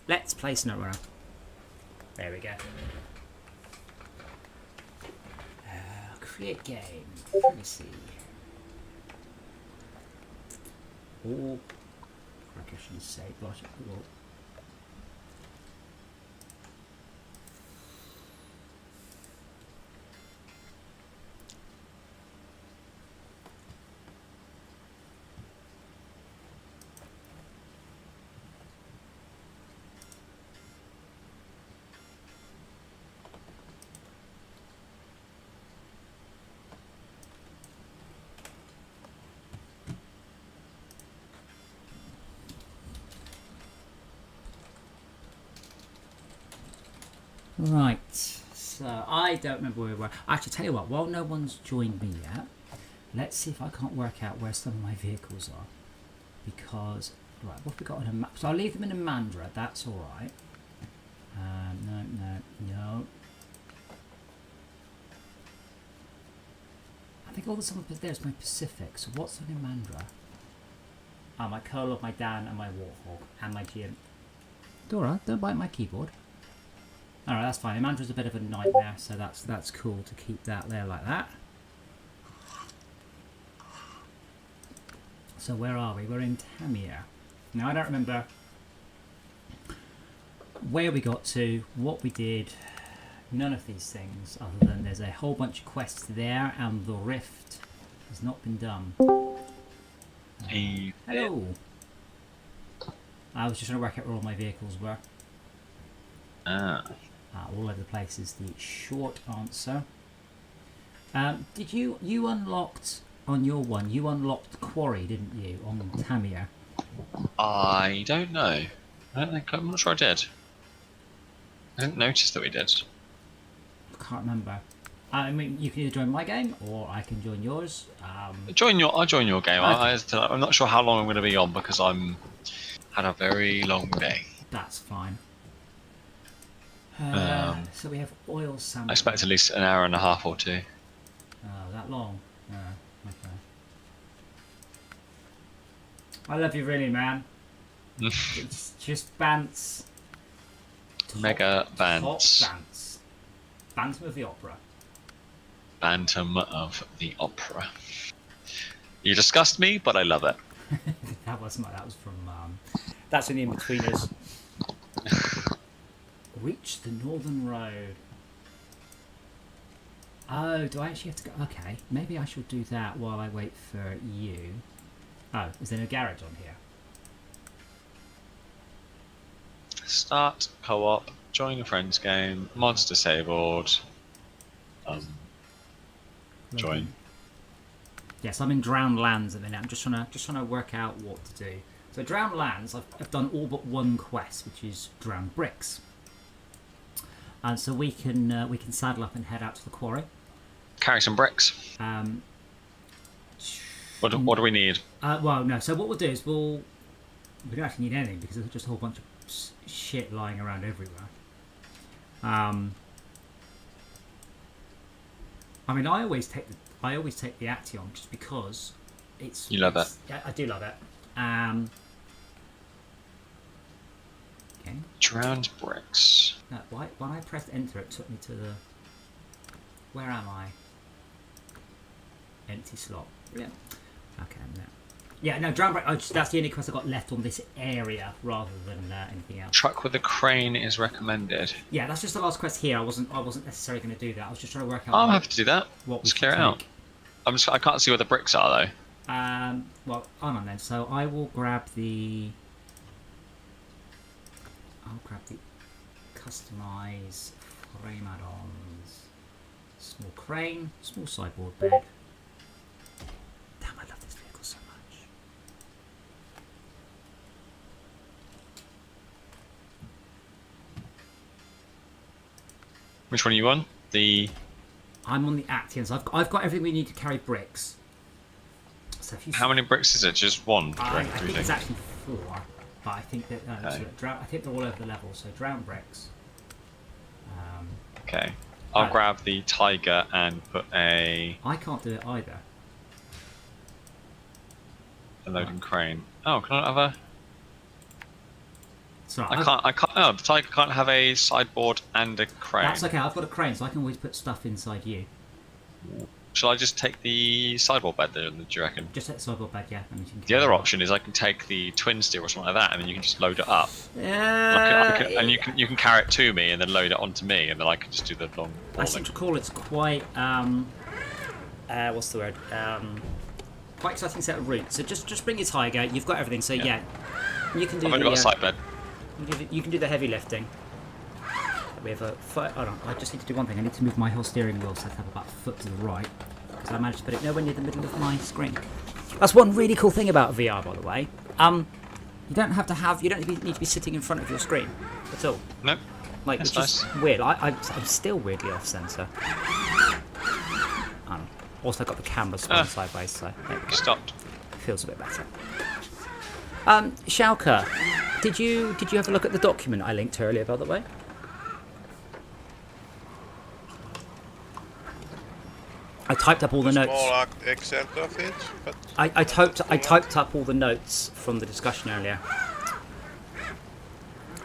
Let's play SnowRunner. There we go. Create game. Let me see. Oh, I shouldn't say, but well. Right, so I don't remember where we were. Actually, tell you what, while no one's joined me yet, let's see if I can't work out where some of my vehicles are. Because, right, what have we got on a map? So I'll leave them in a Mandra, that's alright. No. I think all the stuff there's my Pacific, so what's on a Mandra? Oh, my Curl, my Dan, and my Warthog, and my GM. Dora, don't bite my keyboard. Alright, that's fine. Mandra's a bit of a nightmare, so that's cool to keep that there like that. So where are we? We're in Tamir. Now I don't remember where we got to, what we did, none of these things, other than there's a whole bunch of quests there and the rift has not been done. Hello! I was just trying to work out where all my vehicles were. All over the place is the short answer. Did you unlocked on your one? You unlocked Quarry, didn't you, on Tamir? I don't know. I'm not sure I did. I didn't notice that we did. I can't remember. I mean, you can either join my game or I can join yours. I'll join your game. Okay. I'm not sure how long I'm going to be on because had a very long day. That's fine. So we have oil sample. I expect at least an hour and a half or two. Oh, that long? Okay. I love you really, man. It's just bants. Mega bants. Top bants. Bantam of the Opera. Bantam of the Opera. You disgust me, but I love it. that was from that's in the in-betweeners. Reach the northern road. Oh, do I actually have to go? Okay, maybe I should do that while I wait for you. Oh, is there no garage on here? Start co-op, join a friend's game, mods disabled. Join. Yes, I'm in Drowned Lands at the minute. I'm just trying to work out what to do. So Drowned Lands, I've done all but one quest, which is Drowned Bricks. And so we can saddle up and head out to the quarry. Carry some bricks. What do we need? Well, no. So what we'll do is we don't actually need anything because there's just a whole bunch of shit lying around everywhere. I mean, I always take the Action just because it's. You love it. Yeah, I do love it. Okay. Drowned bricks. No, when I pressed enter, it took me to the. Where am I? Empty slot. Yeah. Okay. No. Yeah. No. Drowned bricks. That's the only quest I got left on this area, rather than anything else. Truck with a crane is recommended. Yeah, that's just the last quest here. I wasn't necessarily going to do that. I was just trying to work out. I'm happy to do that. Let's clear it out. I can't see where the bricks are though. Well, hold on then. So I will grab the. I'll grab the customize frame add-ons. Small crane, small sideboard bed. Damn, I love this vehicle so much. Which one are you on? I'm on the Actions. I've got everything we need to carry bricks. So if you How many bricks is it? Just one? I think it's actually 4. But I think that I think they're all over the level. So drowned bricks. Okay, I'll grab the tiger and put a. I can't do it either. A loading crane. Oh, can I not have a? So I can't. Oh, the Tiger can't have a sideboard and a crane. That's okay. I've got a crane, so I can always put stuff inside you. Shall I just take the sideboard bed then? Do you reckon? Just take the sideboard bag, yeah. And The other option is I can take the twin steel or something like that, and then you can just load it up. And you can carry it to me, and then load it onto me, and then I can just do the long. I seem to recall it's quite what's the word? Quite exciting set of routes. So just bring your Tiger. You've got everything. So yeah, you can do. I've only got a side bed. You can do the heavy lifting. We have a foot. Hold on, I just need to do one thing. I need to move my whole steering wheel so I have about a foot to the right, because I managed to put it nowhere near the middle of my screen. That's one really cool thing about VR, by the way. You don't have to have. You don't need to be sitting in front of your screen at all. No. Like, that's it's just weird. I'm still weirdly off center. Also, got the camera spun sideways, so Stopped. Feels a bit better. Schalke, did you have a look at the document I linked earlier, by the way? I typed up all the notes. Small excerpt of it, but I typed up all the notes from the discussion earlier.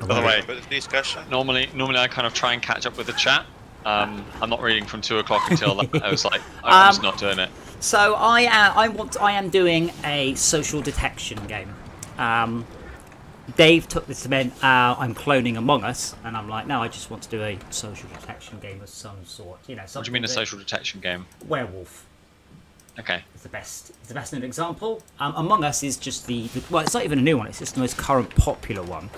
By the way, but the discussion. normally I kind of try and catch up with the chat. I'm not reading from 2 o'clock until I was like, I'm just not doing it. So I am doing a social detection game. Dave took this to mean I'm cloning Among Us, and I'm like, no, I just want to do a social detection game of some sort. You know, What do you mean a social detection game? Werewolf. Okay. It's the best known example. Among Us is just well, it's not even a new one. It's just the most current popular one.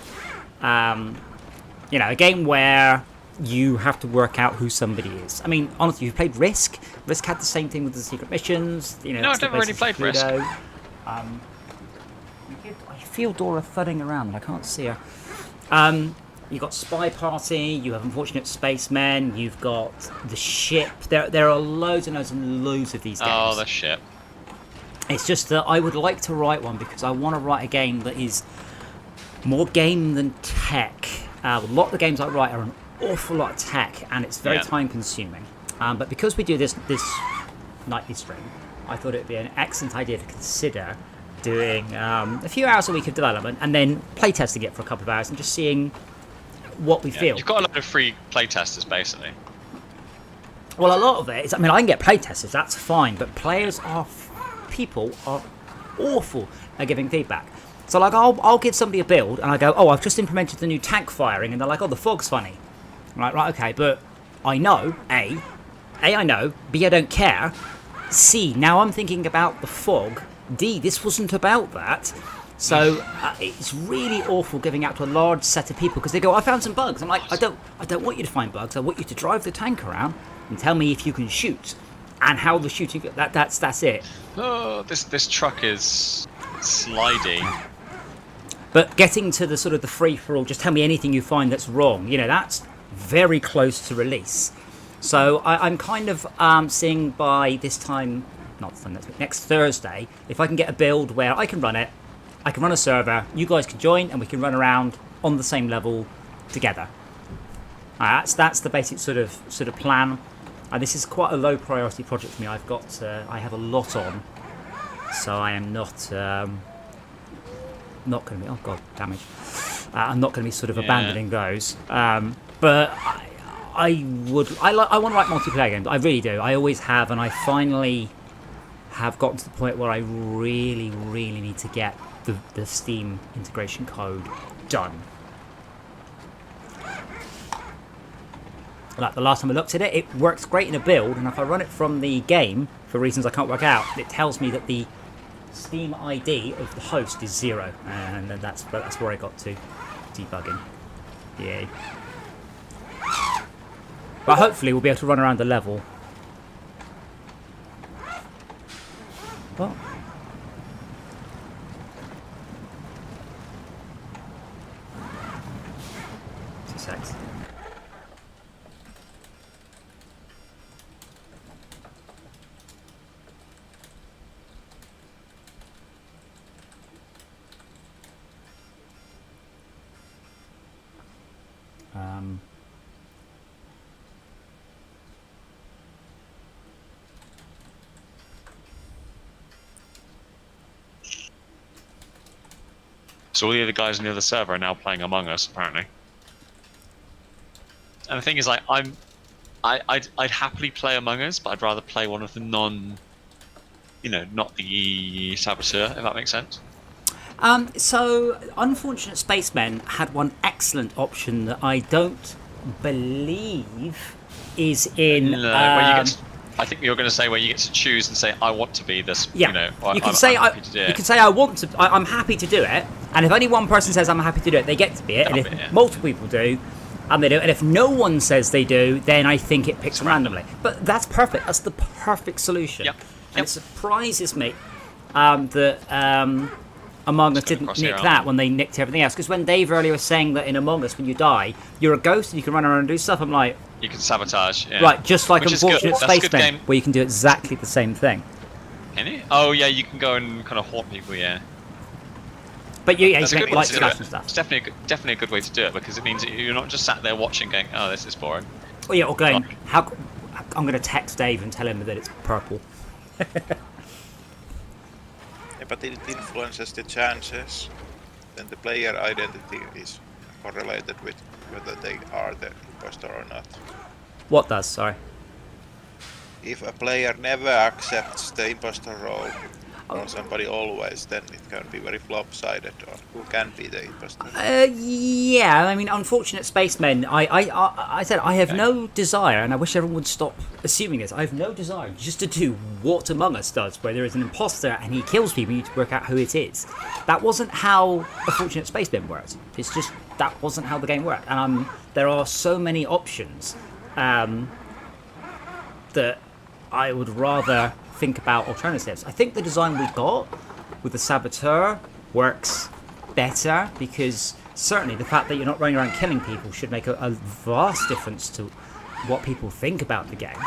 You know, a game where you have to work out who somebody is. I mean, honestly, you've played Risk. Risk had the same thing with the secret missions. You know, No, I've never really played Risk. I feel Dora thudding around and I can't see her. You've got Spy Party, you have Unfortunate Spacemen, you've got The Ship. There are loads and loads and loads of these games. Oh, The Ship. It's just that I would like to write one because I want to write a game that is more game than tech. A lot of the games I write are an awful lot of tech, and it's very time consuming. But because we do this nightly stream, I thought it would be an excellent idea to consider doing a few hours a week of development and then playtesting it for a couple of hours and just seeing what we feel. You've got a lot of free playtesters, basically. Well, a lot of it is, I mean, I can get playtesters, that's fine, but people are awful at giving feedback. So, like, I'll give somebody a build and I go, oh, I've just implemented the new tank firing, and they're like, oh, the fog's funny. I'm like, right, okay, but I know, A, I know, B, I don't care, C, now I'm thinking about the fog, D, this wasn't about that. So it's really awful giving out to a large set of people because they go, I found some bugs. I'm like, I don't want you to find bugs. I want you to drive the tank around and tell me if you can shoot and how the shooting. That's it. Oh, this truck is sliding. But getting to the sort of the free for all, just tell me anything you find that's wrong. You know, that's very close to release. So I'm kind of seeing by this time. Next Thursday, if I can get a build where I can run it, I can run a server, you guys can join, and we can run around on the same level together. That's the basic sort of plan. This is quite a low priority project for me. I have a lot on, so I am not going to be. Oh god, damage! I'm not going to be sort of abandoning those. But I want to write multiplayer games. I really do. I always have, and I finally have gotten to the point where I really need to get the Steam integration code done. Like the last time I looked at it, it works great in a build, and if I run it from the game for reasons I can't work out, it tells me that the Steam ID of the host is 0, and that's where I got to debugging. Yay. But hopefully we'll be able to run around the level. What? 2 secs. So all the other guys on the other server are now playing Among Us, apparently. And the thing is, like, I'd happily play Among Us, but I'd rather play one of the not the Saboteur, if that makes sense. So, Unfortunate Spacemen had one excellent option that I don't believe is in. Where you get I think you're going to say where you get to choose and say, I want to be this. Yeah, you know, you can I'm say happy to do it. you can say I want to. I'm happy to do it, and if only one person says I'm happy to do it, they get to be it. And if multiple people do, and they do, and if no one says they do, then I think it picks randomly. But that's perfect. That's the perfect solution. Yep. And it surprises me that Among Us didn't nick that when they nicked everything else. Because when Dave earlier was saying that in Among Us, when you die, you're a ghost and you can run around and do stuff, I'm like... You can sabotage, yeah. Right, just like Unfortunate Spacemen, where you can do exactly the same thing. Can you? Oh, yeah, you can go and kind of haunt people, yeah. But you That's can make light slash and stuff. It's definitely a good way to do it, because it means that you're not just sat there watching going, oh, this is boring. Oh, yeah, or going, I'm going to text Dave and tell him that it's purple. Yeah, but it influences the chances. Then the player identity is correlated with whether they are the imposter or not. What does? Sorry. If a player never accepts the imposter role, or somebody always, then it can be very lopsided on who can be the imposter. Yeah, I mean, Unfortunate Spacemen, I said I have no desire, and I wish everyone would stop assuming this, I have no desire just to do what Among Us does, where there is an imposter and he kills people, you need to work out who it is. That wasn't how Unfortunate Spacemen worked. It's just, that wasn't how the game worked. And there are so many options that I would rather think about alternatives. I think the design we got with the Saboteur works better, because certainly the fact that you're not running around killing people should make a vast difference to what people think about the game,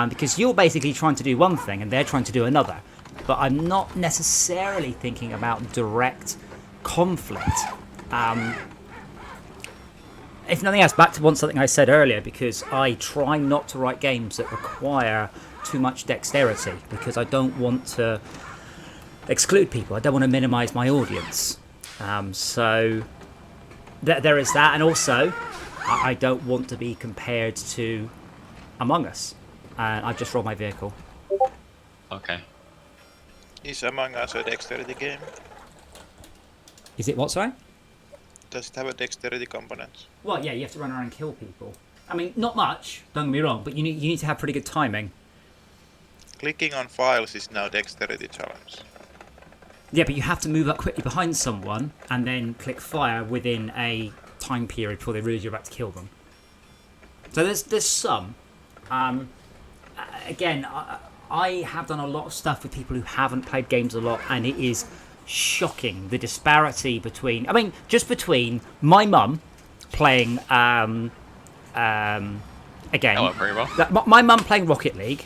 because you're basically trying to do one thing and they're trying to do another, but I'm not necessarily thinking about direct conflict. If nothing else, back to something I said earlier, because I try not to write games that require too much dexterity, because I don't want to exclude people. I don't want to minimize my audience. So there is that, and also I don't want to be compared to Among Us. I just rolled my vehicle. Okay. Is Among Us a dexterity game? Is it what, sorry? Does it have a dexterity component? Well, yeah, you have to run around and kill people. I mean, not much, don't get me wrong, but you need to have pretty good timing. Clicking on files is now dexterity challenge. Yeah, but you have to move up quickly behind someone and then click fire within a time period before they realize you're about to kill them. So there's some. Again, I have done a lot of stuff with people who haven't played games a lot, and it is shocking the disparity between. I mean, just between my mum playing again. That went very well. My mum playing Rocket League,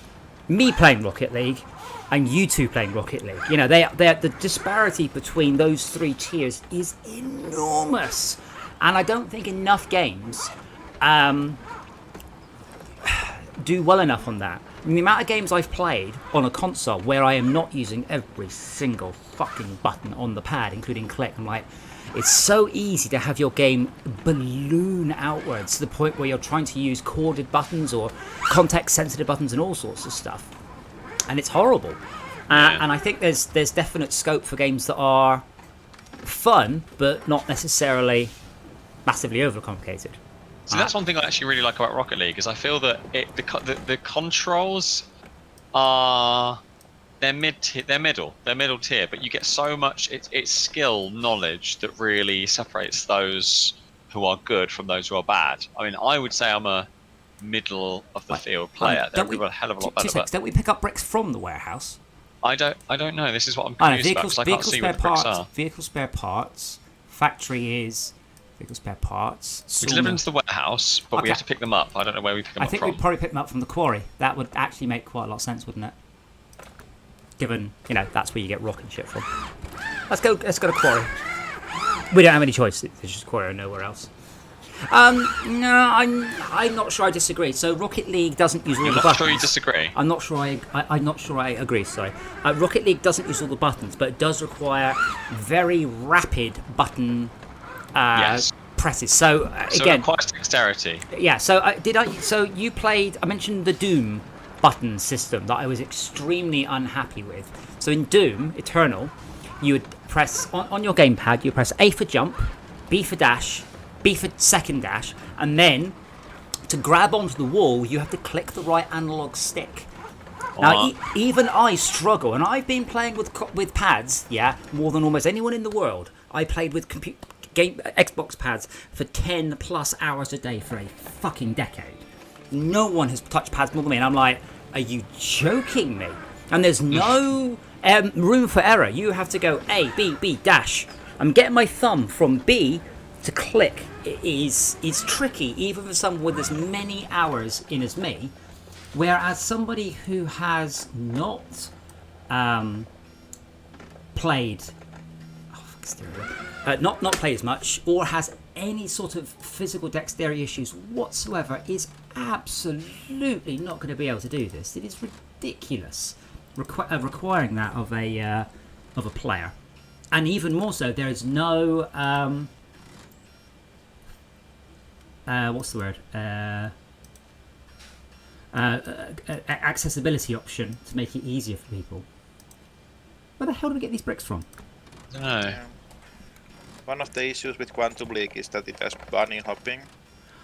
me playing Rocket League, and you two playing Rocket League. You know, the disparity between those three tiers is enormous, and I don't think enough games do well enough on that. I mean, the amount of games I've played on a console where I am not using every single fucking button on the pad, including click, I'm like, it's so easy to have your game balloon outwards to the point where you're trying to use corded buttons or context-sensitive buttons and all sorts of stuff. And it's horrible. And I think there's definite scope for games that are fun, but not necessarily massively overcomplicated. So that's one thing I actually really like about Rocket League, is I feel that the controls are they're middle tier, but you get so much it's skill knowledge that really separates those who are good from those who are bad. I mean, I would say I'm a middle of the field player. They're a hell of a lot better. Don't we pick up bricks from the warehouse? I don't know. This is what I'm confused about, because I can't see what the bricks are. Vehicle spare parts. Factory is vehicle spare parts. We deliver them to the warehouse, but we have to pick them up. I don't know where we pick them up from. I think we'd probably pick them up from the quarry. That would actually make quite a lot of sense, wouldn't it? Given, that's where you get rock and shit from. Let's go to quarry. We don't have any choice. There's just quarry or nowhere else. No, I'm not sure I disagree. So Rocket League doesn't use all You're the not buttons. sure you disagree? I'm not sure I'm not sure I agree. Sorry, Rocket League doesn't use all the buttons, but it does require very rapid button Yes. presses. So So it again, requires dexterity. yeah. So So you played? I mentioned the Doom button system that I was extremely unhappy with. So in Doom Eternal, you would press on your gamepad. You press A for jump, B for dash, B for second dash, and then to grab onto the wall, you have to click the right analog stick. Now, even I struggle, and I've been playing with pads, yeah, more than almost anyone in the world. I played with Xbox pads for 10 plus hours a day for a fucking decade. No one has touched pads more than me, and I'm like, are you joking me? And there's no room for error. You have to go A, B, B, dash. I'm getting my thumb from B to click. It is tricky, even for someone with as many hours in as me. Whereas somebody who has not played, not played as much, or has any sort of physical dexterity issues whatsoever, is absolutely not going to be able to do this. It is ridiculous requiring that of a player, and even more so, there is no what's the word? Accessibility option to make it easier for people. Where the hell do we get these bricks from? I don't know. Yeah. One of the issues with Quantum League is that it has bunny hopping,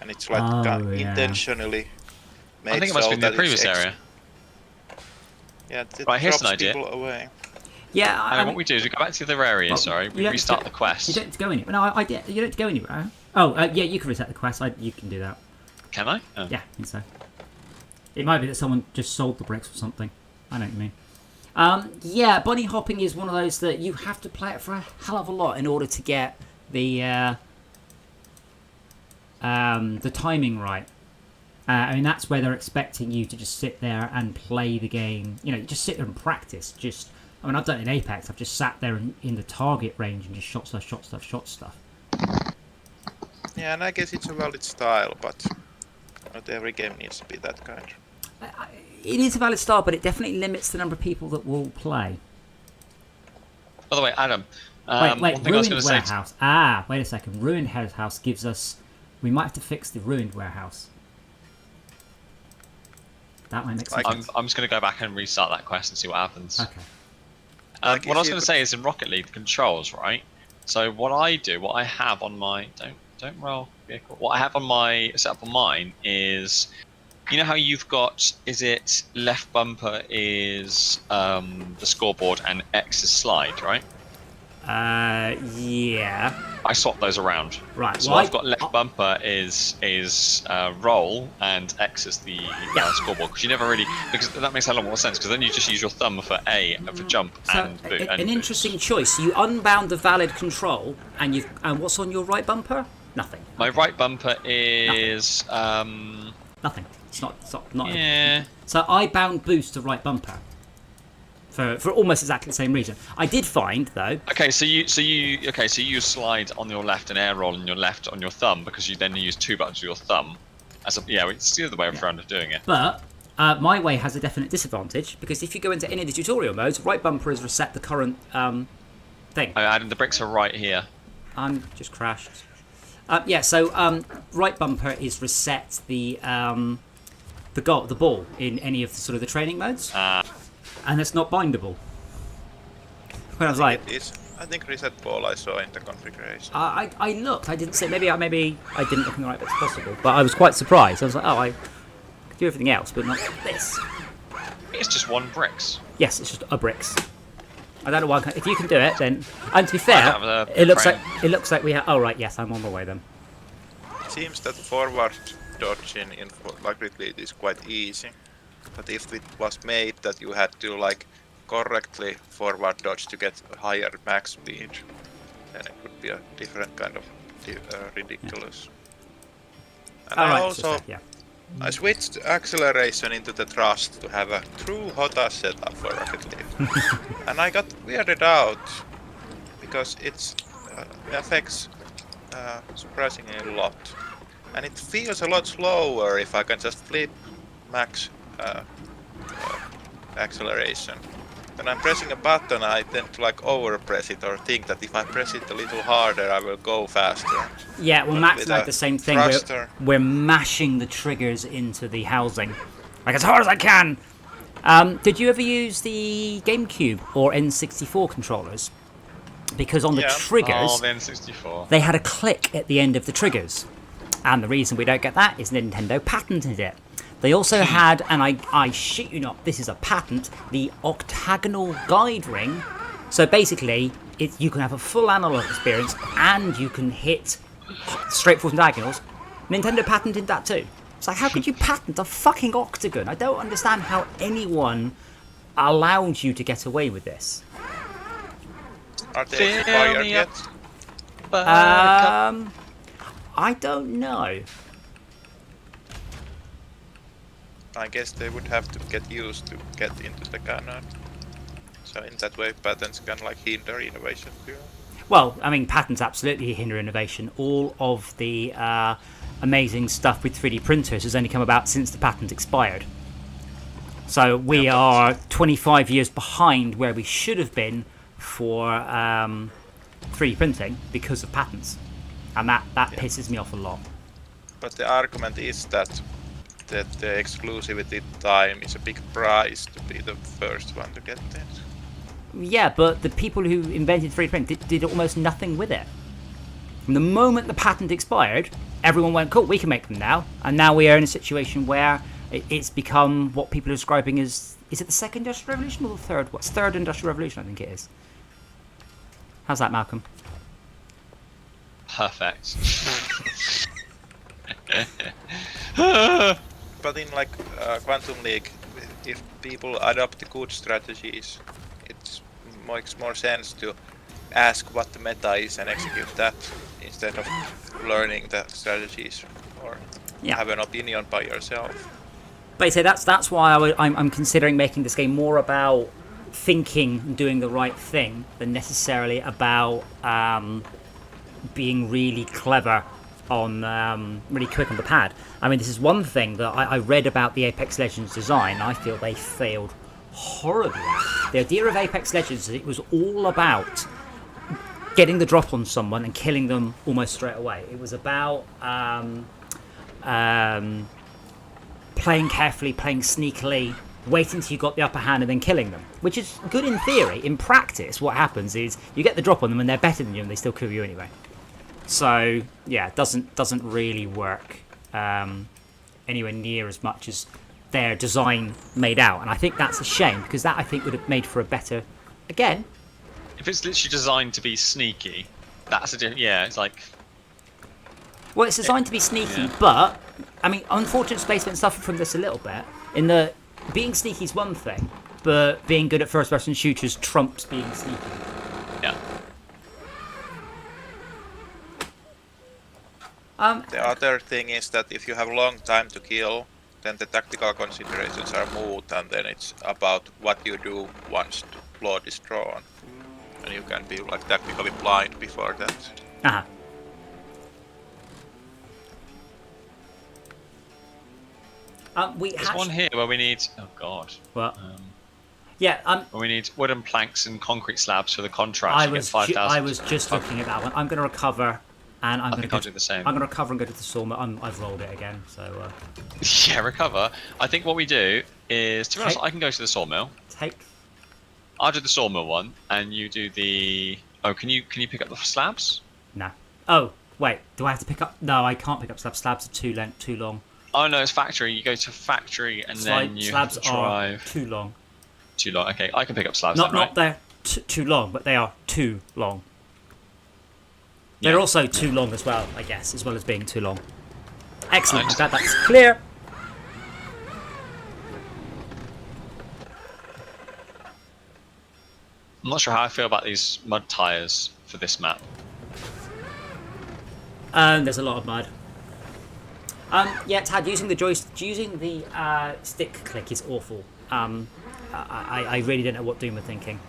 and it's like intentionally made I think it must so be in the that previous it's area. Yeah, it Right, here's drops an idea. people away. Yeah, I mean, what we do is we go back to the other area, we restart the quest. You don't go anywhere. No, you don't have to go anywhere. Oh, yeah, you can reset the quest. You can do that. Can I? Oh. Yeah, I think so. It might be that someone just sold the bricks or something. I know what you mean. Yeah, bunny hopping is one of those that you have to play it for a hell of a lot in order to get the timing right. I mean, that's where they're expecting you to just sit there and play the game. You know, just sit there and practice. I mean, I've done it in Apex. I've just sat there in the target range and just shot stuff. Yeah, and I guess it's a valid style, but not every game needs to be that kind. It is a valid style, but it definitely limits the number of people that will play. By the way, Adam, Wait, one thing I was Ruined going to say. Warehouse. Wait a second. Ruined Warehouse gives us... We might have to fix the Ruined Warehouse. That might make sense. I'm just going to go back and restart that quest and see what happens. Okay. What I was going to say is in Rocket League, the controls, right? So what I have on my don't roll vehicle. What I have on my setup on mine is, you know how you've got, is it left bumper is the scoreboard and X is slide, right? Yeah. I swapped those around. Right. So I've got left bumper is roll and X is the scoreboard, because you never really, because that makes a lot more sense, because then you just use your thumb for A for jump and boot. An interesting choice. You unbound the valid control, and what's on your right bumper? Nothing. My right bumper is Nothing. It's not. yeah. So I bound boost to right bumper. For almost exactly the same reason. I did find though. Okay, so you use slide on your left and air roll on your left on your thumb, because you then use two buttons with your thumb. It's the other way around of doing it. But my way has a definite disadvantage, because if you go into any of the tutorial modes, right bumper is reset the current thing. Adam, the bricks are right here. I'm just crashed. So right bumper is reset the ball in any of the sort of the training modes. And it's not bindable. When I was like, I think reset ball I saw in the configuration. I looked. I didn't say. Maybe I didn't look in the right bits possible. But I was quite surprised. I was like, I could do everything else, but not this. It's just one bricks. Yes, it's just a bricks. I don't know why. If you can do it, then. And to be fair, it looks like we have. Oh right, yes, I'm on my way then. It seems that forward dodging in Rocket League is quite easy. But if it was made that you had to like correctly forward dodge to get a higher max speed, then it would be a different kind of ridiculous. Yeah. And I switched acceleration into the thrust to have a true HOTAS setup for Rocket League. And I got weirded out because it affects surprisingly a lot. And it feels a lot slower if I can just flip max acceleration. When I'm pressing a button, I tend to like overpress it or think that if I press it a little harder, I will go faster. Yeah, well, But Max with like a the same thing. thruster- We're mashing the triggers into the housing, like as hard as I can. Did you ever use the GameCube or N64 controllers? Because on the Yeah. triggers, Oh, the N64. they had a click at the end of the triggers. And the reason we don't get that is Nintendo patented it. They also had, and I shit you not, this is a patent, the octagonal guide ring. So basically, you can have a full analog experience and you can hit straight forward diagonals. Nintendo patented that too. It's like, how could you patent a fucking octagon? I don't understand how anyone allowed you to get away with this. Are they Fill expired me up. yet? I don't know. I guess they would have to get used to get into the canon. So in that way, patents can like hinder innovation too. Well, I mean, patents absolutely hinder innovation. All of the amazing stuff with 3D printers has only come about since the patent expired. So we are 25 years behind where we should have been for 3D printing because of patents. And that pisses me off a lot. But the argument is that the exclusivity time is a big prize to be the first one to get it. Yeah, but the people who invented 3D print did almost nothing with it. From the moment the patent expired, everyone went, cool, we can make them now. And now we are in a situation where it's become what people are describing as, is it the second industrial revolution or the third? What's third industrial revolution, I think it is. How's that, Malcolm? Perfect. But in like Quantum League, if people adopt the good strategies, it makes more sense to ask what the meta is and execute that instead of learning the strategies or have an opinion by yourself. But I say that's why I'm considering making this game more about thinking and doing the right thing than necessarily about being really clever on really quick on the pad. I mean, this is one thing that I read about the Apex Legends design. I feel they failed horribly. The idea of Apex Legends is it was all about getting the drop on someone and killing them almost straight away. It was about playing carefully, playing sneakily, waiting till you got the upper hand and then killing them, which is good in theory. In practice, what happens is you get the drop on them and they're better than you and they still kill you anyway. So yeah, it doesn't really work anywhere near as much as their design made out, and I think that's a shame because that I think would have made for a better, again. If it's literally designed to be sneaky, that's it's like. Well, it's designed to be sneaky, but I mean, unfortunate Spaceman suffered from this a little bit. In the being sneaky is one thing, but being good at first-person shooters trumps being sneaky. Yeah. The other thing is that if you have a long time to kill, then the tactical considerations are moot, and then it's about what you do once blood is drawn. And you can be like tactically blind before that. Uh-huh. There's one here where we need. Oh god. What? Yeah. Where we need wooden planks and concrete slabs for the contract. I was just looking at that one. I'm going to recover, and I'm going to do the same. I'm going to recover and go to the sawmill. I've rolled it again, so. Yeah, recover. I think what we do is, to be honest, I can go to the sawmill. I'll do the sawmill one, and you do the. Oh, can you pick up the slabs? No. Oh wait, do I have to pick up? No, I can't pick up slabs. Slabs are too long. Oh no, it's factory. You go to factory and then you slabs have to drive. Are too long. Too long. Okay, I can pick up slabs. Not they're too long, but they are too long. They're also too long as well, I guess, as well as being too long. Excellent. I'm glad that's clear. I'm not sure how I feel about these mud tires for this map. There's a lot of mud. Yeah, Tad, using the stick click is awful. I really don't know what Doom were thinking.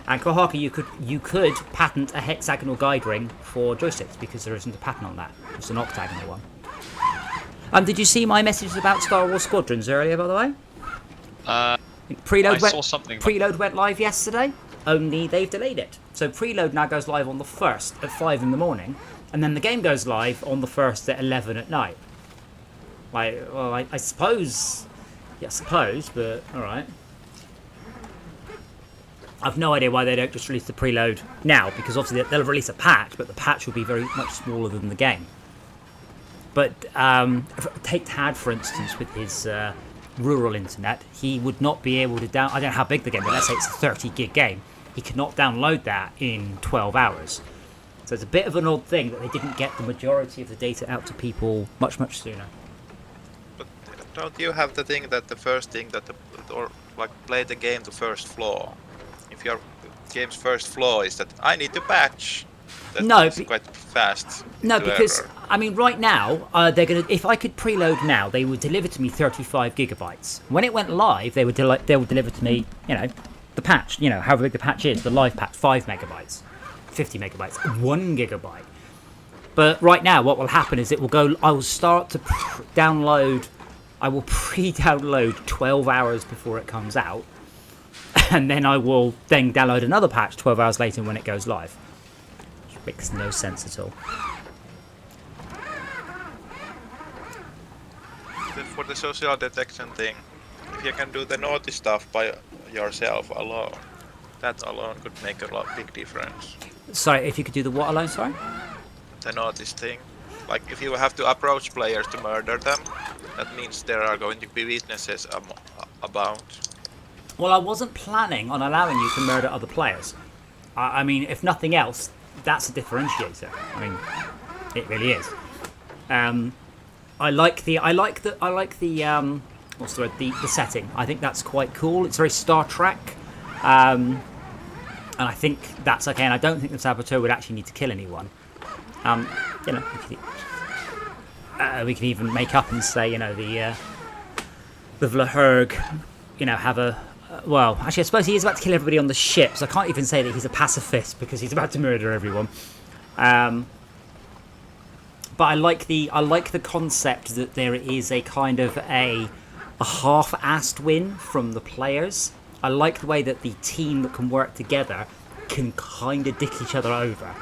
And Kohaka, you could patent a hexagonal guide ring for joysticks because there isn't a patent on that. It's an octagonal one. Did you see my messages about Star Wars Squadrons earlier, by the way? Preload I saw something. Preload went live yesterday, only they've delayed it. So preload now goes live on the 1st at 5 in the morning, and then the game goes live on the 1st at 11 at night. I suppose... Yeah, I suppose, but alright. I've no idea why they don't just release the preload now, because obviously they'll release a patch, but the patch will be very much smaller than the game. But take Tad, for instance, with his rural internet, he would not be able to I don't know how big the game is, but let's say it's a 30 gig game. He could not download that in 12 hours. So it's a bit of an odd thing that they didn't get the majority of the data out to people much, much sooner. But don't you have the thing that the first thing that play the game to first flaw? If your game's first flaw is that I need to patch, that's quite fast. No, because error. I mean, right now they're gonna. If I could preload now, they would deliver to me 35 gigabytes. When it went live, they would deliver to me, the patch. However big the patch is, the live patch, 5 megabytes, 50 megabytes, 1 gigabyte. But right now, what will happen is it will go. I will start to download. I will pre-download 12 hours before it comes out, and then I will then download another patch 12 hours later when it goes live. Makes no sense at all. For the social detection thing, if you can do the naughty stuff by yourself alone, that alone could make a big difference. Sorry, if you could do the what alone, sorry? The naughty thing. Like if you have to approach players to murder them, that means there are going to be witnesses about. Well, I wasn't planning on allowing you to murder other players. I mean, if nothing else, that's a differentiator. I mean, it really is. I like the what's the word? The setting. I think that's quite cool. It's very Star Trek, and I think that's okay. And I don't think the saboteur would actually need to kill anyone. We can even make up and say, the Vlahurg, have a. Well, actually, I suppose he is about to kill everybody on the ship, so I can't even say that he's a pacifist because he's about to murder everyone. But I like the concept that there is a kind of a half-assed win from the players. I like the way that the team that can work together can kind of dick each other over.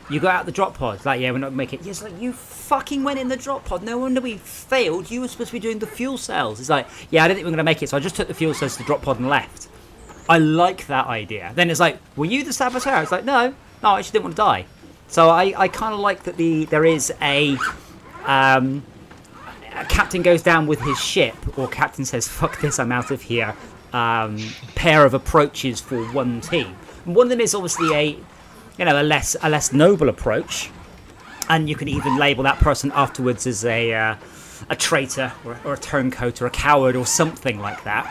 You go out the drop pod, like, yeah, we're not gonna make it. It's like, you fucking went in the drop pod. No wonder we failed. You were supposed to be doing the fuel cells. It's like, yeah, I didn't think we were gonna make it, so I just took the fuel cells to the drop pod and left. I like that idea. Then it's like, were you the saboteur? It's like, no, I actually didn't want to die. So I kind of like that there is a captain goes down with his ship, or captain says, fuck this, I'm out of here. Pair of approaches for one team. And one of them is obviously a less noble approach, and you can even label that person afterwards as a traitor or a turncoat or a coward or something like that.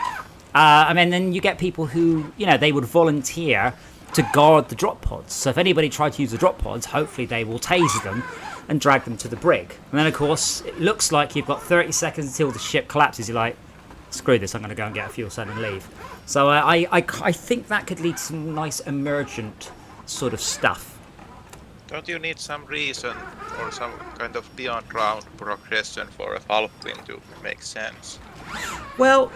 I mean, then you get people who they would volunteer to guard the drop pods. So if anybody tried to use the drop pods, hopefully they will tase them and drag them to the brig. And then of course it looks like you've got 30 seconds until the ship collapses. You're like, screw this, I'm going to go and get a fuel cell and leave. So I think that could lead to some nice emergent sort of stuff. Don't you need some reason or some kind of beyond ground progression for a half win to make sense? Well,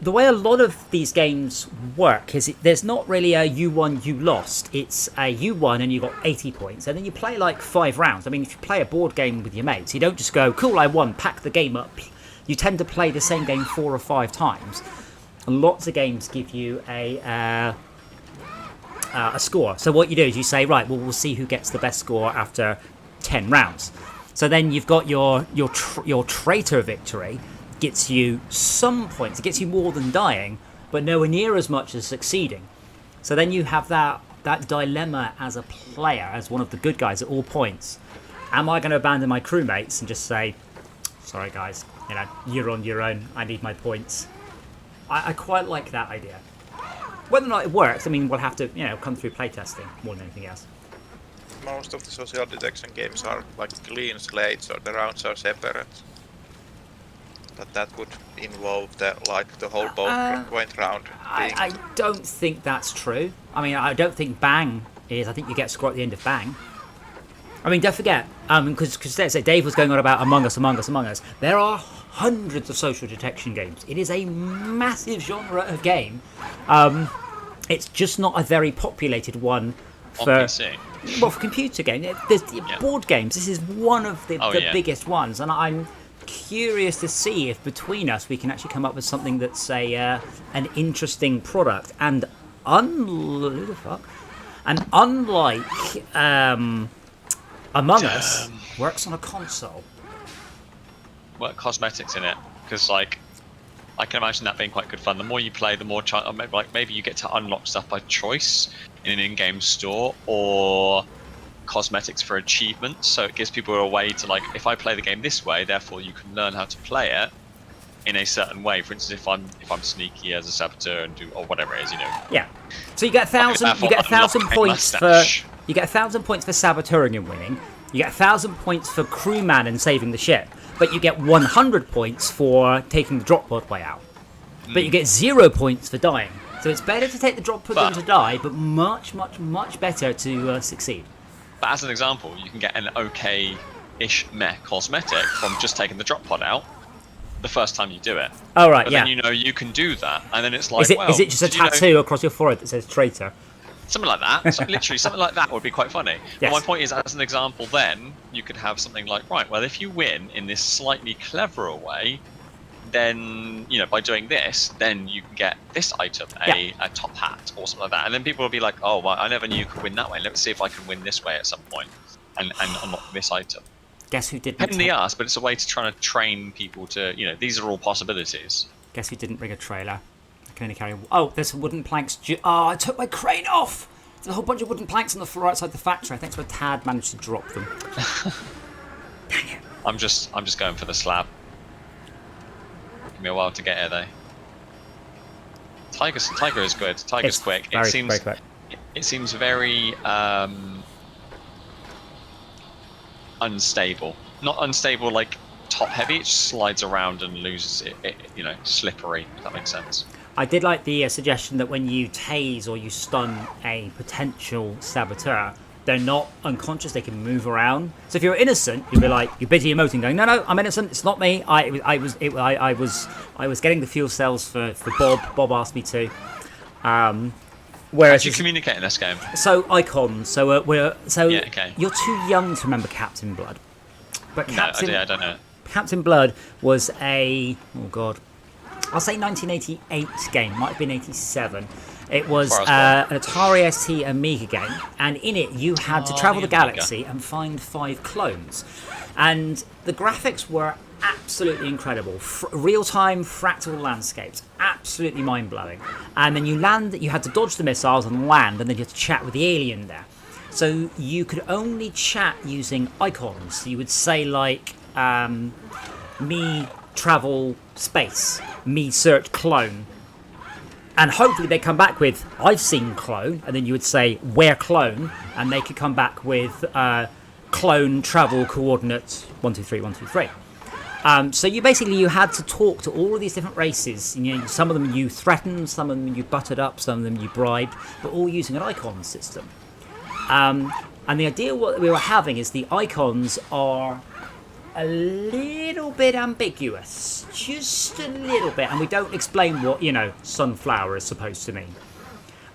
the way a lot of these games work is there's not really a you won, you lost. It's a you won and you got 80 points, and then you play like 5 rounds. I mean, if you play a board game with your mates, you don't just go, cool, I won, pack the game up. You tend to play the same game 4 or 5 times. And lots of games give you a score. So what you do is you say, right, well, we'll see who gets the best score after 10 rounds. So then you've got your traitor victory. Gets you some points. It gets you more than dying, but nowhere near as much as succeeding. So then you have that dilemma as a player, as one of the good guys at all points. Am I going to abandon my crewmates and just say, sorry guys, you're on your own, I need my points? I quite like that idea. Whether or not it works, I mean, we'll have to come through playtesting more than anything else. Most of the social detection games are like clean slates, or the rounds are separate. But that would involve the whole point round thing. I don't think that's true. I mean, I don't think Bang is. I think you get a score at the end of Bang. I mean, don't forget, because let's say Dave was going on about Among Us. There are hundreds of social detection games. It is a massive genre of game. It's just not a very populated one On for PC. well, for computer games. There's board games. This is one of the biggest ones, and I'm curious to see if between us we can actually come up with something that's an interesting product. And unlike Among Us, works on a console. What cosmetics in it? Because like, I can imagine that being quite good fun. The more you play, the more maybe you get to unlock stuff by choice in an in-game store, or cosmetics for achievements. So it gives people a way to, like, if I play the game this way, therefore you can learn how to play it in a certain way. For instance, if I'm sneaky as a saboteur and do, or whatever it is, you know. Yeah. So you get 1,000. You get 1,000 points for. You get 1,000 points for saboteuring and winning. You get 1,000 points for crewman and saving the ship. But you get 100 points for taking the drop pod way out. But you get 0 points for dying. So it's better to take the drop pod than to die, but much, much, much better to succeed. But as an example, you can get an okay-ish meh cosmetic from just taking the drop pod out the first time you do it. Oh, right, but yeah. then you know you can do that, and then it's like, is it just a tattoo across your forehead that says traitor? Something like that. So literally, something like that would be quite funny. Yes. But my point is, as an example, then you could have something like, right, well, if you win in this slightly cleverer way, then, you know, by doing this, then you can get this item, a top hat or something like that. And then people will be like, oh, well, I never knew you could win that way. Let's see if I can win this way at some point and unlock this item. Guess who didn't? Pain in the ass, but it's a way to try to train people to, you know, these are all possibilities. Guess who didn't bring a trailer? I can only carry. Oh, there's some wooden planks. Oh, I took my crane off. There's a whole bunch of wooden planks on the floor outside the factory. I think so. Tad managed to drop them. Dang it! I'm just going for the slab. Give me a while to get here, though. Tiger is good. Tiger's quick. Very quick. It seems very unstable. Not unstable like top heavy. It just slides around and loses it. You know, slippery. If that makes sense. I did like the suggestion that when you tase or you stun a potential saboteur, they're not unconscious, they can move around. So if you're innocent, you'll be like, you're busy emoting, going, no, I'm innocent, it's not me. I was getting the fuel cells for Bob. Bob asked me to. Whereas How do you communicate in this game? So icons. So Yeah, okay. You're too young to remember Captain Blood. But I don't know. Captain Blood was I'll say 1988 game, might have been 87. It was an Atari ST Amiga game, and in it you had to travel the galaxy and find 5 clones. And the graphics were absolutely incredible. Real-time fractal landscapes, absolutely mind-blowing. And then you had to dodge the missiles and land, and then you had to chat with the alien there. So you could only chat using icons. So you would say like, me travel space, me search clone, and hopefully they come back with I've seen clone, and then you would say where clone, and they could come back with clone travel coordinates 123 123. So you had to talk to all of these different races. You know, some of them you threatened, some of them you buttered up, some of them you bribed, but all using an icon system. And the idea what we were having is the icons are a little bit ambiguous, just a little bit, and we don't explain what, you know, sunflower is supposed to mean.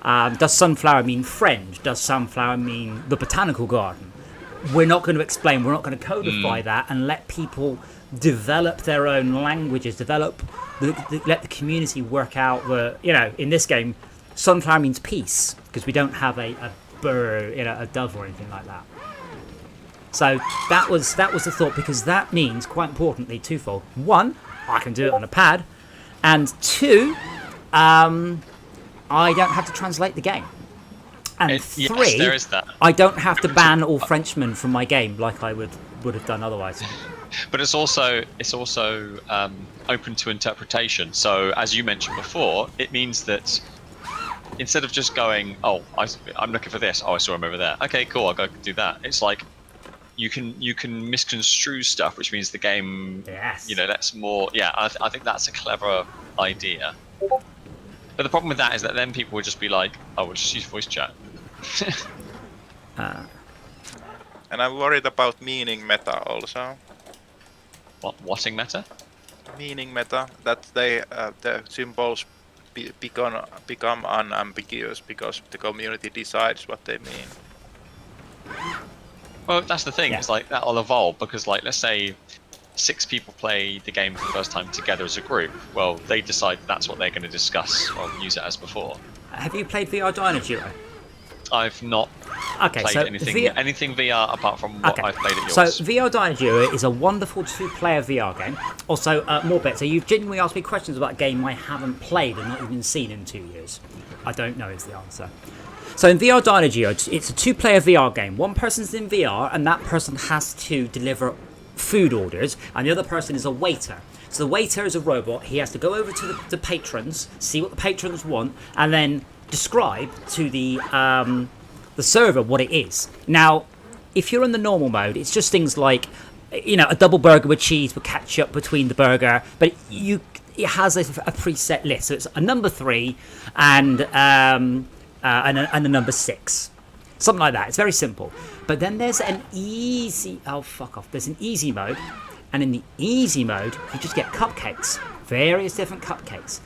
Does sunflower mean friend? Does sunflower mean the botanical garden? We're not going to explain, we're not going to codify that and let people develop their own languages, let the community work out you know, in this game, sunflower means peace, because we don't have a bird, you know, a dove or anything like that. So that was the thought, because that means, quite importantly, twofold. 1, I can do it on a pad, and 2, I don't have to translate the game. And 3, yes, there is that. I don't have to ban all Frenchmen from my game like I would have done otherwise. But it's also open to interpretation. So as you mentioned before, it means that instead of just going, oh, I'm looking for this. Oh, I saw him over there. Okay, cool. I'll go do that. It's like you can misconstrue stuff, which means the game, yes, you know, that's more. Yeah, I think that's a clever idea. But the problem with that is that then people would just be like, oh, we'll just use voice chat. And I'm worried about meaning meta also. Whatting meta? Meaning meta, that the symbols become unambiguous because the community decides what they mean. Well, that's the thing. Yeah. It's like that'll evolve because, like, let's say 6 people play the game for the first time together as a group. Well, they decide that's what they're going to discuss or use it as before. Have you played VR Dino Duo? I've not Okay, played so anything VR apart from what I've played at So yours. VR Dino Duo is a wonderful 2-player VR game. Also, more bits. So you've genuinely asked me questions about a game I haven't played and not even seen in 2 years. I don't know is the answer. So in VR Dino Duo, it's a 2-player VR game. One person's in VR and that person has to deliver food orders, and the other person is a waiter. So the waiter is a robot. He has to go over to the patrons, see what the patrons want, and then describe to the server what it is. Now, if you're in the normal mode, it's just things like, a double burger with cheese with ketchup between the burger, but it has a preset list. So it's a number 3 and a number 6. Something like that. It's very simple. But then there's an easy... Oh, fuck off. There's an easy mode. And in the easy mode, you just get cupcakes. Various different cupcakes.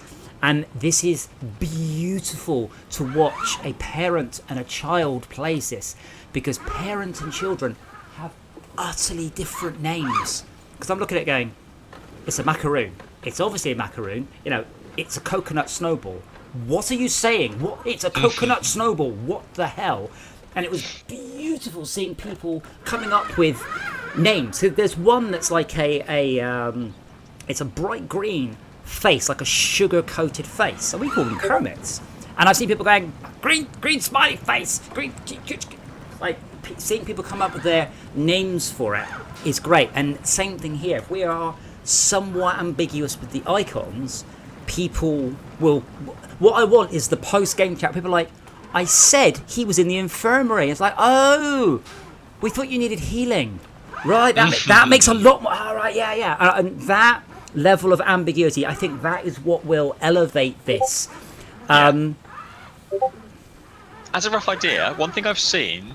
And this is beautiful to watch a parent and a child plays this. Because parents and children have utterly different names. Because I'm looking at it going, it's a macaroon. It's obviously a macaroon. It's a coconut snowball. What are you saying? What? It's a coconut snowball. What the hell? And it was beautiful seeing people coming up with names. So there's one that's like it's a bright green face, like a sugar-coated face. And we call them Kermits. And I've seen people going, green smiley face, green... Like, seeing people come up with their names for it is great. And same thing here. If we are somewhat ambiguous with the icons, people will... What I want is the post-game chat. People are like, I said he was in the infirmary. It's like, oh, we thought you needed healing. Right, that makes a lot more... All right, yeah. And that level of ambiguity, I think that is what will elevate this. As a rough idea, one thing I've seen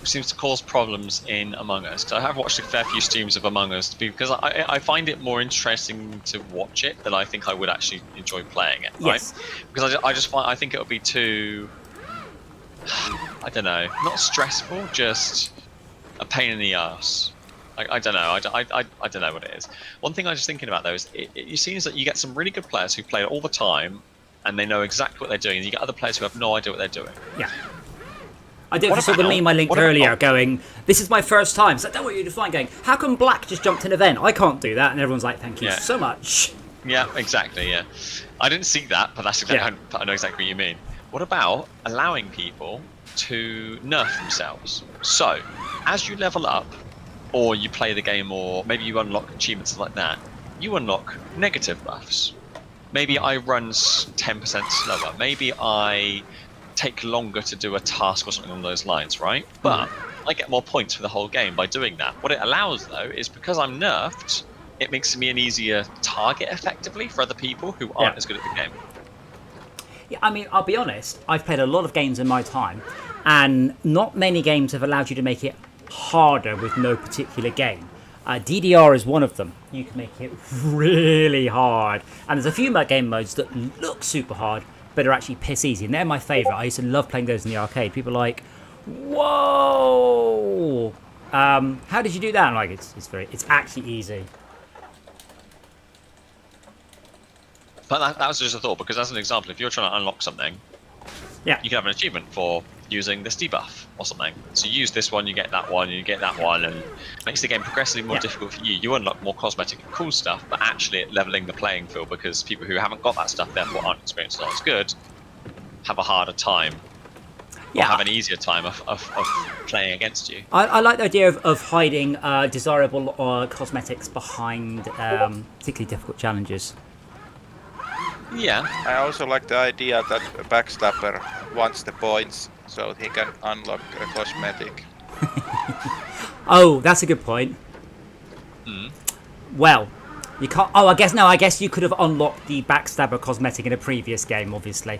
which seems to cause problems in Among Us, because I have watched a fair few streams of Among Us, because I find it more interesting to watch it than I think I would actually enjoy playing it, right? Yes. Because I think it would be too... I don't know, not stressful, just a pain in the ass. I don't know. I don't know what it is. One thing I was thinking about though is it seems that you get some really good players who play it all the time, and they know exactly what they're doing, and you get other players who have no idea what they're doing. Yeah. I don't know if you saw the meme I linked earlier going, this is my first time. So don't want you to find going, how come Black just jumped an event? I can't do that. And everyone's like, thank you so much. Yeah, exactly, yeah. I didn't see that, but that's exactly, I know exactly what you mean. What about allowing people to nerf themselves? So, as you level up, or you play the game, or maybe you unlock achievements like that, you unlock negative buffs. Maybe I run 10% slower. Maybe I take longer to do a task or something along those lines, right? But I get more points for the whole game by doing that. What it allows, though, is because I'm nerfed, it makes me an easier target, effectively, for other people who aren't as good at the game. Yeah, I mean, I'll be honest, I've played a lot of games in my time, and not many games have allowed you to make it harder with no particular game. DDR is one of them. You can make it really hard. And there's a few game modes that look super hard, but are actually piss easy. And they're my favourite. I used to love playing those in the arcade. People are like, whoa! How did you do that? I'm like, it's actually easy. But that was just a thought, because as an example, if you're trying to unlock something, you can have an achievement for using this debuff or something. So you use this one, you get that one, and it makes the game progressively more difficult for you. You unlock more cosmetic and cool stuff, but actually it leveling the playing field, because people who haven't got that stuff, therefore aren't experienced as good, have a harder time. Or have an easier time of playing against you. I like the idea of hiding desirable cosmetics behind particularly difficult challenges. Yeah. I also like the idea that a backstabber wants the points so he can unlock a cosmetic. Oh, that's a good point. Well, you can't... Oh, I guess you could have unlocked the backstabber cosmetic in a previous game, obviously.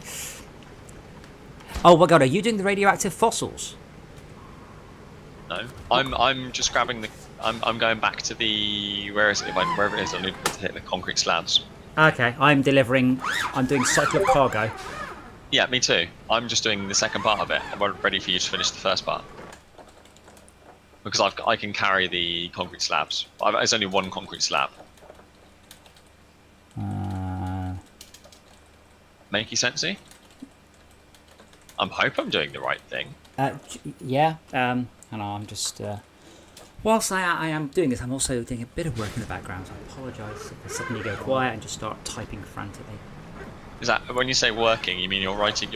Oh my god, are you doing the radioactive fossils? No, I'm just grabbing the. I'm going back to the. Where is it? Wherever it is, I need to hit the concrete slabs. Okay, I'm delivering. I'm doing cycle of cargo. Yeah, me too. I'm just doing the second part of it. I'm ready for you to finish the first part. Because I can carry the concrete slabs. It's only one concrete slab. Makey sensey? I hope I'm doing the right thing. Yeah. And I'm just. Whilst I am doing this, I'm also doing a bit of work in the background. So I apologise if I suddenly go quiet and just start typing frantically. Is that when you say working? You mean you're writing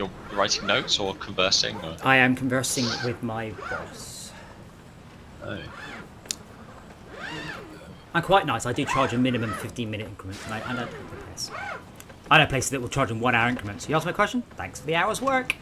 notes or conversing? Or? I am conversing with my boss. Oh. I'm quite nice. I do charge a minimum 15-minute increments, and I don't take the piss. I know places that will charge in 1 hour increments. You ask my question? Thanks for the hour's work.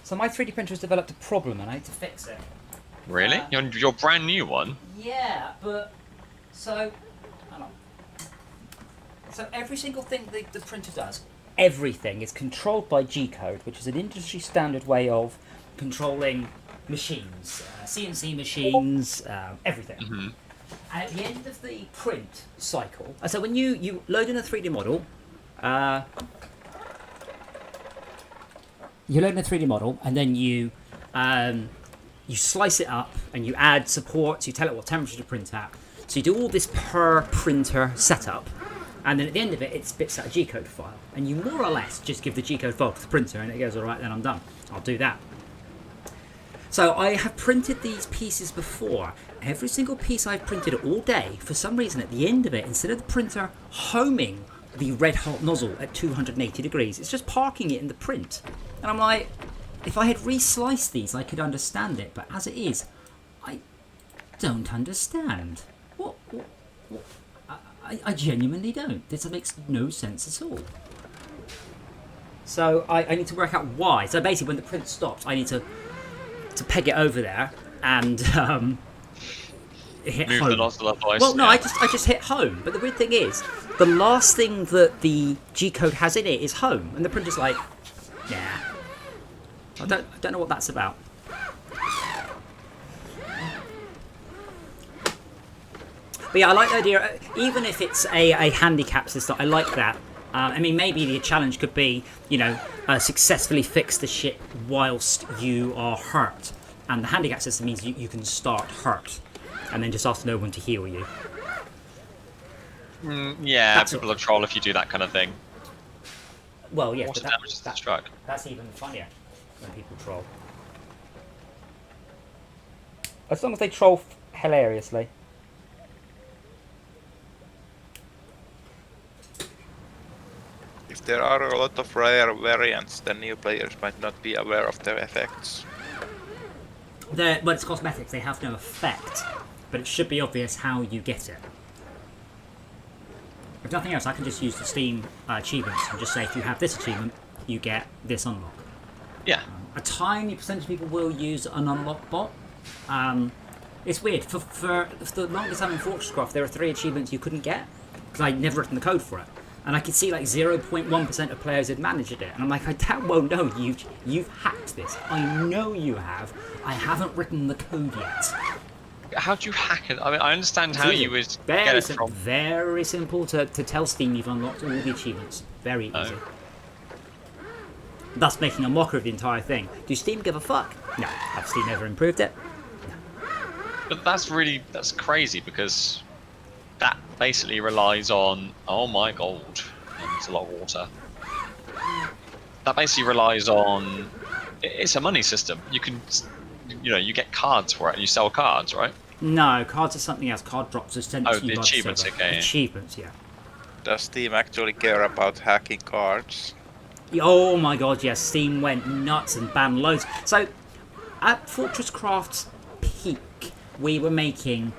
So my 3D printer has developed a problem, and I need to fix it. Really? Your brand new one? Yeah, but so hang on. So every single thing the printer does, everything is controlled by G-code, which is an industry standard way of controlling machines, CNC machines, everything. Mm-hmm. And at the end of the print cycle, so when you load in a 3D model, you load in a 3D model, and then you slice it up, and you add supports, you tell it what temperature to print at. So you do all this per printer setup, and then at the end of it, it spits out a G-code file. And you more or less just give the G-code file to the printer, and it goes, all right, then I'm done. I'll do that. So I have printed these pieces before. Every single piece I've printed all day, for some reason at the end of it, instead of the printer homing the red hot nozzle at 280 degrees, it's just parking it in the print. And I'm like, if I had re-sliced these, I could understand it, but as it is, I don't understand. What? I genuinely don't. This makes no sense at all. So I need to work out why. So basically, when the print stops, I need to peg it over there and hit Move home. the nozzle otherwise. Well, no, yeah. I just hit home. But the weird thing is, the last thing that the G-code has in it is home, and the printer's like, nah. I don't know what that's about. But yeah, I like the idea. Even if it's a handicap system, I like that. I mean, maybe the challenge could be, successfully fix the shit whilst you are hurt. And the handicap system means you can start hurt, and then just ask no one to heal you. Yeah, people will troll if you do that kind of thing. Well, yeah, What's but the damage to the truck? that's even funnier when people troll. As long as they troll hilariously. If there are a lot of rare variants, then new players might not be aware of their effects. But it's cosmetics, they have no effect. But it should be obvious how you get it. If nothing else, I can just use the Steam achievements and just say, if you have this achievement, you get this unlock. Yeah. A tiny percentage of people will use an unlock bot. It's weird. For the longest time in Fortresscraft, there are 3 achievements you couldn't get because I'd never written the code for it. And I could see like 0.1% of players had managed it. And I'm like, I damn well know you've hacked this. I know you have. I haven't written the code yet. How do you hack it? I mean, I understand how you would get Very it simple. from. Very simple to tell Steam you've unlocked all the achievements. Very easy. Thus making a mockery of the entire thing. Do Steam give a fuck? No. Have Steam ever improved it? But that's crazy because that basically relies on. Oh my god, it's a lot of water. That basically relies on. It's a money system. You can, you get cards for it, and you sell cards, right? No, cards are something else. Card drops are sent to you. The achievements, okay. Achievements, yeah. Does Steam actually care about hacking cards? Oh my god, yes. Steam went nuts and banned loads. So, at Fortresscraft's peak, we were making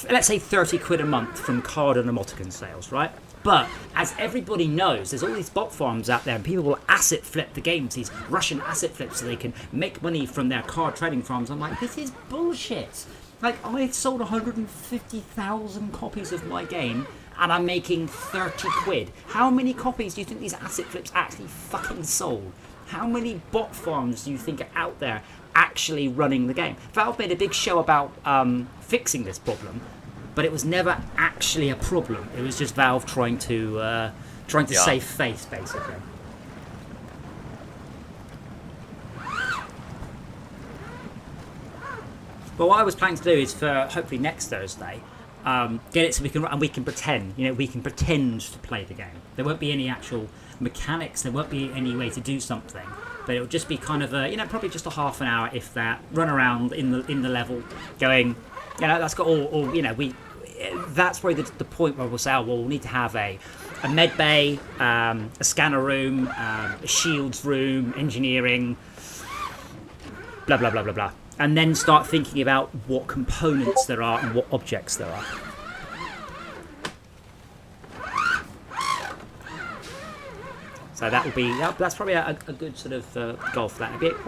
let's say 30 quid a month from card and emoticon sales, right? But as everybody knows, there's all these bot farms out there, and people will asset flip the games, these Russian asset flips, so they can make money from their card trading farms. I'm like, this is bullshit. Like, I sold 150,000 copies of my game, and I'm making 30 quid. How many copies do you think these asset flips actually fucking sold? How many bot farms do you think are out there actually running the game? Valve made a big show about fixing this problem, but it was never actually a problem. It was just Valve trying to save face, basically. But what I was planning to do is for hopefully next Thursday, get it so we can pretend, we can pretend to play the game. There won't be any actual mechanics. There won't be any way to do something, but it'll just be kind of a, probably just a half an hour, if that, run around in the level, going, that's got all that's probably the point where we'll say, we'll need to have a med bay, a scanner room, a shields room, engineering, blah blah blah blah blah. And then start thinking about what components there are and what objects there are. So that's probably a good sort of goal for that. It'd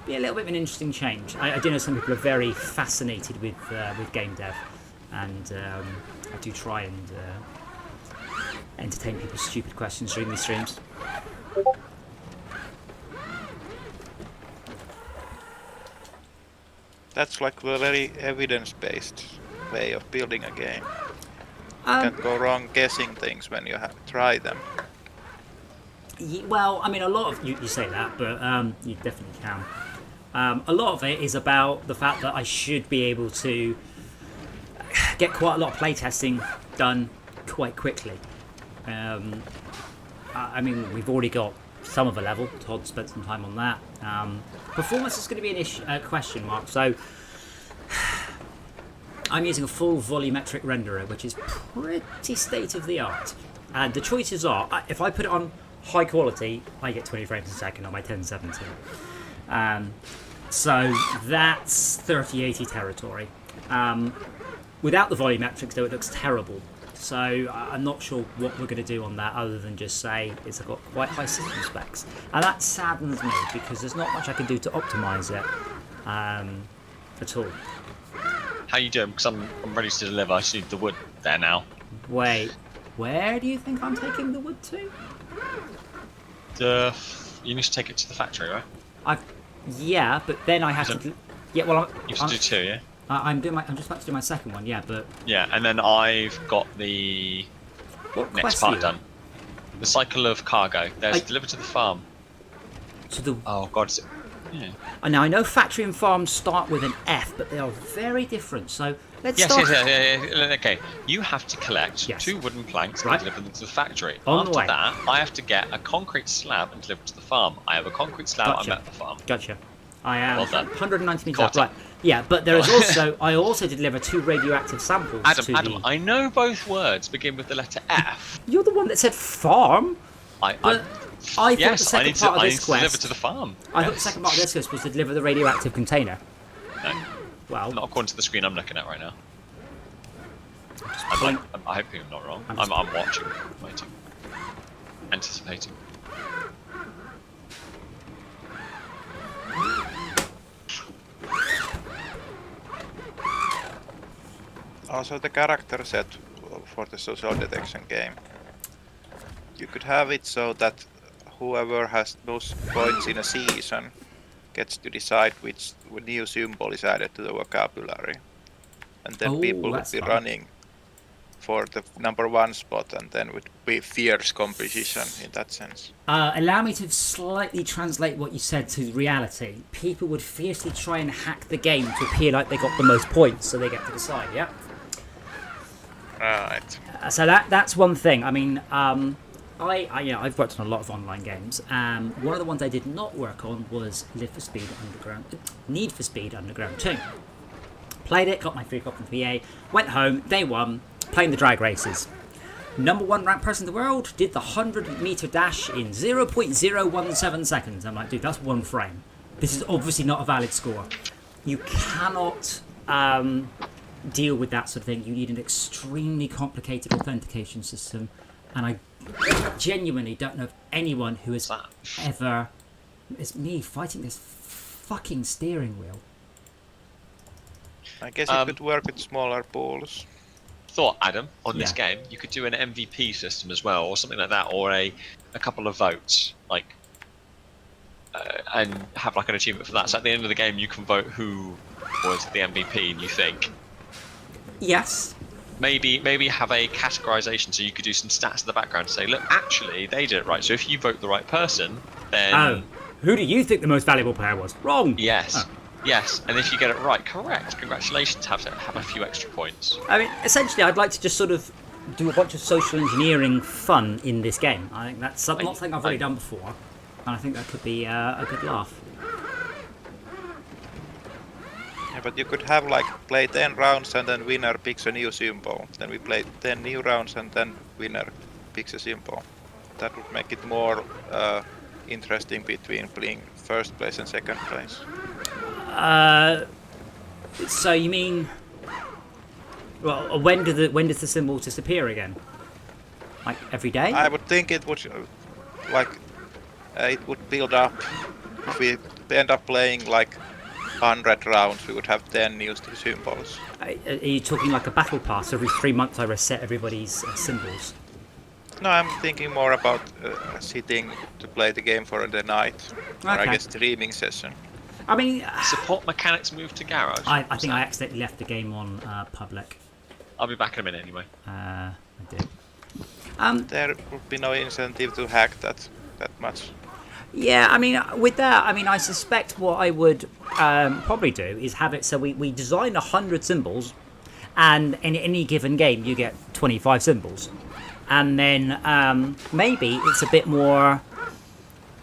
be a little bit of an interesting change. I do know some people are very fascinated with game dev, and I do try and entertain people's stupid questions during these streams. That's like a very evidence-based way of building a game. You can't go wrong guessing things when you try them. Well, I mean, a lot of you say that, but you definitely can. A lot of it is about the fact that I should be able to get quite a lot of playtesting done quite quickly. I mean, we've already got some of a level. Todd spent some time on that. Performance is going to be a question mark. So I'm using a full volumetric renderer, which is pretty state of the art. And the choices are, if I put it on high quality, I get 20 frames a second on my 1070. So that's 3080 territory. Without the volumetrics, though, it looks terrible. So I'm not sure what we're going to do on that, other than just say it's got quite high system specs. And that saddens me, because there's not much I can do to optimise it at all. How you doing? Because I'm ready to deliver. I just need the wood there now. Wait, where do you think I'm taking the wood to? You need to take it to the factory, right? Yeah, but then I have to. Yeah, well, you have to do two, yeah. I'm just about to do my second one, yeah, but. Yeah, and then I've got the next part done. The cycle of cargo. There's delivered to the farm. To the. Oh God. Yeah. Now I know factory and farm start with an F, but they are very different. So let's start. Yes. Okay. You have to collect 2 wooden planks and deliver them to the factory. After that, I have to get a concrete slab and deliver it to the farm. I have a concrete slab. I'm at the farm. Gotcha. I am well done. 190 meters up. Right. Yeah, but there is also I also deliver 2 radioactive samples. Adam, I know both words begin with the letter F. You're the one that said farm. I thought the second part of this quest. Deliver to the farm. I thought the second part of this quest was to deliver the radioactive container. No. Well, not according to the screen I'm looking at right now. I hope you're not wrong. I'm watching, waiting, anticipating. Also, the character set for the social detection game, you could have it so that whoever has most points in a season gets to decide which new symbol is added to the vocabulary, and then people would be running for the #1 spot, and then would be fierce competition in that sense. Allow me to slightly translate what you said to reality. People would fiercely try and hack the game to appear like they got the most points, so they get to decide. Yeah. Right. So that's one thing. I mean, I've worked on a lot of online games. One of the ones I did not work on was Need for Speed Underground 2. Played it, got my free copy from PA, went home, day one, playing the drag races. #1 ranked person in the world, did the 100-meter dash in 0.017 seconds. I'm like, dude, that's 1 frame. This is obviously not a valid score. You cannot deal with that sort of thing, you need an extremely complicated authentication system, and I genuinely don't know of anyone who has ever... It's me fighting this fucking steering wheel. I guess it could work with smaller pools. Thought, Adam, on this game, you could do an MVP system as well, or something like that, or a couple of votes, like, and have like an achievement for that. So at the end of the game, you can vote who was the MVP, and you think. Yes. Maybe have a categorization, so you could do some stats in the background to say, look, actually, they did it right. So if you vote the right person, then... Oh, who do you think the most valuable player was? Wrong. Yes. Oh. Yes, and if you get it right, correct. Congratulations, have a few extra points. I mean, essentially, I'd like to just sort of do a bunch of social engineering fun in this game. I think that's not something I've really done before, and I think that could be a good laugh. Yeah, but you could have like play 10 rounds and then winner picks a new symbol. Then we play 10 new rounds and then winner picks a symbol. That would make it more interesting between playing first place and second place. So you mean, well, when does the symbol disappear again? Like every day? I would think it would, it would build up. If we end up playing like 100 rounds, we would have 10 new symbols. Are you talking like a battle pass? Every 3 months I reset everybody's symbols. No, I'm thinking more about sitting to play the game for the night, or I guess streaming session. I mean, support mechanics move to garage. I think I accidentally left the game on public. I'll be back in a minute anyway. I did. There would be no incentive to hack that much. Yeah, I mean, with that, I mean, I suspect what I would probably do is have it so we design 100 symbols, and in any given game you get 25 symbols, and then maybe it's a bit more.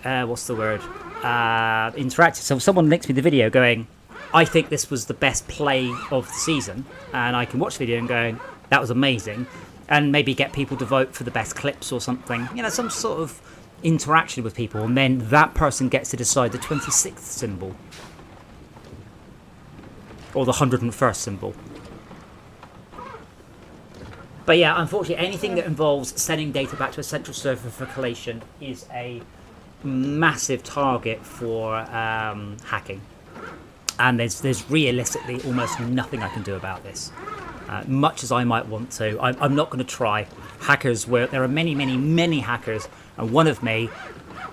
What's the word? Interactive. So if someone links me the video going, I think this was the best play of the season, and I can watch the video and go, that was amazing, and maybe get people to vote for the best clips or something, you know, some sort of interaction with people, and then that person gets to decide the 26th symbol or the 101st symbol. But yeah, unfortunately, anything that involves sending data back to a central server for collation is a massive target for hacking, and there's realistically almost nothing I can do about this. Much as I might want to, I'm not going to try. Hackers, there are many hackers, and one of me,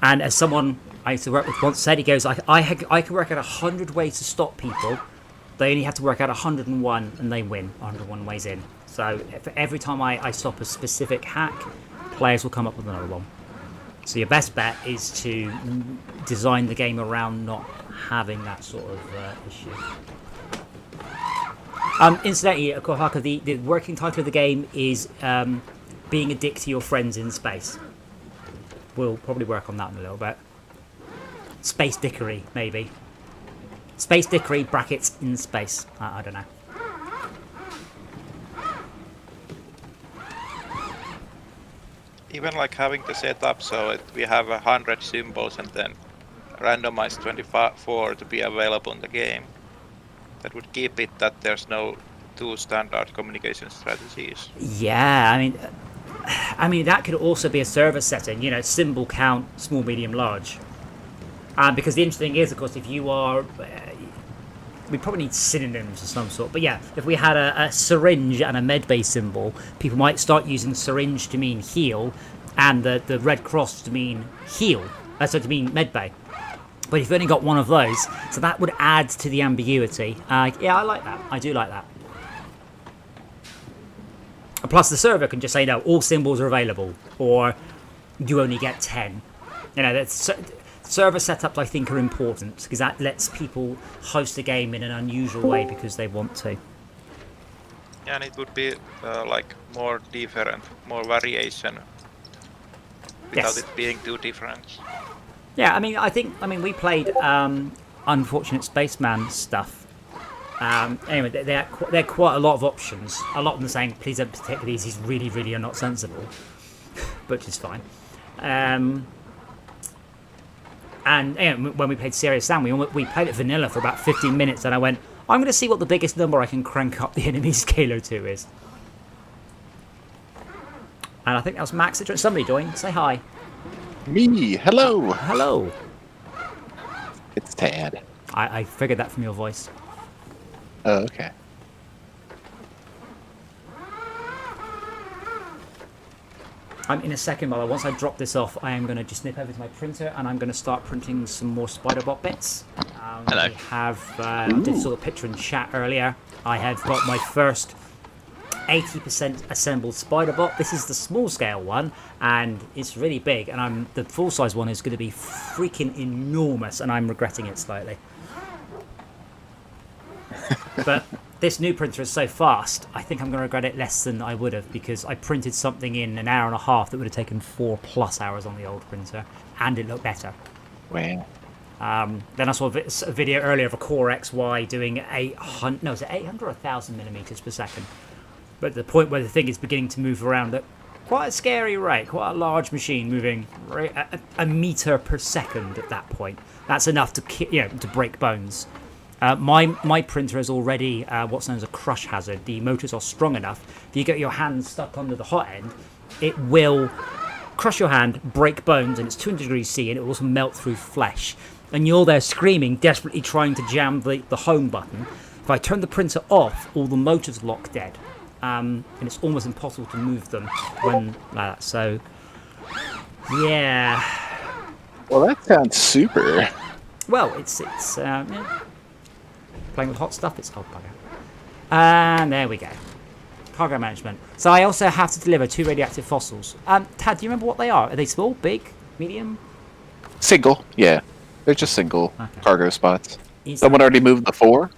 and as someone I used to work with once said, he goes, I can work out 100 ways to stop people. They only have to work out 101, and they win 101 ways in. So for every time I stop a specific hack, players will come up with another one. So your best bet is to design the game around not having that sort of issue. Incidentally, Kohaka, the working title of the game is Being a Dick to Your Friends in Space. We'll probably work on that in a little bit. Space dickery, maybe. Space dickery, brackets, in space. I don't know. Even like having the setup so that we have 100 symbols and then randomized 24 to be available in the game. That would keep it that there's no two standard communication strategies. Yeah, I mean that could also be a server setting. You know, symbol count, small, medium, large. Because the interesting thing is, of course, if you are, we probably need synonyms of some sort. But yeah, if we had a syringe and a medbay symbol, people might start using syringe to mean heal, and the red cross to mean heal. So to mean medbay. But if you've only got one of those, so that would add to the ambiguity. Yeah, I like that. I do like that. And plus, the server can just say, no, all symbols are available, or you only get 10. You know, that's server setups, I think, are important because that lets people host a game in an unusual way because they want to. Yeah, and it would be like more different, more variation without it being too different. Yeah, I mean, we played Unfortunate Spaceman stuff. Anyway, there are quite a lot of options. A lot of them saying, please don't take these, these really are not sensible. Which is fine. And when we played Serious Sam, we played it vanilla for about 15 minutes, and I went, I'm going to see what the biggest number I can crank up the enemy scaler to is. And I think that was Max. Somebody joined. Say hi. Me, hello. Hello. It's Tad. I figured that from your voice. Oh, okay. I'm in a second, but once I drop this off, I am going to just nip over to my printer and I'm going to start printing some more Spider-Bot bits. Hello. We have, I did saw the picture in chat earlier. I have got my first 80% assembled Spider-Bot. This is the small scale one, and it's really big. And the full size one is going to be freaking enormous, and I'm regretting it slightly. But this new printer is so fast, I think I'm going to regret it less than I would have, because I printed something in an hour and a half that would have taken 4+ hours on the old printer, and it looked better. Wow. Then I saw a video earlier of a Core XY doing 800, no, is it 800 or 1,000 millimeters per second? But the point where the thing is beginning to move around at quite a scary rate, quite a large machine moving a meter per second at that point. That's enough to to break bones. My printer is already what's known as a crush hazard. The motors are strong enough. If you get your hand stuck under the hot end, it will crush your hand, break bones, and it's 200 degrees C, and it will also melt through flesh. And you're there screaming, desperately trying to jam the home button. If I turn the printer off, all the motors lock dead. And it's almost impossible to move them when like that. So, yeah. Well, that sounds super. Well, it's yeah. Playing with hot stuff, it's hot bugger. And there we go. Cargo management. So I also have to deliver 2 radioactive fossils. Tad, do you remember what they are? Are they small, big, medium? Single, yeah. They're just single Okay. cargo spots. Is Someone already moved the 4?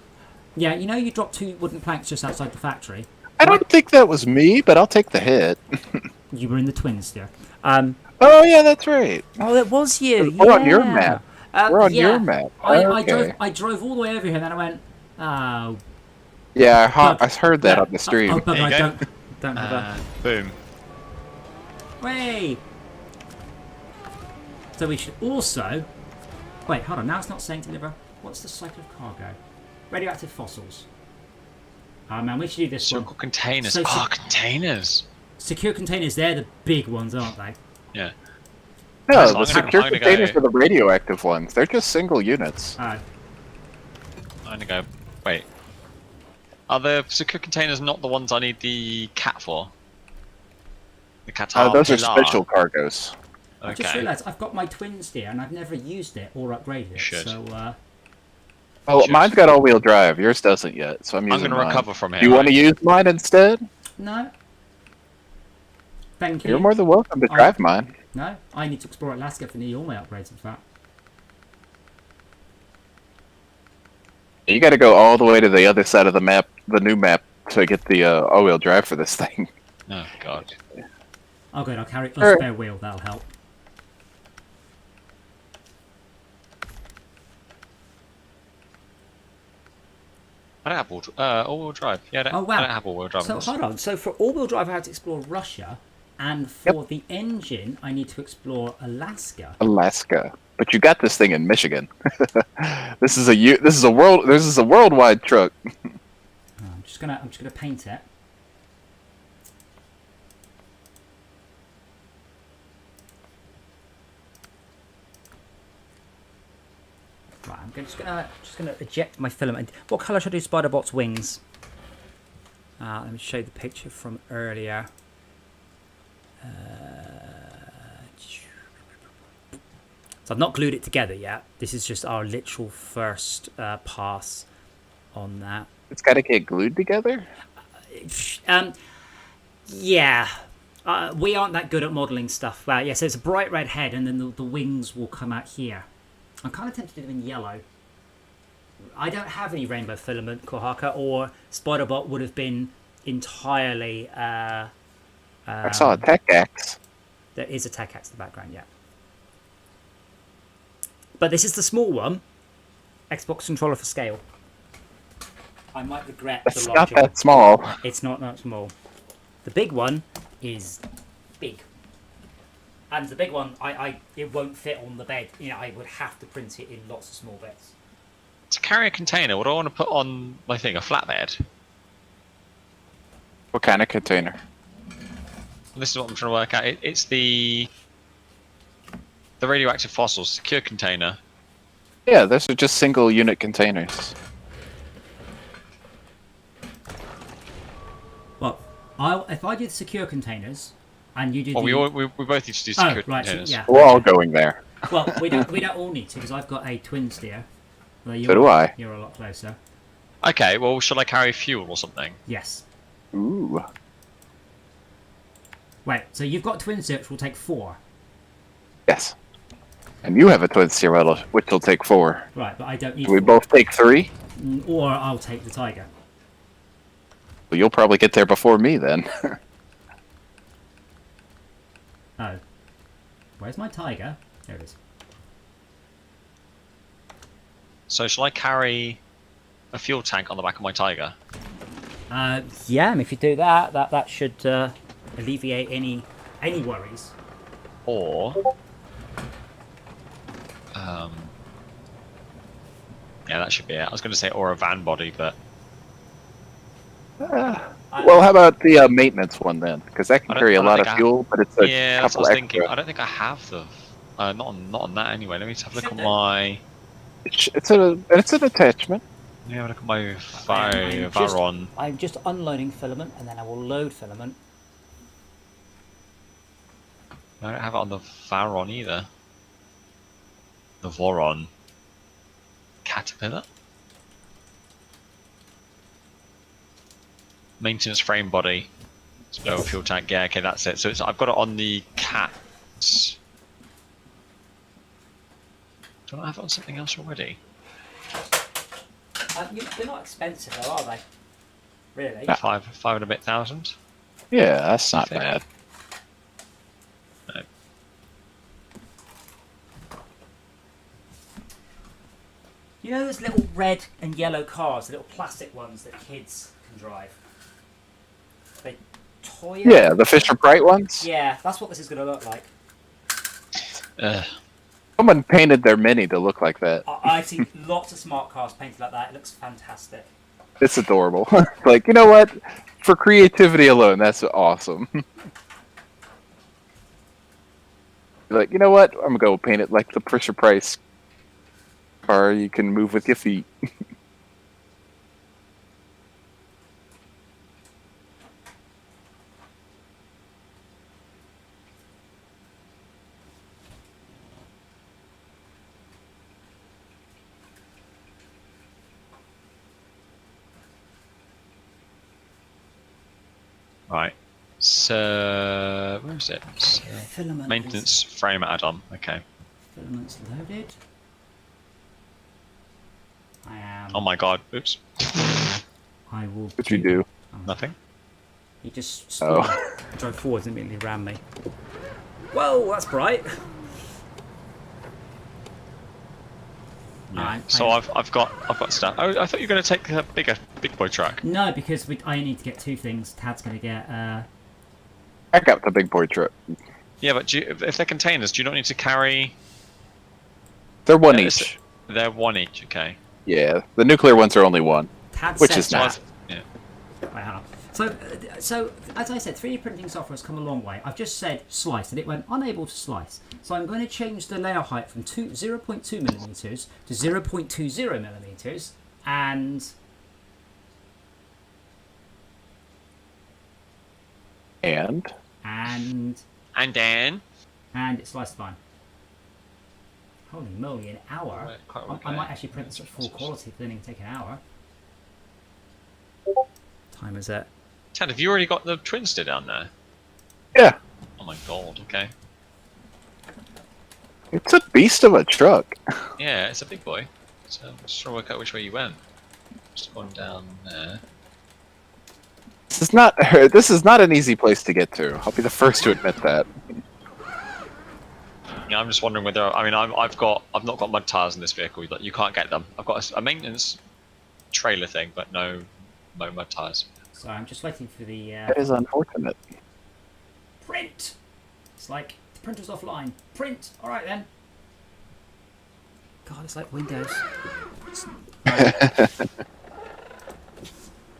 Yeah, you know you dropped 2 wooden planks just outside the factory. I don't think that was me, but I'll take the hit. You were in the twins there. Oh, yeah, that's right. Oh, it was you. We're on your yeah. map. We're on yeah. your map. I drove all the way over here, and then I went, oh. Yeah, I Bug. heard that on the stream. Oh, but There you I go. don't have a... Boom. Way. So we should also... Wait, hold on. Now it's not saying deliver. What's the cycle of cargo? Radioactive fossils. Oh, man, we should do this one. Circle containers. So- Containers. Secure containers, they're the big ones, aren't they? Yeah. No, I'm the gonna- secure I'm gonna containers go- are the radioactive ones. They're just single units. I'm gonna go. Wait. Are the secure containers not the ones I need the cat for? The Qatar. Those are special cargoes. I just Okay. realised I've got my twins here, and I've never used it or upgraded it. should. So, Oh, Should. mine's got all-wheel drive. Yours doesn't yet, so I'm I'm using gonna mine. recover from here. Do you want to use mine instead? no. Thank you. You're more than welcome to Oh. drive mine. No, I need to explore Alaska for nearly all my upgrades, in fact. You got to go all the way to the other side of the map, the new map, to get the all-wheel drive for this thing. Oh god. Oh, good, I'll carry a Sure. spare wheel, that'll help. I don't have all-wheel drive. Yeah, Oh, wow. I don't have all-wheel drive. So, hold on. So, for all-wheel drive, I have to explore Russia, and for the engine, I need to explore Alaska. Alaska, but you got this thing in Michigan. This is a worldwide truck. I'm just gonna paint it. Right, I'm just gonna eject my filament. What colour should I do Spider-Bot's wings? Let me show you the picture from earlier. So I've not glued it together yet. This is just our literal first pass on that. It's got to get glued together. Yeah. We aren't that good at modelling stuff. Yeah, so it's a bright red head, and then the wings will come out here. I'm kind of tempted to do them in yellow. I don't have any rainbow filament, Kohaka, or Spider-Bot would have been entirely... I saw a tech axe. There is a tech axe in the background, yeah. But this is the small one. Xbox controller for scale. I might regret It's the not larger one. that small. It's not that small. The big one is big. And the big one, it won't fit on the bed. You know, I would have to print it in lots of small bits. To carry a container, what do I want to put on my thing? A flatbed? What kind of container? This is what I'm trying to work out. It's the radioactive fossils, secure container. Yeah, those are just single unit containers. Well, if I did secure containers, and you did. Well, we both need to do secure right, containers. yeah. We're all going there. Well, we don't all need to because I've got a twin steer. Well, So do I. You're a lot closer. Okay, well, shall I carry fuel or something? Yes. Ooh. Wait, so you've got twin steer, which will take 4. Yes. And you have a twin steer which will take 4. Right, but I don't need. Do we 4. both take 3? Or I'll take the Tiger. Well, you'll probably get there before me then. Oh. Where's my Tiger? There it is. So shall I carry a fuel tank on the back of my Tiger? Yeah, and if you do that, that should alleviate any worries. Or yeah, that should be it. I was going to say or a van body, but Well, how about the maintenance one then? Because that can carry a lot of fuel, but it's a yeah, that's couple what I was extra. thinking. I don't think I have the not on that anyway. Let me just have a look at Should my. It's an attachment. Let me have a look at my Varon. I'm just unloading filament, and then I will load filament. I don't have it on the Varon either. The Voron. Caterpillar. Maintenance frame body. No fuel tank. Yeah, okay, that's it. So I've got it on the Cat. Do I have it on something else already? They're not expensive, though, are they? Really? No. Five and a bit thousand. Yeah, that's not Fair. bad. No. You know those little red and yellow cars, the little plastic ones that kids can drive? They toy. Yeah, the Fisher Price ones. Yeah, that's what this is going to look like. Someone painted their Mini to look like that. I've seen lots of smart cars painted like that. It looks fantastic. It's adorable. Like, you know what? For creativity alone, that's awesome. Like, you know what? I'm gonna go paint it like the Fisher Price car you can move with your feet. Right. So where is it? Filament. Maintenance frame add-on. Okay. Filament's loaded. I am. Oh my god. Oops. I will. What you do? Nothing. He just Oh. drove forwards and immediately ran me. Whoa, that's bright. Yeah. So I've got stuff. Oh, I thought you were going to take a big boy truck. No, because I need to get 2 things. Tad's going to get. I got the big boy truck. Yeah, but if they're containers, do you not need to carry? They're one Yeah, each. They're one each. Okay. Yeah, the nuclear ones are only one. Tad Which said is so. not. Yeah. Wait, hang on. So as I said, 3D printing software has come a long way. I've just said slice, and it went unable to slice. So I'm going to change the layer height from 0.2 millimeters to 0.20 millimeters, and And then. it sliced fine. Holy moly, an hour! Right, quite I okay. might actually print this at full quality, but then it can take an hour. Time is it? Ted, have you already got the Twinster down there? yeah, Oh my god. Okay. it's a beast of a truck. Yeah, it's a big boy. So I'm just trying to work out which way you went. Just going down there. This is not an easy place to get to. I'll be the first to admit that. Yeah, I'm just wondering whether I've not got mud tires in this vehicle. You can't get them. I've got a maintenance trailer thing, but no mud tires. So I'm just waiting for the That is unfortunate. print. It's like the printer's offline. Print. All right then. God, it's like Windows. Sorry.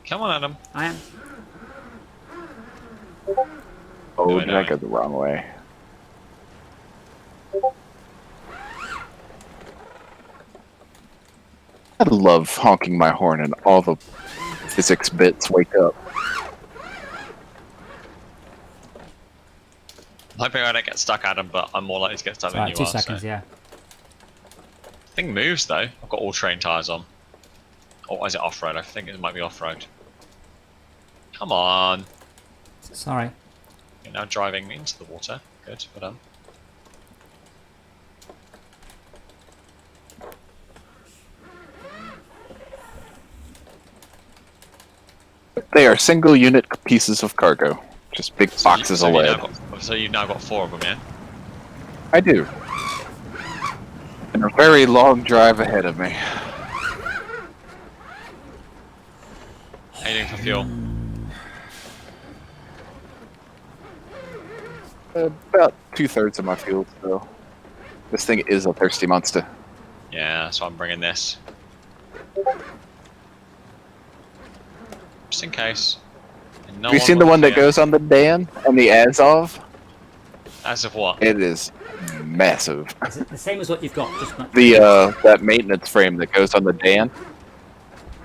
Come on, Adam. I am. Oh, No, did no. I go the wrong way? I love honking my horn and all the physics bits wake up. I'm hoping I don't get stuck, Adam, but I'm more likely to get stuck than Right, you 2 are. seconds, So. yeah. Thing moves though. I've got all terrain tyres on. Or is it off-road? I think it might be off-road. Come on. Sorry. You're now driving into the water. Good, well done. They are single unit pieces of cargo. Just big boxes of lead. So you've now got 4 of them, yeah? I do. And a very long drive ahead of me. Aiming for fuel. About 2/3 of my fuel, so this thing is a thirsty monster. Yeah, so I'm bringing this. Just in case. And no Have you seen the one that here. goes on the Dan and the Azov? As of what? It is massive. Is it the same as what you've got? Just not... The that maintenance frame that goes on the Dan,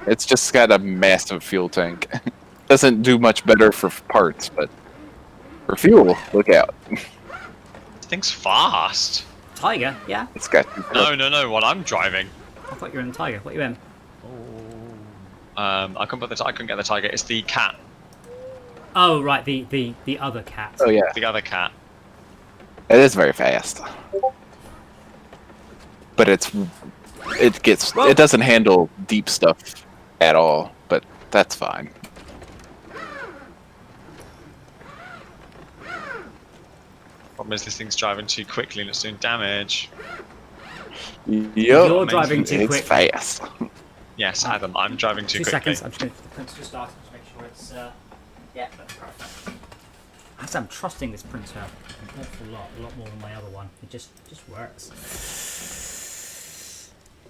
it's just got a massive fuel tank. Doesn't do much better for parts, but for fuel, look out. This thing's fast. Tiger? Yeah. It's got No, what I'm driving. I thought you were in the Tiger. What are you in? I couldn't get the Tiger. It's the cat. Oh, right. The other cat. Oh yeah, The other cat. it is very fast. But it doesn't handle deep stuff at all, but that's fine. Problem is this thing's driving too quickly and it's doing damage. Yup, You're driving too it's quick. fast. Yes, Adam, I'm driving too 2 quickly. seconds. I'm just going to the printer just started to make sure it's. Yeah, that's perfect. I'm trusting this printer an awful lot, a lot more than my other one. It just works.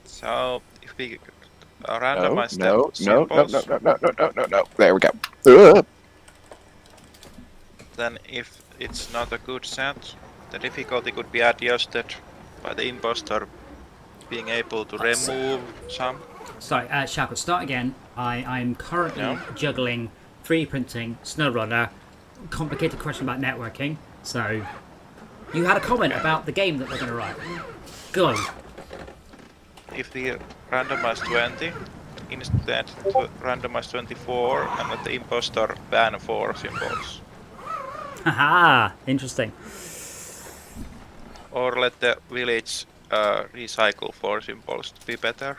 So if we No, randomize no, the no, no, symbols, no. There we go. Ugh. then if it's not a good set, the difficulty could be adjusted by the imposter being able to remove some. Sorry, Shalko, start again. I'm currently No. juggling 3D printing, SnowRunner, complicated question about networking. So, you had a comment about the game that we're going to write. Go. If we randomize 20, instead to randomize 24 and let the imposter ban 4 symbols. Haha, interesting. Or let the village recycle 4 symbols to be better.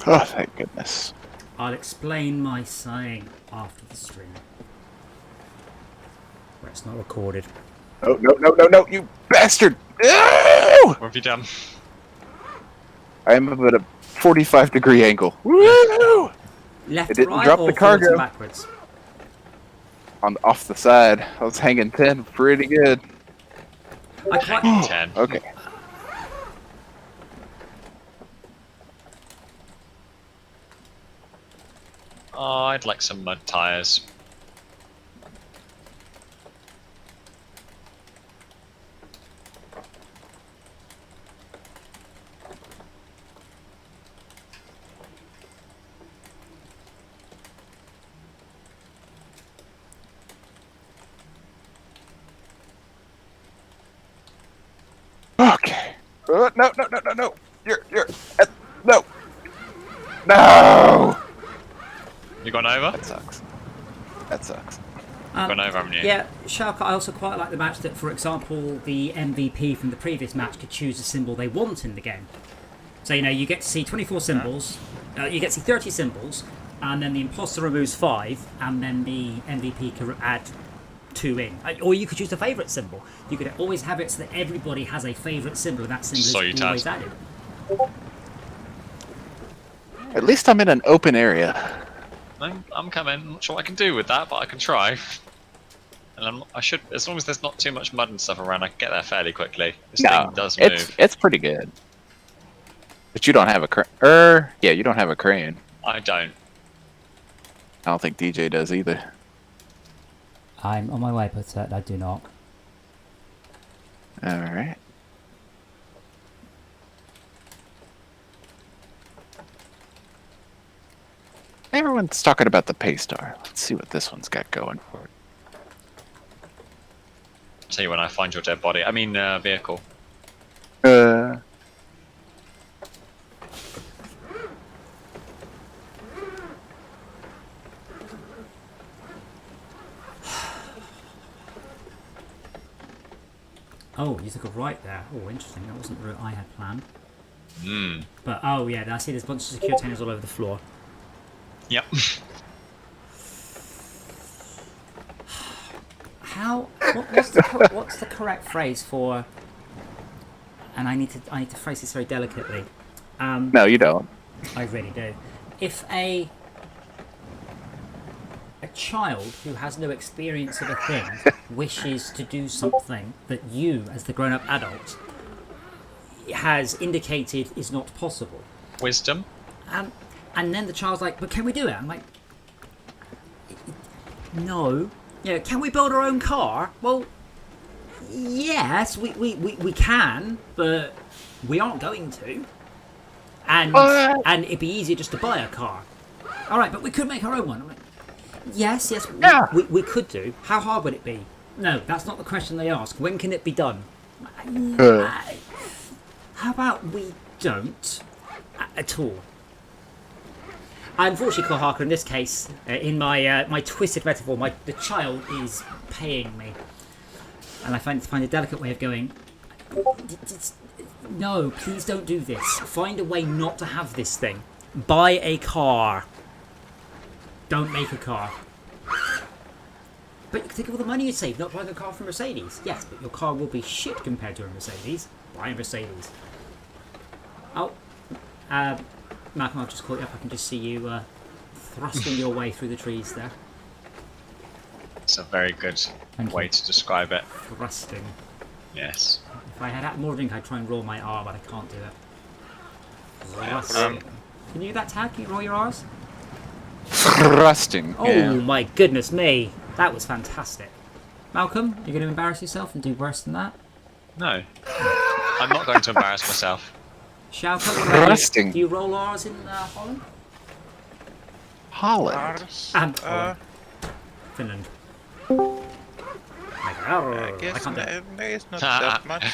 Oh, thank goodness. I'll explain my saying after the stream. Where it's not recorded. No, you bastard! No! What have you done? I am at a 45-degree angle. Woo! Left It to didn't right drop or the forwards and cargo. backwards? Off the side. I was hanging 10 pretty good. I quite... 10. Okay. Oh, I'd like some mud tires. Okay. No. You're. No. No! You gone over? That sucks. That sucks. Gone over, haven't you? Yeah, Shark, I also quite like the match that, for example, the MVP from the previous match could choose a symbol they want in the game. So So you get to see 24 symbols. You get to see 30 symbols, and then the imposter removes 5, and then the MVP can add 2 in. Or you could choose a favourite symbol. You could always have it so that everybody has a favourite symbol, and that symbol is always added. At least I'm in an open area. I'm coming. I'm not sure what I can do with that, but I can try. And I should, as long as there's not too much mud and stuff around, I can get there fairly quickly. This thing does move. It's pretty good. But you don't have a crane. Yeah, you don't have a crane. I don't. I don't think DJ does either. I'm on my way, but I do not. All right. Everyone's talking about the Paystar. Let's see what this one's got going for it. I'll tell you when I find your dead body. I mean, vehicle. Oh, you took a right there. Oh, interesting. That wasn't the route I had planned. Hmm. But, oh yeah, I see there's a bunch of secure containers all over the floor. Yep. What's the correct phrase for... And I need to phrase this very delicately. No, you don't. I really do. If a child who has no experience of a thing wishes to do something that you, as the grown-up adult, has indicated is not possible. Wisdom. And then the child's like, but can we do it? I'm like, no. Can we build our own car? Well, yes, we can, but we aren't going to. And it'd be easier just to buy a car. All right, but we could make our own one. I'm like, yes, we could do. How hard would it be? No, that's not the question they ask. When can it be done? How about we don't at all? Unfortunately, Claw Harker, in this case, in my twisted metaphor, the child is paying me, and I find a delicate way of going. No, please don't do this. Find a way not to have this thing. Buy a car. Don't make a car. But think of all the money you save not buying a car from Mercedes. Yes, but your car will be shit compared to a Mercedes. Buy a Mercedes. Oh, Malcolm, I've just caught you up. I can just see you thrusting your way through the trees there. It's a very good way to describe it. Thrusting. Yes. If I had more drink, I'd try and roll my R, but I can't do it. Thrusting. Can you do that tag? Can you roll your R's? Thrusting. Oh yeah. my goodness me. That was fantastic. Malcolm, you're going to embarrass yourself and do worse than that? No. I'm not going to embarrass myself. Shout out, what about Thrusting. you? Do you roll R's in Holland? Holland. And Holland. Finland. I guess can't do it. it's not that much.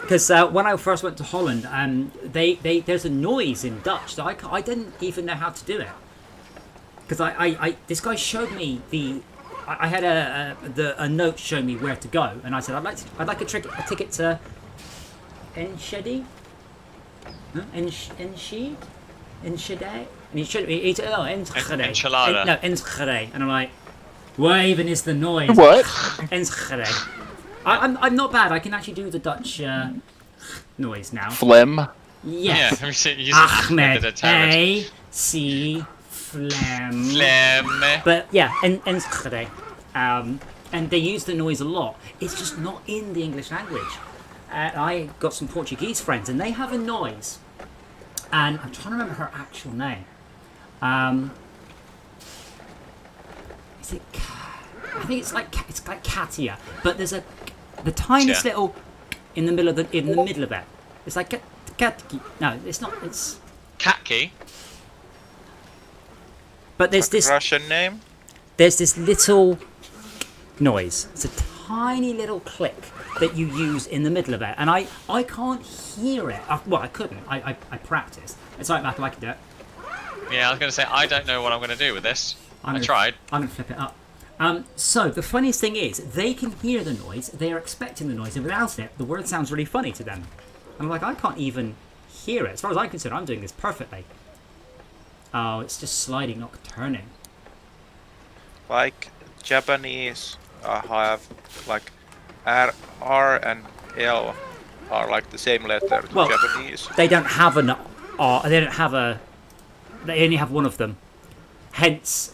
Because when I first went to Holland, there's a noise in Dutch that I didn't even know how to do it. Because this guy showed me I had a note showing me where to go, and I said I'd like a ticket to Enschede. No? Enschede? Enschede? And he showed me Enschede. Enchilada. No, Enschede. And I'm like, where even is the noise? What? Enschede. I'm not bad. I can actually do the Dutch noise now. Phlegm. Yes. Yeah, you Ahmed. a terrorist. A-C. Phlegm. Phlegm. But yeah, Enschede. And they use the noise a lot. It's just not in the English language. I got some Portuguese friends, and they have a noise. And I'm trying to remember her actual name. Is it? I think it's like Katia, but there's the tiniest little in the middle of it. It's like no, it's not. It's Katki. but there's this Russian name? There's this little noise. It's a tiny little click that you use in the middle of it, and I can't hear it. Well, I couldn't. I practiced. It's like Malcolm, I can do it. Yeah, I was going to say, I don't know what I'm going to do with this. I tried. I'm going to flip it up. So the funniest thing is, they can hear the noise, they are expecting the noise, and without it, the word sounds really funny to them. And I'm like, I can't even hear it. As far as I'm concerned, I'm doing this perfectly. Oh, it's just sliding, not turning. Like Japanese have like R and L are like the same letter to Well, Japanese. They don't have an R. They don't have a. They only have one of them. Hence,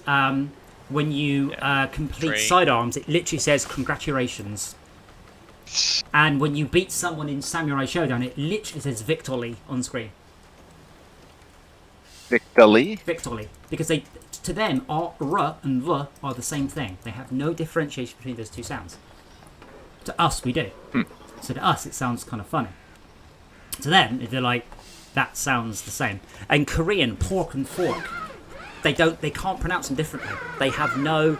when you complete Three. sidearms, it literally says congratulations. And when you beat someone in Samurai Showdown, it literally says victory on screen. Victory? Victory, because they, to them, R and V are the same thing. They have no differentiation between those two sounds. To us, we do. So to us, it sounds kind of funny. To them, they're like, that sounds the same. And Korean, pork and fork, they can't pronounce them differently. They have no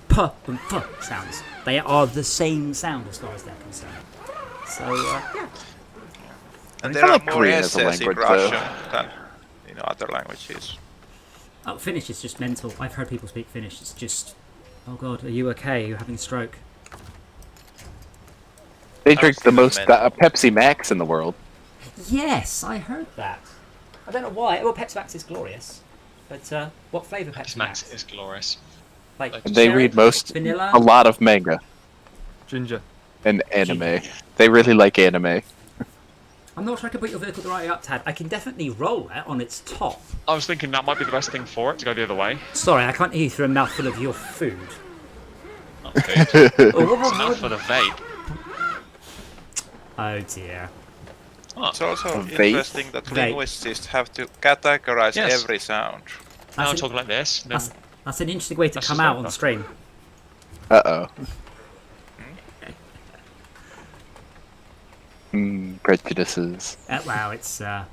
p and f sounds. They are the same sound as far as they're concerned. So, yeah. And I there are like more Korean as a S's in language, Russian than in other languages. Oh, Finnish is just mental. I've heard people speak Finnish. It's just, oh god, are you okay? Are you having a stroke? They drink the still most mental. Pepsi Max in the world. Yes, I heard that. I don't know why. Well, Pepsi Max is glorious. But what flavour Pepsi Max Max? is glorious. Like And They cherry, read vanilla. a lot of manga Ginger. and anime. They really like anime. I'm not sure I can put your vehicle the right way up, Tad. I can definitely roll it on its top. I was thinking that might be the best thing for it to go the other way. Sorry, I can't hear you through a mouthful of your food. Not food. It's enough for the vape. Oh dear. Oh, It's also Vape? interesting that Vape. linguists have to categorize Yes. every sound. now That's I'm an, talking like this. No, that's an interesting way to That's come just out like on that. stream. Uh-oh. Prejudices. Wow, it's. I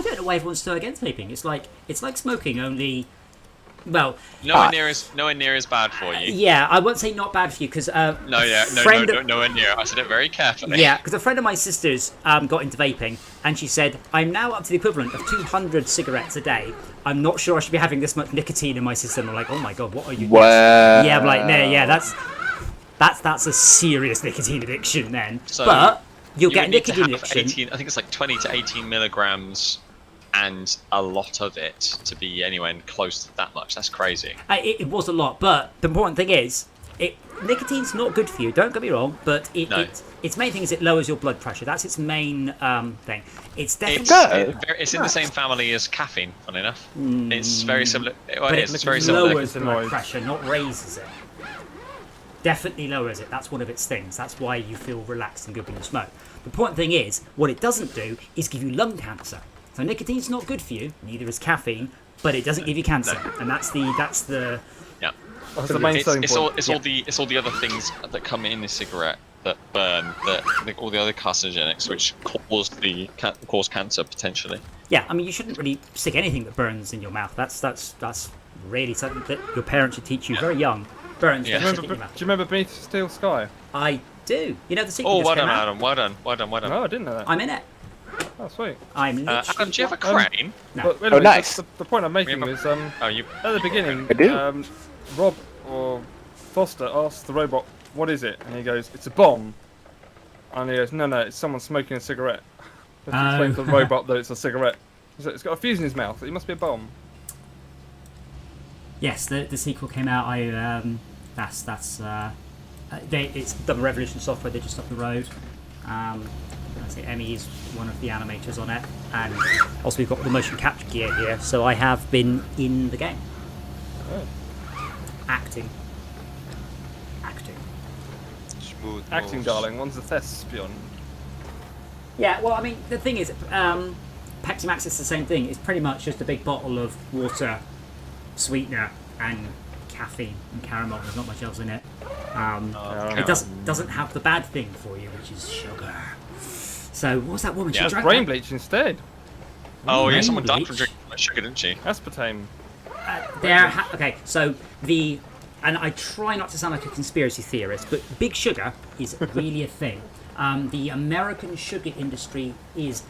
don't know why everyone's so against vaping. It's like smoking, only. Well, nowhere near as bad for you. yeah, I won't say not bad for you because Nowhere near. I said it very carefully. Yeah, because a friend of my sister's got into vaping, and she said, I'm now up to the equivalent of 200 cigarettes a day. I'm not sure I should be having this much nicotine in my system. I'm like, oh my god, what are you doing? Wow. Yeah, I'm like, no, yeah, that's a serious nicotine addiction then. So but you'll You get would need to nicotine have addiction. 18, I think it's like 20 to 18 milligrams and a lot of it to be anywhere close to that much. That's crazy. It was a lot, but the important thing is, nicotine's not good for you. Don't get me wrong, but No. its main thing is it lowers your blood pressure. That's its main thing. It's definitely. It's in the same family as caffeine, funny enough. It's very similar. Well, But it is. it It's very similar. lowers blood Noise. pressure, not raises it. Definitely lowers it. That's one of its things. That's why you feel relaxed and good when you smoke. The important thing is, what it doesn't do is give you lung cancer. So nicotine's not good for you, neither is caffeine, but it doesn't give you cancer. And that's the Yeah. That's the main selling It's point. all the other things that come in the cigarette that burn, all the other carcinogenics which cause cancer potentially. yeah. I mean, you shouldn't really stick anything that burns in your mouth. That's really something that your parents should teach you very young. Burns. Yeah. Don't Do you stick in remember, your mouth. do you remember Beneath the Steel Sky? I do. You know the sequel Oh, just well came done, out? Adam. Well done. No, I didn't know that. I'm in it. Oh, sweet. I'm literally. Adam, do you have a crane? No. But anyway, nice. The point I'm making Remember- is, Oh, you. at the beginning, I do. Rob or Foster asks the robot, "What is it?" And he goes, "It's a bomb." And he goes, "No, it's someone smoking a cigarette." Just explain to the robot that it's a cigarette. He said, it's got a fuse in his mouth. It must be a bomb. Yes, the sequel came out. It's Double Revolution Software. They're just up the road. I say Emmy's one of the animators on it, and also we've got the motion capture gear here. So I have been in the game, Oh. acting. Smooth Acting, moves. darling. One's a thespian. Yeah, well, I mean, the thing is, Pepsi Max is the same thing. It's pretty much just a big bottle of water, sweetener, and caffeine and caramel. There's not much else in it. It doesn't have the bad thing for you, which is sugar. So what was that woman? She Yeah, drank Brain that- bleach instead. Oh, yeah, Brain someone died from bleach? drinking too much sugar, didn't she? Aspartame. Okay, so and I try not to sound like a conspiracy theorist, but Big Sugar is really a thing. The American sugar industry is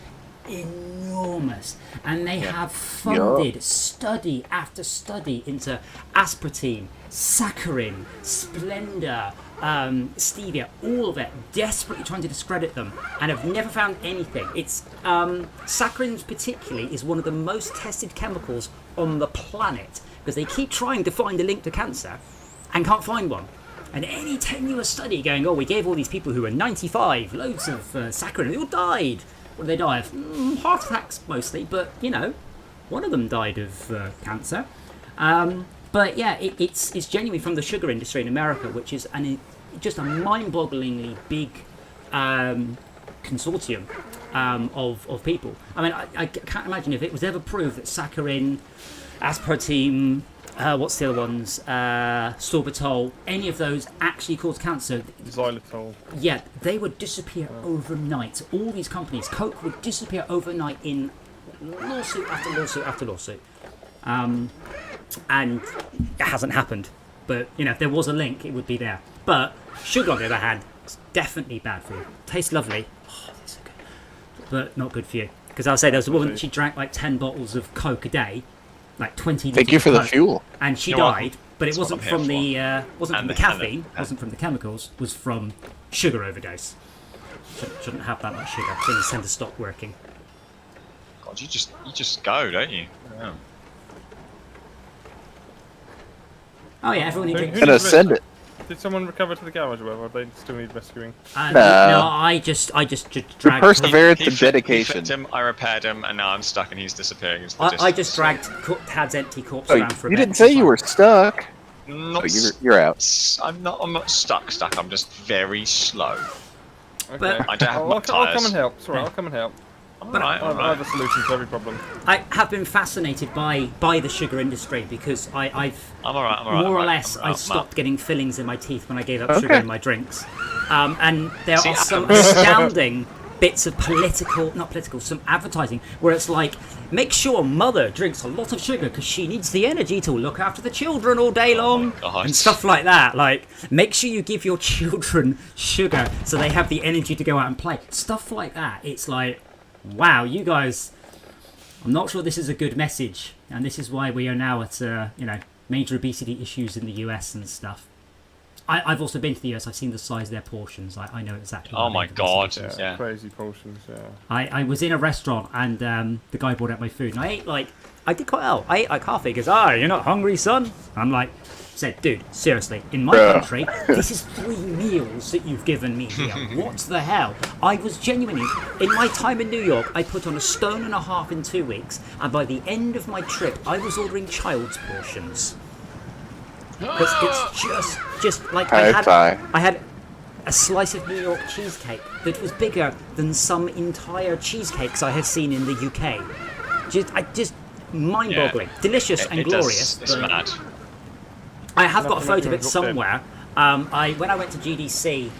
enormous, and they have funded study after study into aspartame, saccharin, Splenda, stevia, all of it, desperately trying to discredit them, and have never found anything. It's saccharin particularly is one of the most tested chemicals on the planet, because they keep trying to find a link to cancer and can't find one. And any tenuous study going, oh, we gave all these people who were 95 loads of saccharin, they all died. What did they die of? Heart attacks mostly, but you know, one of them died of cancer. But yeah, it's genuinely from the sugar industry in America, which is just a mind-bogglingly big consortium of people. I mean, I can't imagine if it was ever proved that saccharin, aspartame, what's the other ones? Sorbitol, any of those actually cause cancer. Xylitol. Yeah, they would disappear overnight. All these companies, Coke would disappear overnight in lawsuit after lawsuit after lawsuit. And it hasn't happened. But, you know, if there was a link, it would be there. But sugar, on the other hand, is definitely bad for you. Tastes lovely. Oh, that's so good. But not good for you. Because I'll say there was a woman, she drank like 10 bottles of Coke a day. Like 20 liters. Thank you for the Coke, fuel. and she You're died, welcome. but it That's what wasn't I'm from here the caffeine, wasn't from the chemicals, was from sugar overdose. Shouldn't have that much sugar. Things tend to stop working. God, you just go, don't you? Yeah. Oh yeah, everyone who drinks. Who- Gonna send it. Did someone recover to the garage, or they still need rescuing? No, No. I just The dragged. perseverance He and flipped dedication. him, I repaired him, and now I'm stuck and he's disappearing into the I just distance. dragged Tad's empty corpse Oh, around for a you bit. didn't say you were stuck. Not Oh, you're out. I'm not stuck. I'm just very slow. Okay. But- I don't have my I'll come tyres. and help. It's alright, I'll come and help. Alright, I have a solution to every problem. I have been fascinated by the sugar industry because I've I'm alright. more or less I stopped getting fillings in my teeth when I gave up sugar Okay. in my drinks, and there See, are some astounding bits of some advertising where it's like, make sure mother drinks a lot of sugar because she needs the energy to look after the children all day long, God. and stuff like that. Like, make sure you give your children sugar so they have the energy to go out and play. Stuff like that. It's like, wow, you guys, I'm not sure this is a good message, and this is why we are now at major obesity issues in the US and stuff. I've also been to the US. I've seen the size of their portions. I know exactly. Oh what my major God. obesity is. Yeah. Crazy portions, yeah. I was in a restaurant and the guy brought out my food and I ate I did quite well. I ate like half it. He goes, you're not hungry, son? I'm like, said, dude, seriously, in my country, this is 3 meals that you've given me here. What the hell? I was genuinely, in my time in New York, I put on 1.5 stone in 2 weeks, and by the end of my trip, I was ordering child's portions. Because it's just like I had a slice of New York cheesecake that was bigger than some entire cheesecakes I have seen in the UK. Just mind-boggling, delicious and glorious. It's but mad. I have got a Nothing photo of I it can look somewhere. When I went to GDC,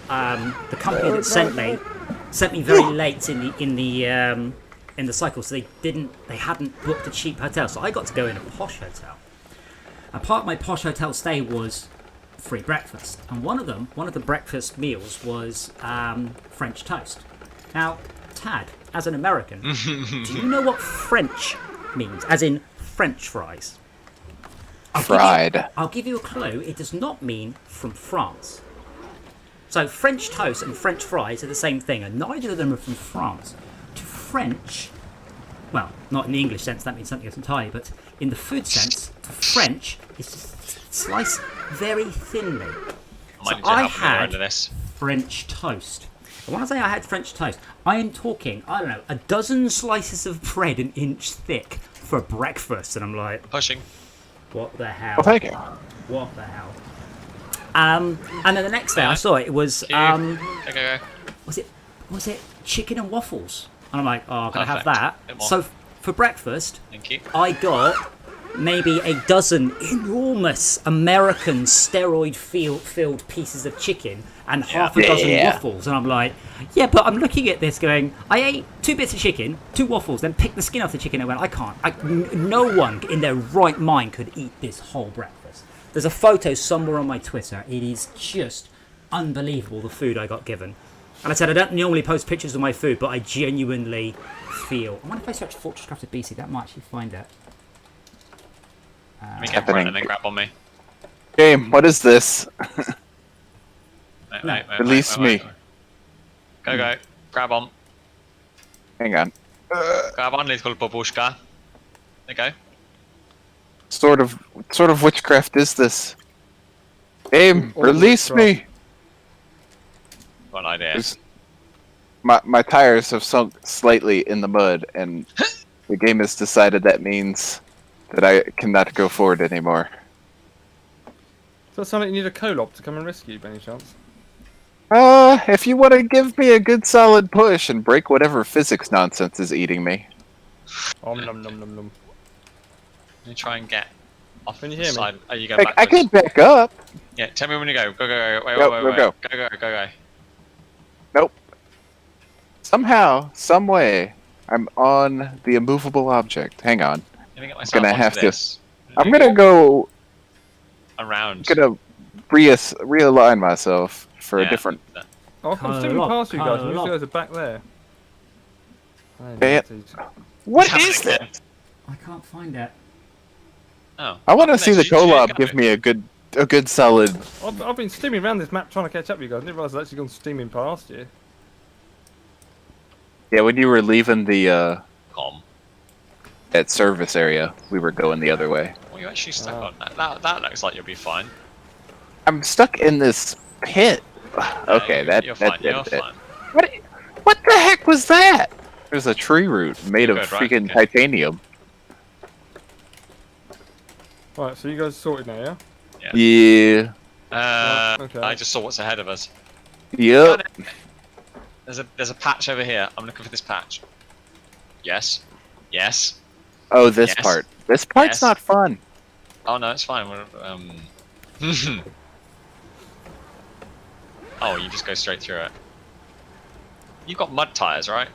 the company that sent me very late in the cycle, so they hadn't booked a cheap hotel, so I got to go in a posh hotel. And part of my posh hotel stay was free breakfast, and one of the breakfast meals was French toast. Now, Tad, as an American, do you know what French means? As in French fries. Fried. I'll give you a clue. It does not mean from France. So French toast and French fries are the same thing, and neither of them are from France. To French, well, not in the English sense, that means something else entirely, but in the food sense, to French is to slice very thinly. So I had French toast. And when I say I had French toast, I am talking, I don't know, 12 slices of bread 1 inch thick for breakfast, and I'm like, Pushing. what the hell? Well, thank you. What the hell? And then the next day I saw it was Okay. was it chicken and waffles? And I'm like, oh, I'm gonna have Perfect. that. Bit more. So for breakfast, Thank you. I got maybe 12 enormous American steroid-filled pieces of chicken and half a dozen waffles, and I'm like, yeah, but I'm looking at this going, I ate 2 bits of chicken, 2 waffles, then picked the skin off the chicken and went, I can't. No one in their right mind could eat this whole breakfast. There's a photo somewhere on my Twitter. It is just unbelievable, the food I got given. And I said I don't normally post pictures of my food, but I genuinely feel. I wonder if I search Fortress Crafted BC, that might actually find it. Let me get front and then grab on me. Game, what is this? Wait, Release me. Go. Grab on. Hang on. Grab on, little babushka. There you go. Sort of witchcraft is this? Game, Or release me! Got an idea. There's- My tires have sunk slightly in the mud, and the game has decided that means that I cannot go forward anymore. Does that sound like you need a co-op to come and rescue you, by any chance? If you want to give me a good solid push and break whatever physics nonsense is eating me. Om nom nom nom nom. Let me try and get off Can you the hear me? side. Oh, you go I backwards. can back up. Yeah, tell me when you go. Go. Wait. Go. Go. Nope. Somehow, some way, I'm on the immovable object. Hang on. Let me get myself Gonna onto have to- this. I'm gonna go. Around. I'm gonna realign myself for a Yeah. different. Oh, I'm steaming Co-op, past you guys, and you co-op. guys are back there. Yeah. Dude. What What's is happening this? I can't find it. Oh. I want to Up see the next, you collab go. give me a good solid. I've been steaming around this map trying to catch up with you guys. I didn't realise I'd actually gone steaming past you. Yeah, when you were leaving the Com. that service area, we were going the other way. What are you actually stuck on? That looks like you'll be fine. I'm stuck in this pit. Okay, you're fine. You're fine. What the heck was that? There's a tree root made You're of good, right? freaking Okay. titanium. Right, so you guys are sorted now, yeah? Yeah. Okay. I just saw what's ahead of us. Yep. There's a patch over here. I'm looking for this patch. Yes. Oh, this Yes. part. This part's Yes. not fun. Oh no, it's fine. Oh, you just go straight through it. You've got mud tires, right?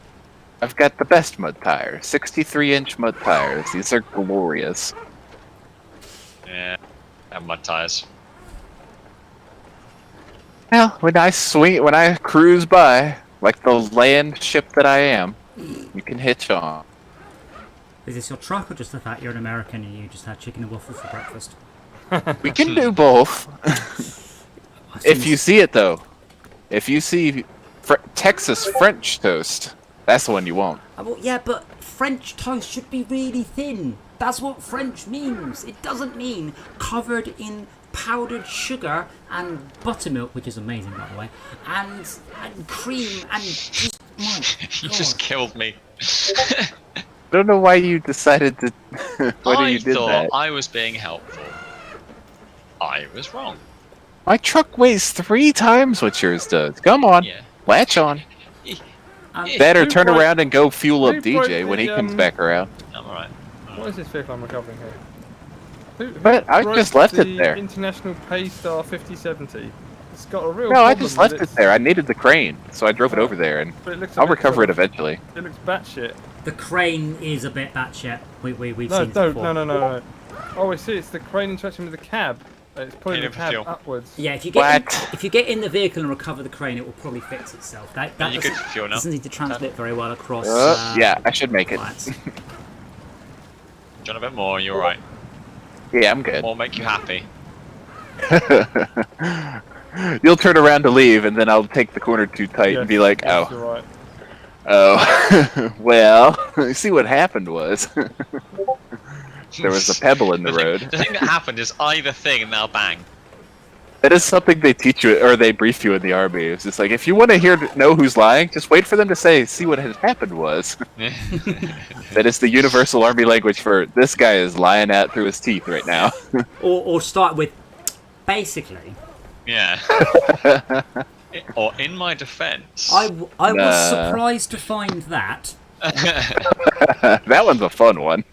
I've got the best mud tires. 63-inch mud tires. These are glorious. Yeah. I have mud tires. Well, when I cruise by, like the land ship that I am, you can hitch on. Is this your truck or just the fact you're an American and you just had chicken and waffles for breakfast? We can do both. If you see it, though. If you see Texas French toast, that's the one you want. Well, yeah, but French toast should be really thin. That's what French means. It doesn't mean covered in powdered sugar and buttermilk, which is amazing, by the way, and cream and just my You God. just killed me. I don't know why you decided to. Why I you did thought that. I was being helpful. I was wrong. My truck weighs 3 times what yours does. Come on, Yeah. latch on. Um, Better Who turn broke- around and go fuel up who broke DJ when he the, comes back around. I'm alright. What is this vehicle I'm recovering here? Who But I broke just left it the there. International Paystar 5070. It's got a real No, I problem just left with it its- there. I needed the crane, so I drove it over there, and but it looks a I'll bit recover it sort of- eventually. It looks batshit. the crane is a bit batshit. We've No, seen no, this before. no. Oh, I see. It's the crane interaction with the cab. It's pulling Paying the for cab fuel. upwards. Yeah, if you get What? if you get in the vehicle and recover the crane, it will probably fix itself. That You doesn't, good for fuel now? doesn't need to translate very well across. Yeah, I should make it. clients. John, a bit more, you're alright. Yeah, I'm good. More make you happy. You'll turn around to leave, and then I'll take the corner too tight and be like, yes, "Oh, you're right. oh, well." You see what happened was there was a pebble in the road. The thing that happened is either thing and now bang. That is something they teach you, or they brief you in the army. It's just like, if you want to know who's lying, just wait for them to say, "See what had happened was." That is the universal army language for this guy is lying out through his teeth right now. Or start with basically. Yeah. Or in my defense. I was Nah. surprised to find that. That one's a fun one.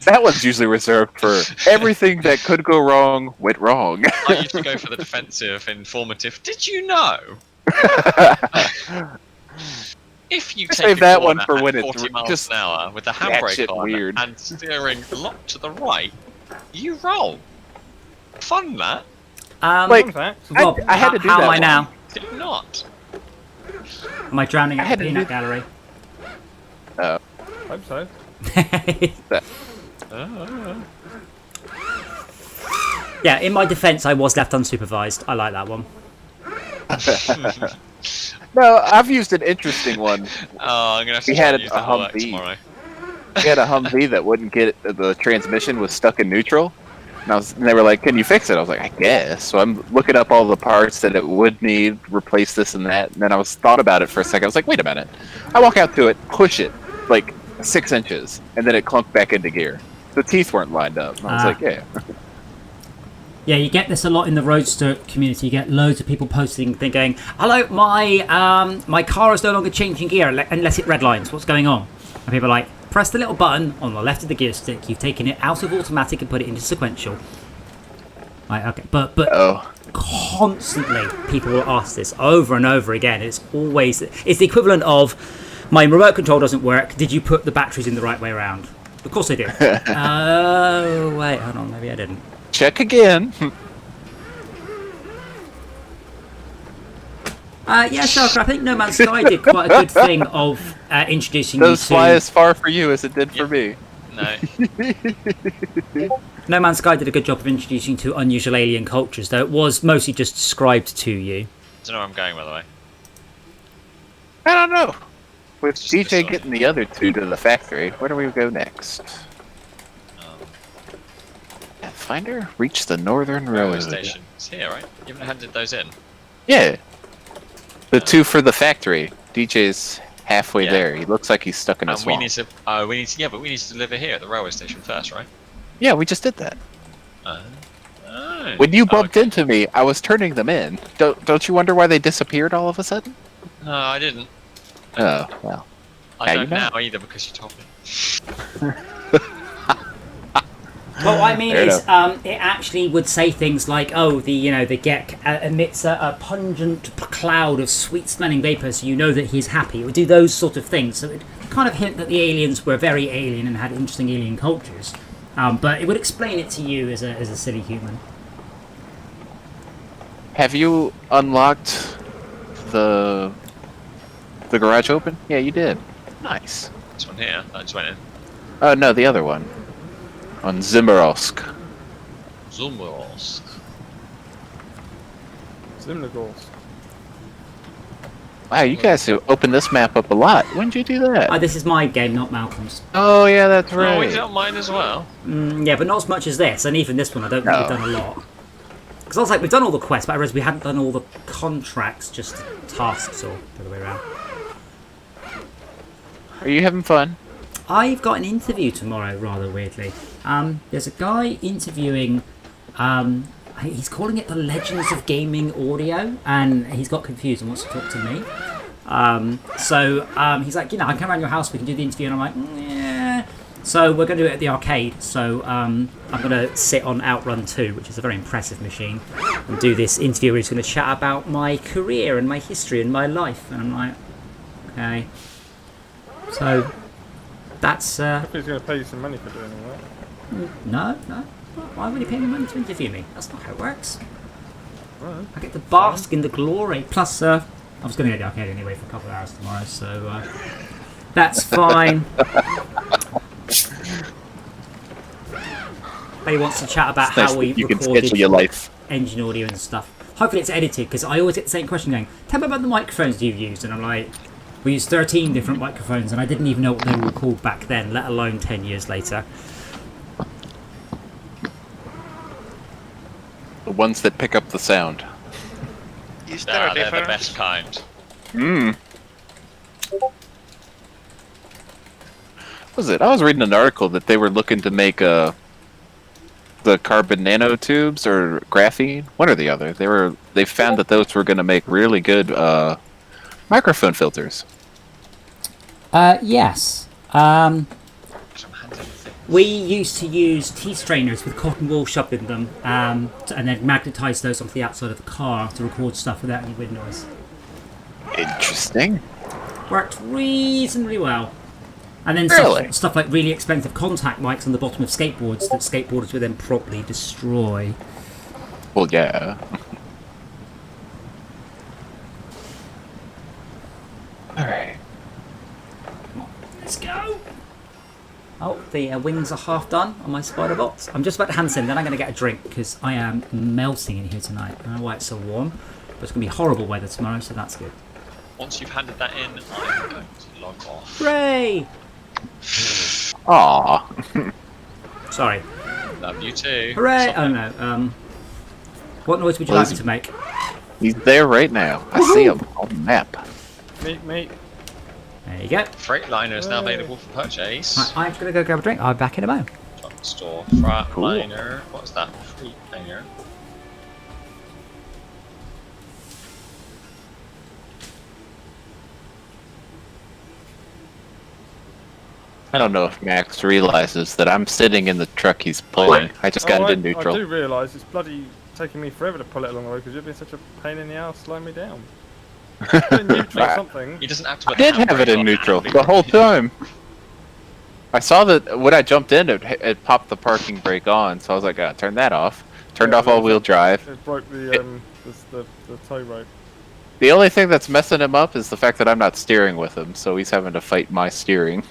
That one's usually reserved for everything that could go wrong went wrong. I usually go for the defensive, informative. Did you know? If you take Save a that one corner for at when it's 40 miles just an hour with the that handbrake shit on weird. and steering a lot to the right, you roll. Fun that. Like, Fun fact. Rob, I had to do how that am I one. now? Did not. Am I drowning I at had the to peanut do- gallery? Hope so. Yeah, in my defence, I was left unsupervised. I like that one. No, I've used an interesting one. Oh, I'm gonna have to We try had and use a that at work Humvee. tomorrow. We had a Humvee that wouldn't get the transmission was stuck in neutral, and they were like, "Can you fix it?" I was like, "I guess." So I'm looking up all the parts that it would need, replace this and that, and then I thought about it for a second. I was like, "Wait a minute!" I walk out to it, push it like 6 inches, and then it clunked back into gear. The teeth weren't lined up. I was like, "Yeah." Yeah, you get this a lot in the roadster community. You get loads of people posting, thinking, "Hello, my car is no longer changing gear unless it redlines. What's going on?" And people are like, "Press the little button on the left of the gear stick. You've taken it out of automatic and put it into sequential." Right, okay, but Oh, constantly people will ask this over and over again. It's the equivalent of, "My remote control doesn't work. Did you put the batteries in the right way around?" Of course I did. Oh wait, hold on, maybe I didn't. check again. Yeah, Sharker, I think No Man's Sky did quite a good thing of introducing Those you fly to... as far for you as it did for me. No. No Man's Sky did a good job of introducing you to unusual alien cultures, though it was mostly just described to you. Don't know where I'm going, by the way. I don't know. With Just this DJ way. getting the other two to the factory, where do we go next? Pathfinder? Reach the Northern Railway Railroad. station. It's here, right? You haven't handed those in. Yeah. The two for the factory. DJ's halfway Yeah. there. He looks like he's stuck in a And we swamp. need to. Yeah, but we need to deliver here at the railway station first, right? Yeah, we just did that. Oh. When you bumped okay. into me, I was turning them in. Don't you wonder why they disappeared all of a sudden? No, I didn't. Oh, well. I Now don't you know. now either because you told me. What I mean Fair is, it actually would say things like, "Oh, the Gek emits a pungent cloud of sweet-smelling vapor, so you know that he's happy." It would do those sort of things. So it kind of hint that the aliens were very alien and had interesting alien cultures. But it would explain it to you as a silly human. Have you unlocked the garage open? Yeah, you did. Nice. This one here. I just went in. Oh, no, the other one. On Zimmerovsk. Zumros. Zimnagors. Wow, you guys have opened this map up a lot. When did you do that? This is my game, not Malcolm's. Oh, yeah, that's right. Oh, we did mine as well. Yeah, but not as much as this, and even this one I don't think we've No. done a lot. Because I was like, we've done all the quests, but I realised we hadn't done all the contracts, just the tasks, or the other way around. Are you having fun? I've got an interview tomorrow, rather weirdly. There's a guy interviewing, he's calling it the Legends of Gaming Audio, and he's got confused and wants to talk to me. He's like, I come around your house, we can do the interview, and I'm like, yeah. So we're going to do it at the arcade, so I'm going to sit on Outrun 2, which is a very impressive machine, and do this interview where he's going to chat about my career and my history and my life, and I'm like, okay. So... That's He's going to pay you some money for doing all that. no. Why would he pay me money to interview me? That's not how it works. Right. I get to bask in the glory. Plus, I was going to go to the arcade anyway for a couple of hours tomorrow, so that's fine. But he wants to chat about It's nice how we that you can recorded schedule your life. engine audio and stuff. Hopefully it's edited, because I always get the same question going, "Tell me about the microphones you've used," and I'm like, we used 13 different microphones, and I didn't even know what they were called back then, let alone 10 years later. The ones that pick up the sound. Is there a They're the difference? best kind. Hmm. Was it? I was reading an article that they were looking to make the carbon nanotubes or graphene, one or the other. They found that those were going to make really good microphone filters. Yes. I'm handing the We used to use tea strainers with cotton wool shoved in them, and then magnetise those onto the outside of the car to record stuff without any wind noise. Interesting. Worked reasonably well. And then Really? stuff like really expensive contact mics on the bottom of skateboards that skateboarders would then promptly destroy. Well, yeah. Oh, the wings are half done on my spider bots. I'm just about to hand this in, then I'm going to get a drink because I am melting in here tonight. I don't know why it's so warm, but it's going to be horrible weather tomorrow, so that's good. Once you've handed that in, I'm going to log off. Hooray! Aww. Sorry. Love you too. Hooray! Something. Oh no. What noise would you Well, like me to make? He's there right now. I see him on the map. Meet. There you go. Freightliner is now available for purchase. Right, I'm going to go grab a drink. I'll be back in a moment. Truck store. Freightliner. What's that? Freightliner. I don't know if Max realizes that I'm sitting in the truck he's pulling. I just got into neutral. I do realise it's bloody taking me forever to pull it along the road because you've been such a pain in the ass slowing me down. Put it in neutral or something. He doesn't have to. I did have it in neutral the whole time. I saw that when I jumped in, it popped the parking brake on, so I was like, turn that off. Turned off all-wheel drive. It broke the tow rope. The only thing that's messing him up is the fact that I'm not steering with him, so he's having to fight my steering.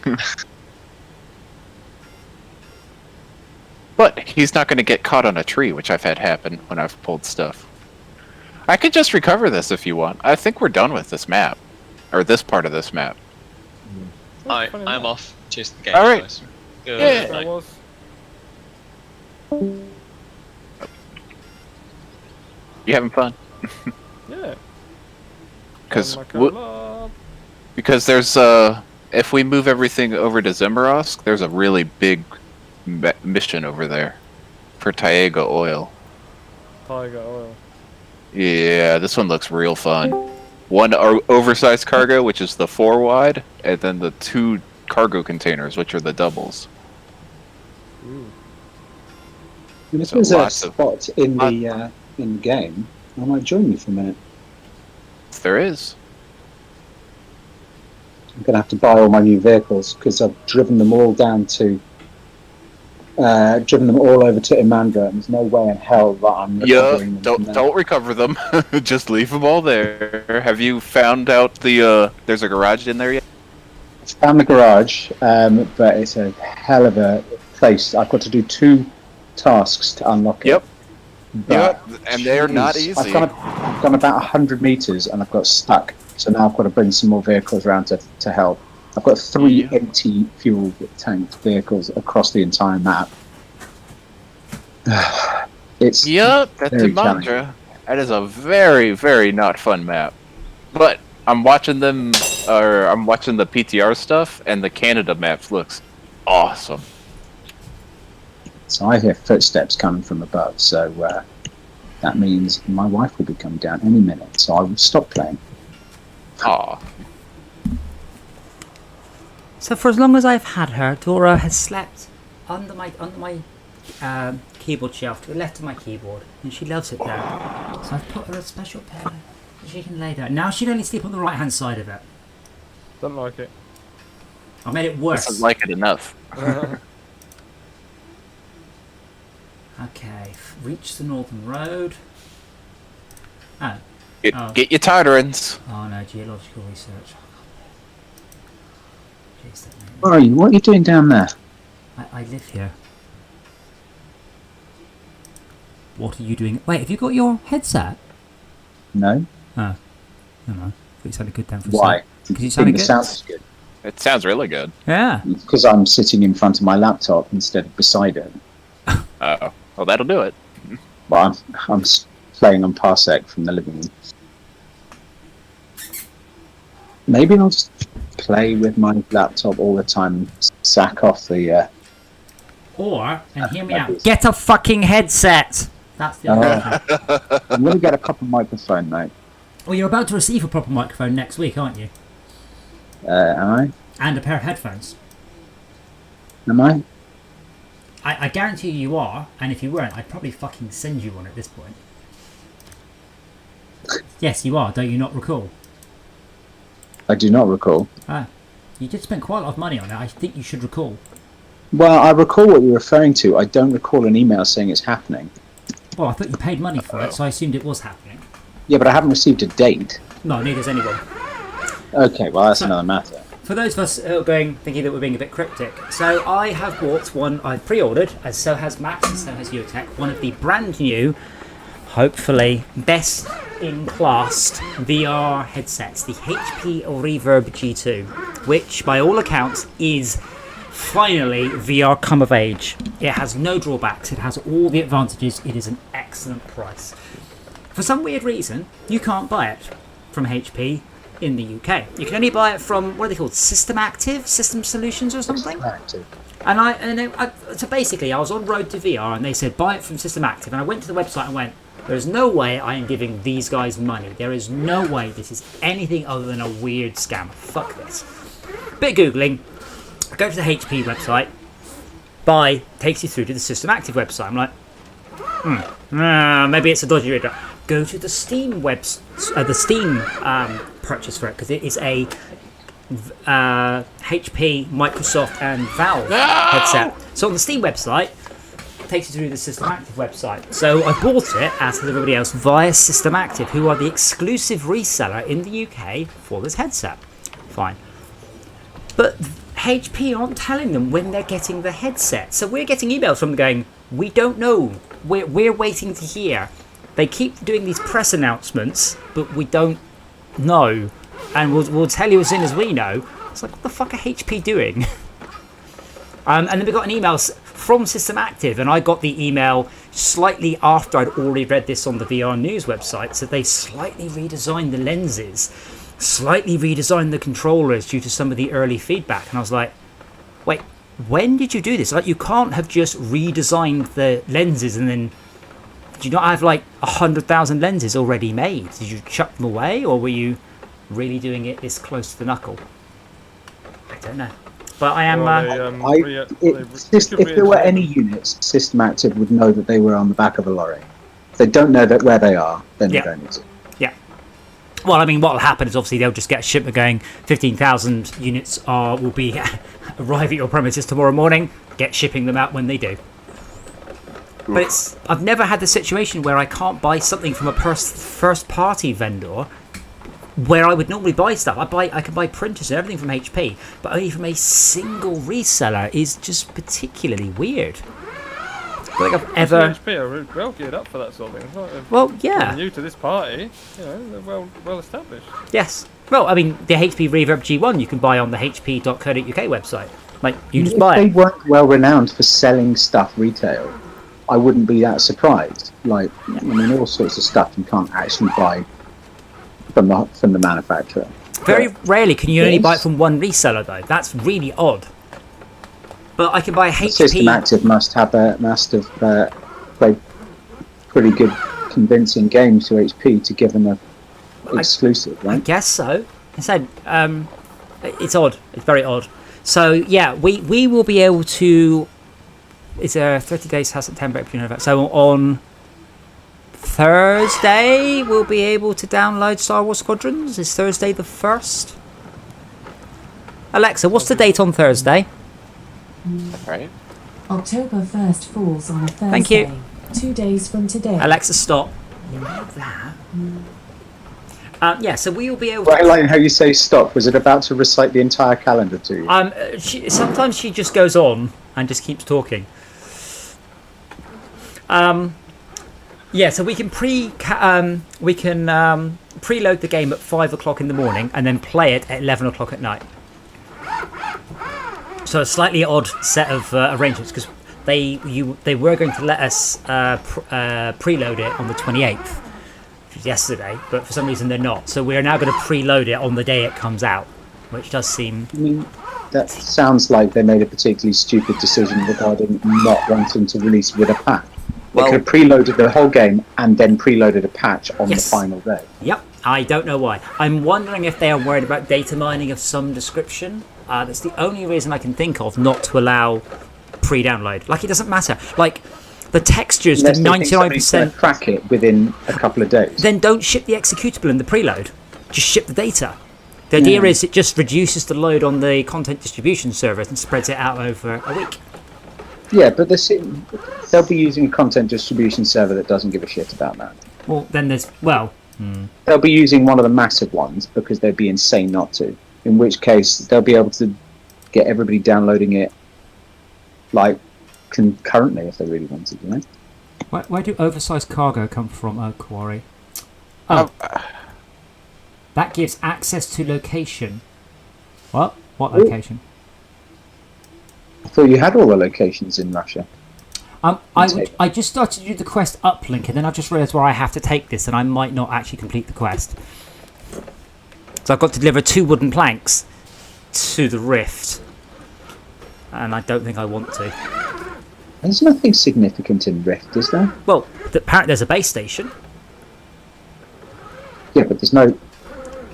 But he's not going to get caught on a tree, which I've had happen when I've pulled stuff. I could just recover this if you want. I think we're done with this map. Or this part of this map. I'm off. Cheers to the game. All right. Guys. Good Yeah. night. That was. You having fun? Yeah. Because there's if we move everything over to Zimmerovsk, there's a really big mission over there for Taiga oil. Tiger oil. Yeah, this one looks real fun. One oversized cargo, which is the 4 wide, and then the 2 cargo containers, which are the doubles. Ooh. If So there's a lots of- spot in the game, I might join you for a minute. There is. I'm going to have to buy all my new vehicles because I've driven them all down to, driven them all over to Imandra, and there's no way in hell that I'm recovering them. from there. Don't recover them. Just leave them all there. Have you found out there's a garage in there yet? Found the garage, but it's a hell of a place. I've got to do 2 tasks to unlock it. Yep. But, And they're not jeez, easy. I've gone about 100 meters and I've got stuck. So now I've got to bring some more vehicles around to help. I've got 3 empty fuel tank vehicles across the entire map. It's Yep, that's very Imandra. That is a very, very not fun map. But I'm watching them, or I'm watching the PTR stuff, and the Canada maps looks awesome. So I hear footsteps coming from above. So that means my wife will be coming down any minute. So I will stop playing. Aw. So for as long as I've had her, Dora has slept under my keyboard shelf to the left of my keyboard, and she loves it there. So I've put her a special pillow so she can lay there. Now she'd only sleep on the right hand side of it. Don't like it. I made it worse. Doesn't like it enough. Okay, reach the northern road. Oh. Get your Tartarans. Oh no, geological research. Jeez, that made me- Where are you? What are you doing down there? I live here. What are you doing? Wait, have you got your headset? No. Oh. No, no. I thought you sounded good then for a Why? sec. Because you Think sounded the good. sound's good. It sounds really good. Yeah. Because I'm sitting in front of my laptop instead of beside it. Uh-oh. Well, that'll do it. But I'm playing on Parsec from the living room. Maybe I'll just play with my laptop all the time and sack off the... Or, and hear me out, get a fucking headset! That's the other thing. I'm going to get a proper microphone, mate. Well, you're about to receive a proper microphone next week, aren't you? Am I? And a pair of headphones. Am I? I guarantee you are, and if you weren't, I'd probably fucking send you one at this point. Yes, you are, don't you not recall? I do not recall. Ah, you did spend quite a lot of money on it, I think you should recall. Well, I recall what you're referring to. I don't recall an email saying it's happening. Well, I thought you paid money for it, so I assumed it was happening. Yeah, but I haven't received a date. No, neither has anyone. Okay, well, that's another matter. for those of us who are thinking that we're being a bit cryptic, so I have bought one. I've pre-ordered, as so has Max, and so has Utech, one of the brand new, hopefully best in class VR headsets, the HP Reverb G2, which by all accounts is finally VR come of age. It has no drawbacks, it has all the advantages, it is an excellent price. For some weird reason, you can't buy it from HP in the UK. You can only buy it from, what are they called, System Active? System Solutions or something? Active. So basically I was on Road to VR and they said buy it from System Active, and I went to the website and went, there's no way I am giving these guys money. There is no way this is anything other than a weird scam. Fuck this. Bit of Googling, go to the HP website, buy, takes you through to the System Active website. I'm like, maybe it's a dodgy reader. Go to the Steam purchase for it, because it is a HP, Microsoft, and Valve headset. So on the Steam website, it takes you through the System Active website. So I bought it, as with everybody else, via System Active, who are the exclusive reseller in the UK for this headset. Fine. But HP aren't telling them when they're getting the headset. So we're getting emails from them going, we don't know. We're waiting to hear. They keep doing these press announcements, but we don't know. And we'll tell you as soon as we know. It's like, what the fuck are HP doing? And then we got an email from System Active, and I got the email slightly after I'd already read this on the VR News website. So they slightly redesigned the lenses, slightly redesigned the controllers due to some of the early feedback. And I was like, wait, when did you do this? Like, you can't have just redesigned the lenses and then... Did you not have like 100,000 lenses already made? Did you chuck them away, or were you really doing it this close to the knuckle? I don't know. But I am... if there were any units, System Active would know that they were on the back of a lorry. If they don't know that where they are, then they don't need to. Yeah. Well, I mean, what will happen is obviously they'll just get a shipment going. 15,000 units will be arrive at your premises tomorrow morning. Get shipping them out when they do. But I've never had the situation where I can't buy something from a first-party vendor where I would normally buy stuff. I can buy printers and everything from HP, but only from a single reseller is just particularly weird. I don't think I've ever... HP are well geared up for that sort of thing. It's not well, yeah. New to this party, you know, they're well established. Yes. Well, I mean, the HP Reverb G1 you can buy on the hp.co.uk website. Like, you just buy it. If they weren't well renowned for selling stuff retail, I wouldn't be that surprised. Like, I mean, all sorts of stuff you can't actually buy from the manufacturer. Very rarely can you only buy it from one reseller, though. That's really odd. But I can buy a HP... System Active must have played pretty good, convincing games to HP to give them a exclusive, right? I guess so. I said, it's odd. It's very odd. So, yeah, we will be able to... It's 30 days past September, April, November. So on Thursday, we'll be able to download Star Wars Squadrons. Is Thursday the 1st? Alexa, what's the date on Thursday? Right. October 1st falls on a Thursday. Thank you. 2 days from today. Alexa, stop. Like that. Yeah, so we will be able to... Right, like how you say stop. Was it about to recite the entire calendar to you? Sometimes she just goes on and just keeps talking. Yeah, so we can preload the game at 5 o'clock in the morning and then play it at 11 o'clock at night. So a slightly odd set of arrangements, because they were going to let us preload it on the 28th, which is yesterday, but for some reason they're not. So we are now going to preload it on the day it comes out, which does seem... I mean, that sounds like they made a particularly stupid decision regarding not wanting to release with a patch. They could have preloaded the whole game and then preloaded a patch on the final day. Yep, I don't know why. I'm wondering if they are worried about data mining of some description. That's the only reason I can think of not to allow pre-download. Like, it doesn't matter. Like, the textures, the 99%... crack it within a couple of days. Then don't ship the executable in the preload. Just ship the data. The idea is it just reduces the load on the content distribution servers and spreads it out over a week. Yeah, but they'll be using a content distribution server that doesn't give a shit about that. Well, then there's... Well... They'll be using one of the massive ones because they'd be insane not to. In which case, they'll be able to get everybody downloading it like concurrently if they really wanted, you know? Where do oversized cargo come from, Quarry? Oh. That gives access to location. What? What location? I thought you had all the locations in Russia. I just started to do the quest uplink, and then I just realised where I have to take this, and I might not actually complete the quest. So I've got to deliver 2 wooden planks to the rift, and I don't think I want to. There's nothing significant in Rift, is there? Well, apparently there's a base station. Yeah, but there's no...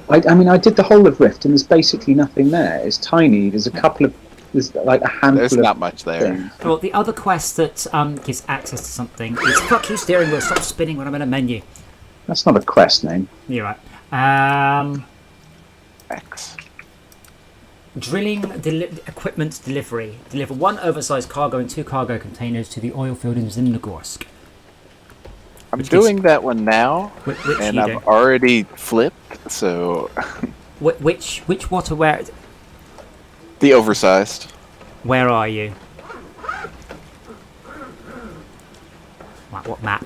I mean, I did the whole of Rift, and there's basically nothing there. It's tiny. There's a couple of... There's like a handful There's of not much there. things. Well, the other quest that gives access to something is... Fuck you, steering wheel. Stop spinning when I'm in a menu. That's not a quest name. You're right. X. Drilling equipment delivery. Deliver 1 oversized cargo and 2 cargo containers to the oil field in Zimnogorsk. I'm doing that one now, Which and you I've do? already flipped, so... Which what or where? the oversized. Where are you? What map?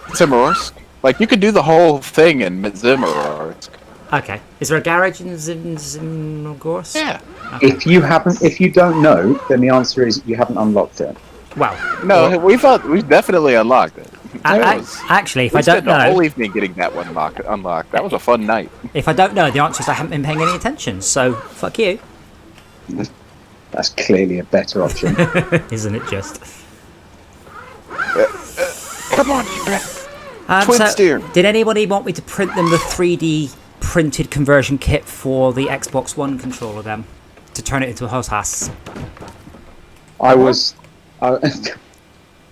Zimororsk. Like, you could do the whole thing in Zimororsk. Okay. Is there a garage in Zimnogorsk? Yeah. Okay. If you don't know, then the answer is you haven't unlocked it. Well, No, we've definitely unlocked it. actually, if We I don't spent the whole know, evening getting that one unlocked. That was a fun night. if I don't know, the answer is I haven't been paying any attention. So fuck you, That's clearly a better option. isn't it just? Come on, Brett. Twin So, steer. did anybody want me to print them the 3D printed conversion kit for the Xbox One controller then? To turn it into a HOTAS?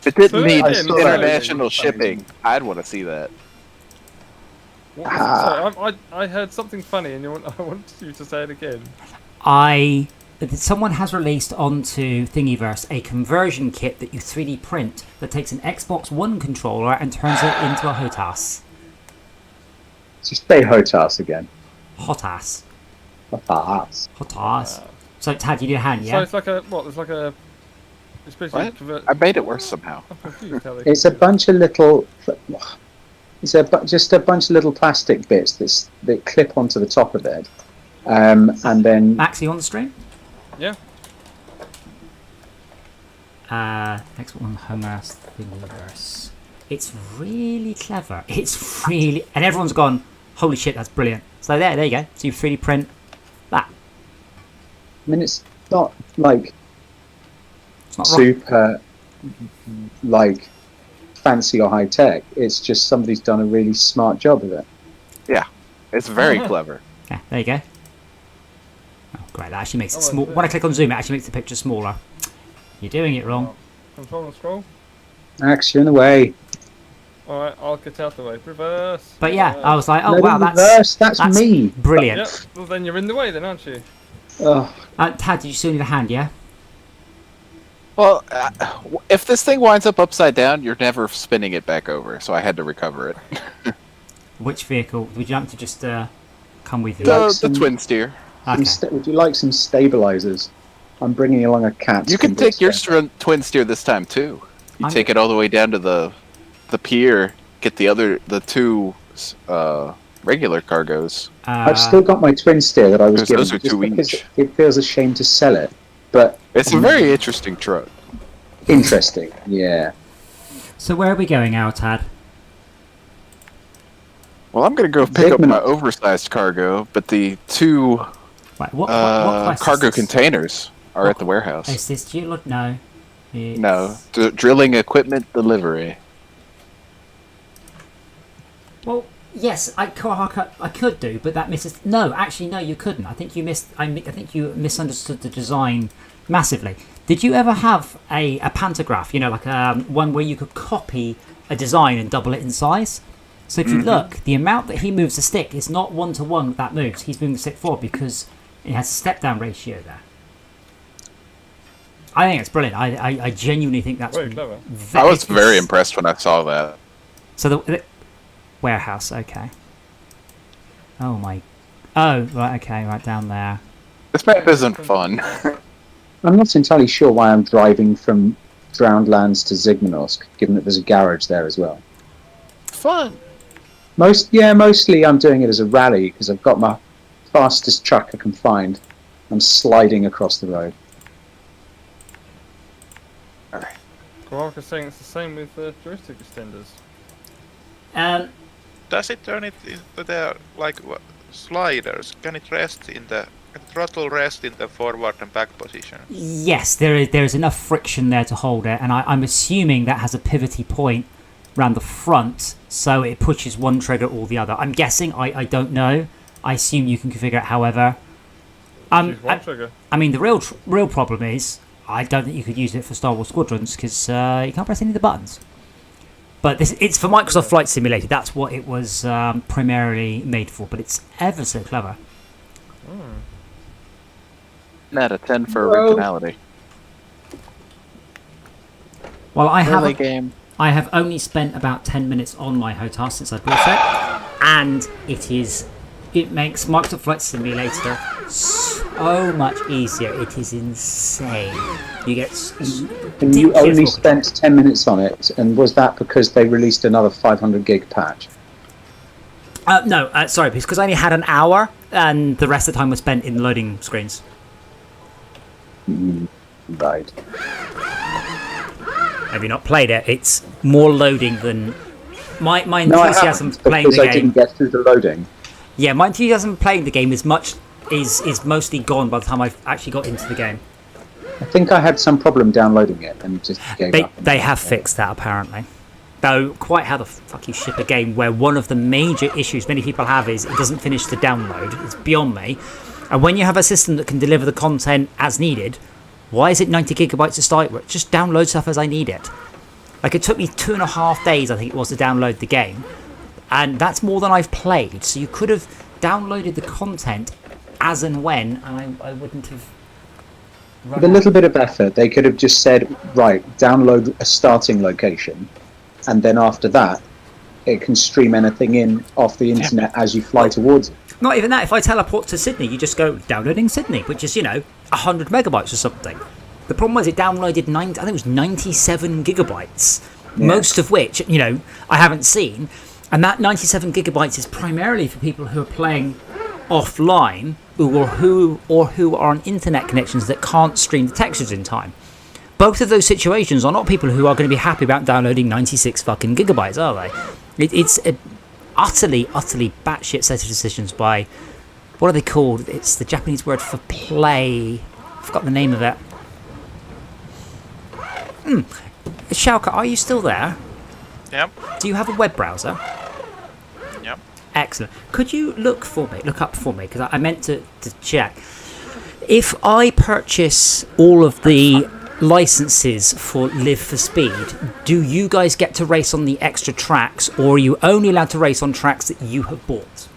It didn't need I saw that. international shipping. I'd want to see that. What was it? Sorry, I heard something funny, and I wanted you to say it again. Someone has released onto Thingiverse a conversion kit that you 3D print that takes an Xbox One controller and turns it into a HOTAS. Just say HOTAS again. HOTAS. HOTAS. HOTAS. So, Tad, you need a hand, So yeah? it's like a what? It's like a. It's basically What? I made it worse somehow. I'm confused how they It's a bunch of little. Just a bunch of little plastic bits that clip onto the top of it, and then Max, are you on the stream? Yeah. Next one, HOTAS Thingiverse. It's really clever. It's really... And everyone's gone, holy shit, that's brilliant. So there you go. So you 3D print that. I mean, it's not like It's not wrong. super like fancy or high tech. It's just somebody's done a really smart job of it. It's very clever. Yeah, there you go. Oh, great. That actually makes it Oh, small. it's When I click on zoom, it actually makes the picture smaller. You're doing it wrong. Control and scroll. Action away. Alright, I'll get out the way. Reverse. But yeah, I was like, oh Let wow, it that's reverse, that's me. brilliant. Yep. Well, then you're in the way, then, aren't you? Oh, Tad, did you still need a hand, yeah? Well, if this thing winds up upside down, you're never spinning it back over, so I had to recover it. Which vehicle? Would you like to just come with you? The twin steer. Okay. would you like some stabilizers? I'm bringing along a cat. You can take your twin steer this time too. You take it all the way down to the pier, get the two regular cargoes. I've still got my twin steer that I was Because given. those are just two because each. It feels a shame to sell it, but It's a very interesting truck. interesting. Yeah. So where are we going now, Tad? Well, I'm gonna go pick up Zygmunt. my oversized cargo, but the two Right, what quest is cargo this? containers are at the warehouse. Is this Geolog? No. It's... No, drilling equipment delivery. Well, yes, I could do, but that misses. No, actually, no, you couldn't. I think you missed. I think you misunderstood the design massively. Did you ever have a pantograph? You know, like one where you could copy a design and double it in size. So if you look, the amount that he moves the stick is not 1-to-1 that moves. He's moving the stick forward because it has a step down ratio there. I think it's brilliant. I genuinely think that's Very clever. I was very impressed when I saw that. So the warehouse, okay. Oh my! Oh, right, okay, right down there. This map isn't fun. I'm not entirely sure why I'm driving from Drowned Lands to Zygmunorsk, given that there's a garage there as well. Fun. Mostly I'm doing it as a rally because I've got my fastest truck I can find. I'm sliding across the road. Quark is saying it's the same with joystick extenders. Does it turn it into the sliders? Can it rest in the throttle rest in the forward and back position? Yes, there is enough friction there to hold it, and I'm assuming that has a pivoty point around the front, so it pushes one trigger or the other. I'm guessing. I don't know. I assume you can configure it however. Choose one trigger. I mean, the real problem is I don't think you could use it for Star Wars Squadrons because you can't press any of the buttons. But it's for Microsoft Flight Simulator. That's what it was primarily made for. But it's ever so clever. Not a 10 for originality. Well, I have only spent about 10 minutes on my HOTAS since I bought it, and it makes Microsoft Flight Simulator so much easier. It is insane. You get And you only spent 10 minutes on it, and was that because they released another 500 gig patch? No, sorry, because I only had an hour, and the rest of the time was spent in loading screens. Right. Have you not played it? It's more loading than my No, I enthusiasm haven't, playing the because I game. didn't get through the loading. Yeah, my enthusiasm playing the game is mostly gone by the time I've actually got into the game. I think I had some problem downloading it and just gave up. They have fixed that apparently. Though, quite how the fuck you ship a game where one of the major issues many people have is it doesn't finish the download. It's beyond me. And when you have a system that can deliver the content as needed, why is it 90 gigabytes to start with? Just download stuff as I need it. Like, it took me 2.5 days, I think it was, to download the game. And that's more than I've played. So you could have downloaded the content as and when, and I wouldn't have... With a little bit of effort, they could have just said, right, download a starting location, and then after that, it can stream anything in off the internet as you fly towards it. Not even that. If I teleport to Sydney, you just go downloading Sydney, which is, 100 megabytes or something. The problem was it downloaded I think it was 97 gigabytes, most of which, I haven't seen. And that 97 gigabytes is primarily for people who are playing offline or who are on internet connections that can't stream the textures in time. Both of those situations are not people who are going to be happy about downloading 96 fucking gigabytes, are they? It's a utterly batshit set of decisions by, what are they called? It's the Japanese word for play. I forgot the name of it. Shauka, are you still there? Yep. Do you have a web browser? Yep. Excellent. Could you look up for me, because I meant to check. If I purchase all of the licenses for Live for Speed, do you guys get to race on the extra tracks, or are you only allowed to race on tracks that you have bought?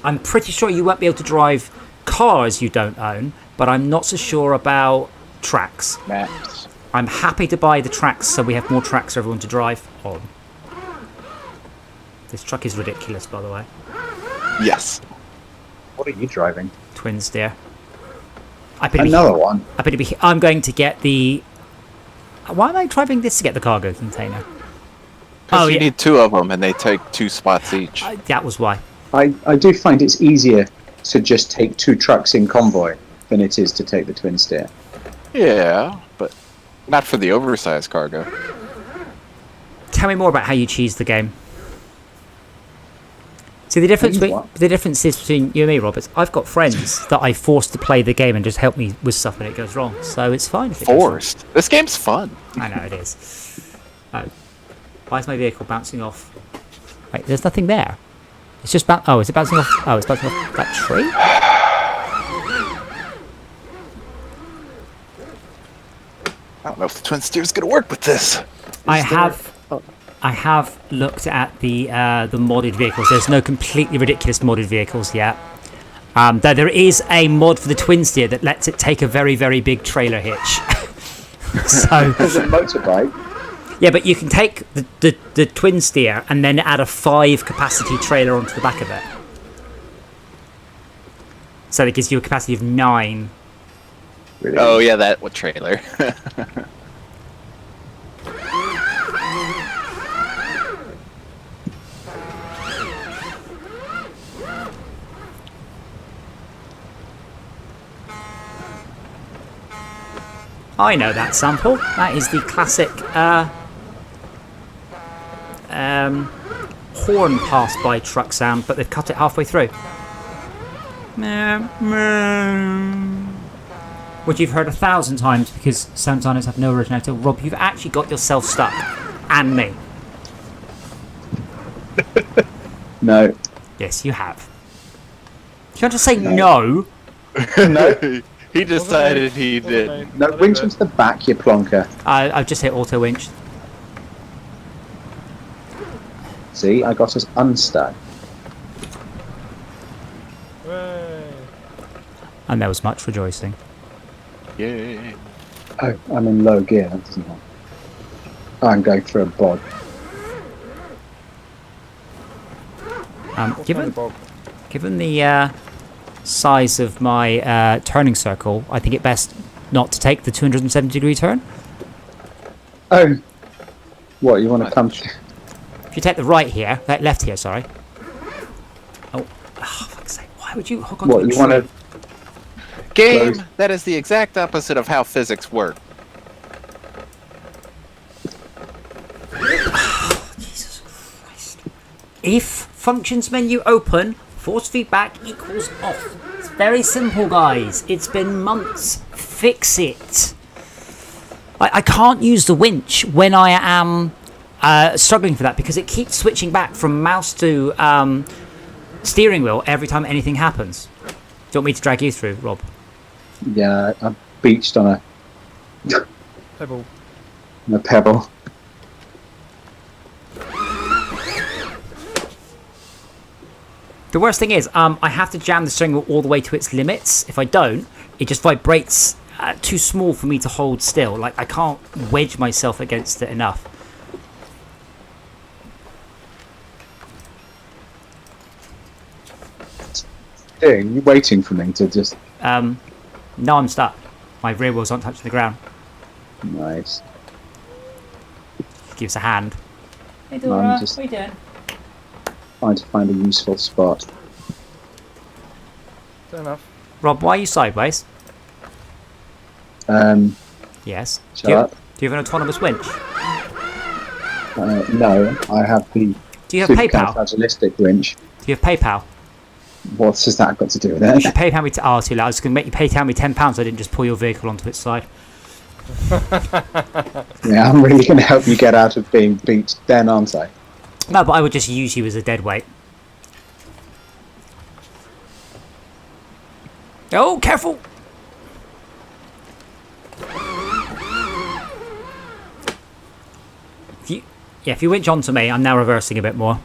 I'm pretty sure you won't be able to drive cars you don't own, but I'm not so sure about tracks. Maps. I'm happy to buy the tracks so we have more tracks for everyone to drive on. This truck is ridiculous, by the way. Yes. What are you driving? Twin steer. Another one. I'm going to get the... Why am I driving this to get the cargo container? Because you need 2 of them, and they take 2 spots each. That was why. I do find it's easier to just take 2 trucks in convoy than it is to take the twin steer. Yeah, but not for the oversized cargo. Tell me more about how you cheese the game. See, the difference is between you and me, Roberts. I've got friends that I forced to play the game and just help me with stuff when it goes wrong. So it's fine if it goes wrong. Forced? This game's fun. I know it is. Oh. Why is my vehicle bouncing off? Wait, there's nothing there. It's just is it bouncing off? Oh, it's bouncing off that tree? I don't know if the twin steer's gonna work with this. I have looked at the modded vehicles. There's no completely ridiculous modded vehicles yet. Though there is a mod for the twin steer that lets it take a very, very big trailer hitch. So There's a motorbike. yeah, but you can take the twin steer and then add a 5 capacity trailer onto the back of it. So that gives you a capacity of 9. Really. Oh yeah, that what trailer? I know that sample. That is the classic horn pass by truck sound, but they've cut it halfway through. Which you've heard 1,000 times because sound designers have no originality. Rob, you've actually got yourself stuck. And me. No. Yes, you have. You can't just say no. No. He decided he did. No, winch into the back, you plonker. I've just hit auto winch. See, I got us unstuck. Hooray. And there was much rejoicing. Yeah. Oh, I'm in low gear. That doesn't help. Oh, I'm going through a bod. What kind of bog? Given the size of my turning circle, I think it best not to take the 270-degree turn. Oh. What, you want to come... If you take the right here, left here, sorry. Oh, fuck's sake! Why would you hook onto What, a you tree? want to... Game. Close. That is the exact opposite of how physics work. Jesus Christ! If functions menu open, force feedback equals off. It's very simple, guys. It's been months. Fix it. I can't use the winch when I am struggling for that because it keeps switching back from mouse to steering wheel every time anything happens. Do you want me to drag you through, Rob? Yeah, I beached on Pebble. a pebble. The worst thing is, I have to jam the steering wheel all the way to its limits. If I don't, it just vibrates too small for me to hold still. Like, I can't wedge myself against it enough. Doing? You waiting for me to just... No, I'm stuck. My rear wheels aren't touching the ground. Nice. Give us a hand. Hey, Dora, I'm just- what are you doing? Trying to find a useful spot. Fair enough. Rob, why are you sideways? Yes. Shut Do you, up. do you have an autonomous winch? No, I have the Do you have PayPal? supercalifragilistic winch. Do you have PayPal? What has that got to do with You should it? PayPal me. Oh, too late. I was going to make you PayPal me £10 so I didn't just pull your vehicle onto its side. Yeah, I'm really going to help you get out of being beat then, aren't I? No, but I would just use you as a dead weight. Oh, careful! If you winch onto me, I'm now reversing a bit more.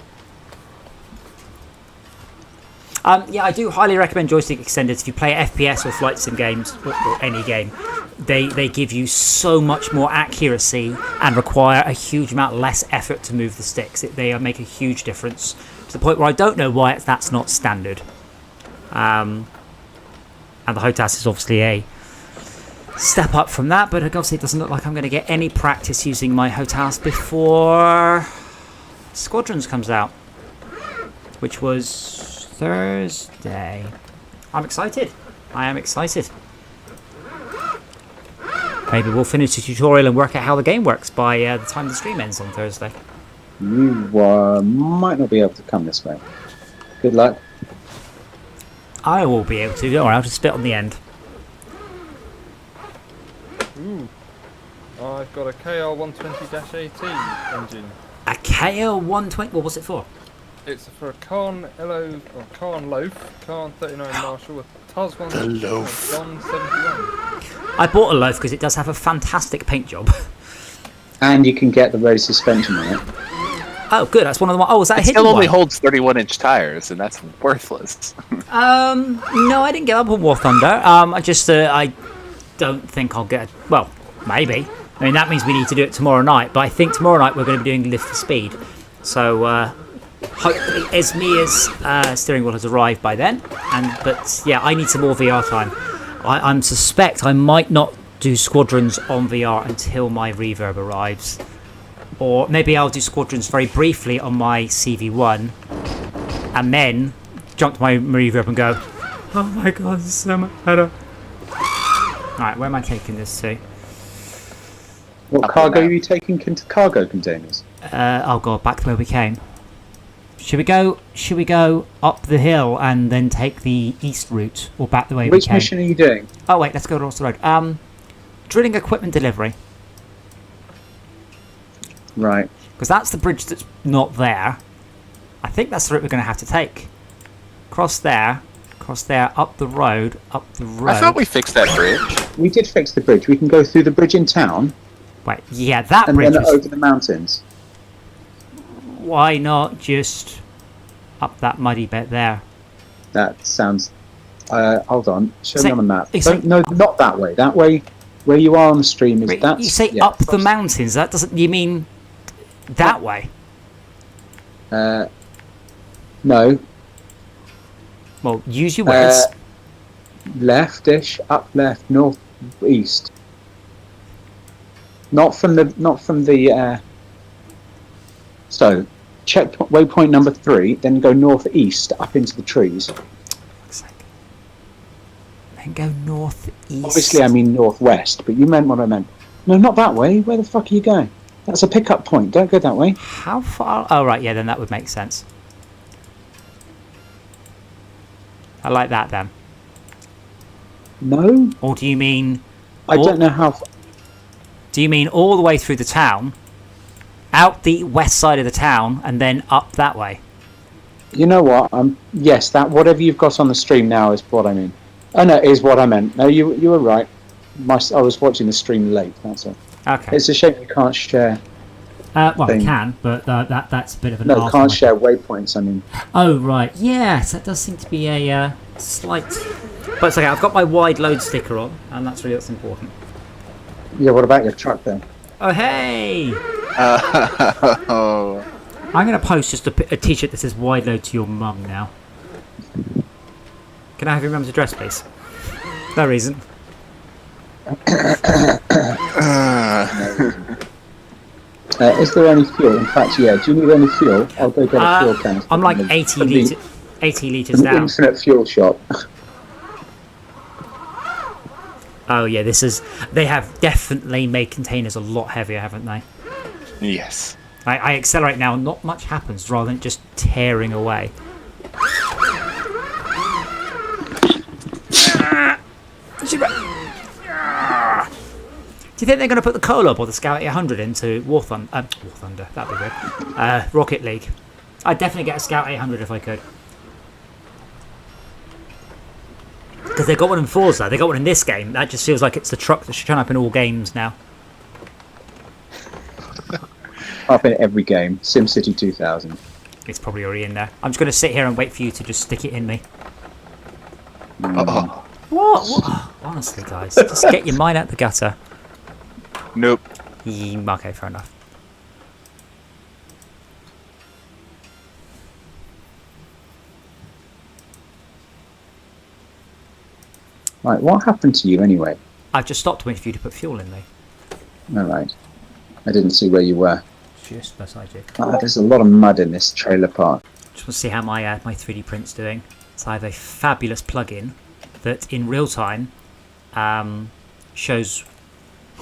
Yeah, I do highly recommend joystick extenders if you play FPS or flight sim games, or any game. They give you so much more accuracy and require a huge amount less effort to move the sticks. They make a huge difference to the point where I don't know why that's not standard. And the HOTAS is obviously a step up from that, but obviously it doesn't look like I'm going to get any practice using my HOTAS before Squadrons comes out, which was Thursday. I'm excited. I am excited. Maybe we'll finish the tutorial and work out how the game works by the time the stream ends on Thursday. You might not be able to come this way. Good luck. I will be able to. Don't worry, I'll just spit on the end. Ooh. I've got a KR120-AT engine. A KL120. What was it for? It's for a Khan Loaf, Khan 39 Marshall with TOS 1 The loaf. Don 71. I bought a loaf because it does have a fantastic paint job. And you can get the road suspension on it. Oh, good. That's one of the. Oh, was that a It hidden still only one? holds 31-inch tires, and that's worthless. No, I didn't get up on War Thunder. I just, I don't think I'll get. Well, maybe. I mean, that means we need to do it tomorrow night. But I think tomorrow night we're going to be doing Lift for Speed. So hopefully Esmir's steering wheel has arrived by then. But yeah, I need some more VR time. I suspect I might not do Squadrons on VR until my Reverb arrives. Or maybe I'll do Squadrons very briefly on my CV1 and then jump to my Reverb and go, oh my god, this is so much better. Alright, where am I taking this to? What cargo are you taking into cargo containers? Oh god, back to where we came. Should we go up the hill and then take the east route, or back the way we Which came? mission are you doing? Oh wait, let's go across the road. Drilling equipment delivery. Right. Because that's the bridge that's not there. I think that's the route we're going to have to take. Cross there, up the road. I thought we fixed that bridge. We did fix the bridge. We can go through the bridge in town Wait, yeah, that and bridge then was... over the mountains. Why not just up that muddy bit there? That sounds... hold on. Show Say- me on the map. you say- No, not that way. That way, where you are on the stream is... Wait, that's, you say yeah, up the mountains, that doesn't... You mean that way? No. Well, use your words. Leftish, up left, north, east. Not from the. So, check waypoint number 3, then go northeast up into the trees. Then go northeast. Obviously, I mean northwest, but you meant what I meant. No, not that way. Where the fuck are you going? That's a pickup point. Don't go that way. How far? Oh, right, yeah, then that would make sense. I like that, then. No, Or do you mean... I don't know how. Do you mean all the way through the town, out the west side of the town, and then up that way? You know what? Yes, that whatever you've got on the stream now is what I mean. Oh no, is what I meant. No, you were right. I was watching the stream late. That's all. Okay. It's a shame you can't share. Well, I thing. can, but that's a bit of an No, arse can't on share waypoints. I mean, Oh, right. Yes, that does seem to be a slight... But it's okay, I've got my wide load sticker on, and that's really what's important. yeah. What about your truck then? Oh, hey! Oh. I'm going to post just a t-shirt that says wide load to your mum now. Can I have your mum's address, please? No reason. Is there any fuel? In fact, yeah. Do you need any fuel? I'll go get a fuel can. I'm like 80 litres An down. infinite fuel shop. Oh, yeah, this is... They have definitely made containers a lot heavier, haven't they? Yes. I accelerate now, not much happens, rather than just tearing away. Do you think they're going to put the Colab or the Scout 800 into War Thunder? That'd be good. Rocket League. I'd definitely get a Scout 800 if I could. Because they got one in Forza, they got one in this game. That just feels like it's the truck that should turn up in all games now. Up in every game. SimCity 2000. It's probably already in there. I'm just going to sit here and wait for you to just stick it in me. Oh. What? Honestly, guys, just get your mind out the gutter. Nope. Okay, fair enough. Right, what happened to you anyway? I've just stopped waiting for you to put fuel in me. All right. I didn't see where you were. Just beside you. There's a lot of mud in this trailer park. Just want to see how my 3D print's doing. So I have a fabulous plugin that in real time shows...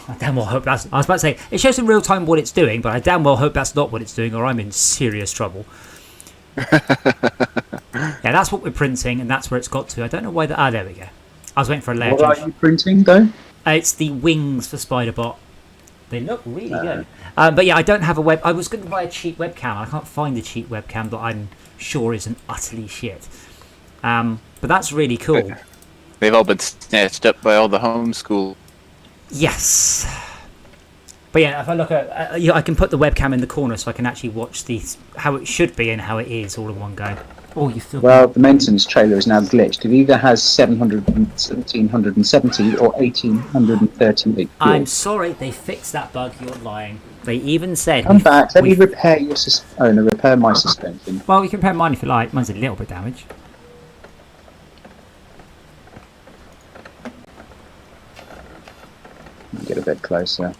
I damn well hope that's... I was about to say, it shows in real time what it's doing, but I damn well hope that's not what it's doing or I'm in serious trouble. Yeah, that's what we're printing and that's where it's got to. I don't know why that... there we go. I was waiting for a layer What are change. you printing though? It's the wings for Spiderbot. They look really good. But yeah, I don't have a web... I was going to buy a cheap webcam. I can't find a cheap webcam that I'm sure isn't utterly shit. But that's really cool. They've all been snatched up by all the homeschool. Yes. But yeah, if I look at... I can put the webcam in the corner so I can actually watch how it should be and how it is all in one go. Oh, you still. Well, the maintenance trailer is now glitched. It either has 1770 or 1838 fuel. I'm sorry, they fixed that bug. You're lying. They even said. Come back. Let me repair your repair my suspension. Well, you can repair mine if you like. Mine's a little bit damaged. Get a bit closer.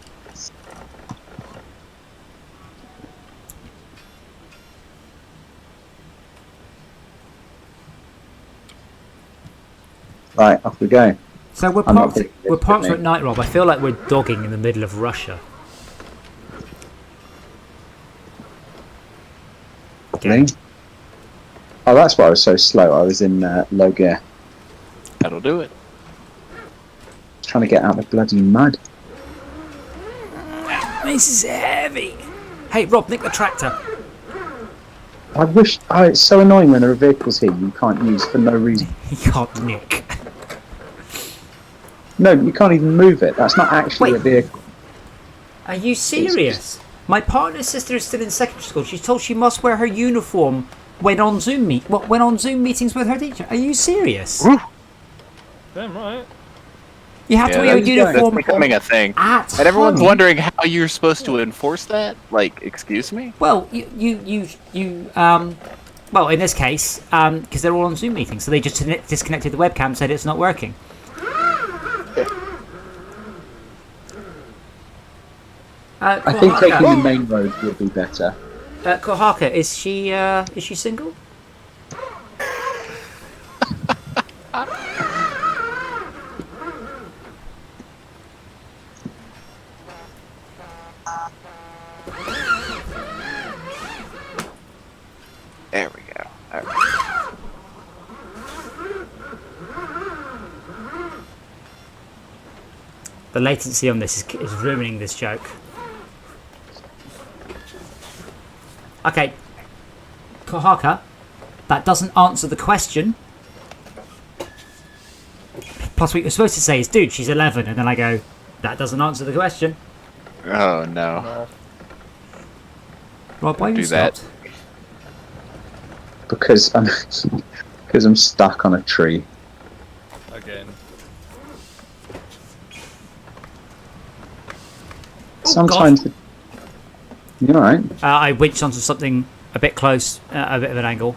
Right, off we go. So we're I'm not parked. thinking We're this, parked but at night, Rob. I feel like we're dogging in the middle of Russia. Me? Oh, that's why I was so slow. I was in low gear. That'll do it. Trying to get out of the bloody mud. This is heavy. Hey, Rob, nick the tractor. I wish. Oh, it's so annoying when there are vehicles here you can't use for no reason. You can't nick. No, you can't even move it. That's not actually Wait. a vehicle. Are you serious? My partner's sister is still in secondary school. She's told she must wear her uniform when on Zoom meetings with her teacher. Are you serious? Woo. Damn right. You have to Yeah, wear your that's going. That's uniform becoming a thing. at And everyone's home. wondering how you're supposed to enforce that. Like, excuse me? Well, well, in this case, because they're all on Zoom meetings, so they just disconnected the webcam and said it's not working. I think taking the main road would be better. Kohaka, is she single? There we go. All right. The latency on this is ruining this joke. Okay, Kohaka, that doesn't answer the question. Plus, what you're supposed to say is, dude, she's 11, and then I go, that doesn't answer the question. Oh, no. No. Rob, why have you Do that. stopped? Because I'm stuck on a tree. Again. Sometimes. You alright? I winched onto something a bit close, a bit of an angle.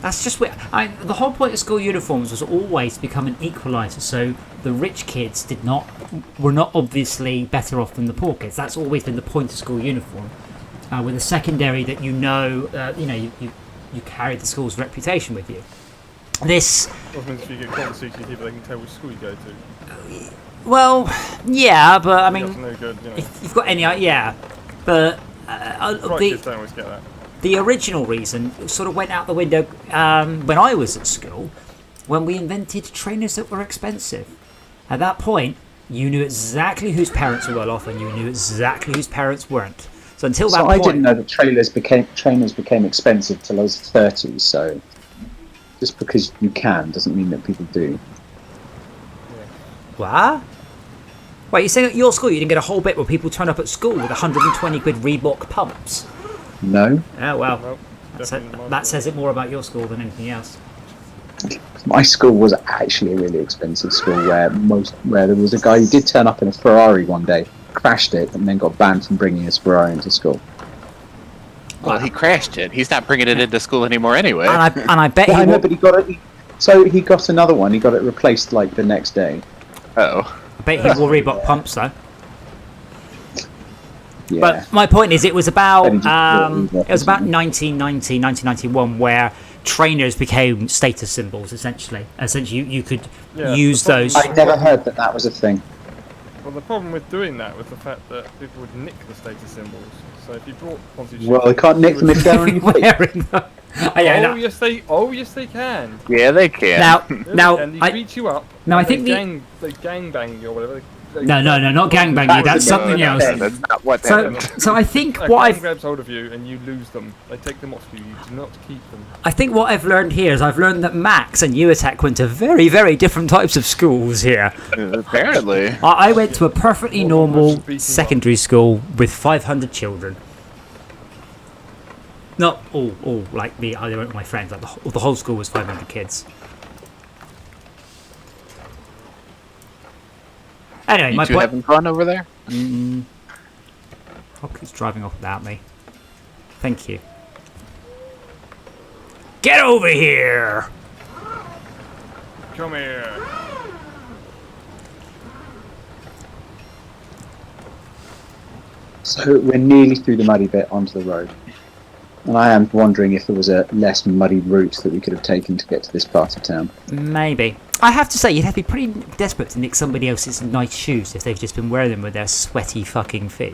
That's just weird. The whole point of school uniforms was always to become an equaliser, so the rich kids were not obviously better off than the poor kids. That's always been the point of school uniform. With a secondary that you carry the school's reputation with you. This, Which means if you get caught on CCTV, they can tell which school you go to. well, yeah, but I That's mean, no good, you know. if you've got any, yeah, but Right kids don't always get that. the original reason sort of went out the window when I was at school, when we invented trainers that were expensive. At that point, you knew exactly whose parents were well off, and you knew exactly whose parents weren't. So until that So point, I didn't know that trainers became expensive till I was 30. So just because you can doesn't mean that people do. What? Wait, you're saying at your school you didn't get a whole bit where people turn up at school with 120 quid Reebok pumps? No, Oh well, Nope. Definitely not. that says it more about your school than anything else. my school was actually a really expensive school where there was a guy who did turn up in a Ferrari one day, crashed it, and then got banned from bringing his Ferrari into school. Well, he crashed it. He's not bringing it into school anymore anyway. And I bet Yeah, he I know, will, but he got it. So he got another one. He got it replaced like the next day. Oh. I bet he wore Reebok pumps though. Yeah. But my point is, it was about Then he just bought Reebok, it was about isn't 1990, 1991, where trainers became status symbols. Essentially, you could Yeah, use the problem- those. I never heard that was a thing. Well, the problem with doing that was the fact that people would nick the status symbols. So if you brought Ponzi shoes, Well, they can't nick them if they're on your feet. Wearing them. yes they can. Yeah, they can. Now, And they I beat you up. now I and think they gang bang you or whatever. No, not gangbang you. That's something else. That's not what So, happened. so I think A what gang I've grabs hold of you and you lose them. They take them off you. You do not keep them. I think what I've learned here is I've learned that Max and you attack went to very, very different types of schools here. Apparently. I went to a perfectly What normal beating secondary school with 500 children. Not all like me. I weren't my friends. Like the whole school was 500 kids. Anyway, You my two point. having fun over there? Hopkins driving off without me. Thank you. Get over here! Come here. So we're nearly through the muddy bit onto the road. And I am wondering if there was a less muddy route that we could have taken to get to this part of town. Maybe. I have to say, you'd have to be pretty desperate to nick somebody else's nice shoes if they've just been wearing them with their sweaty fucking feet.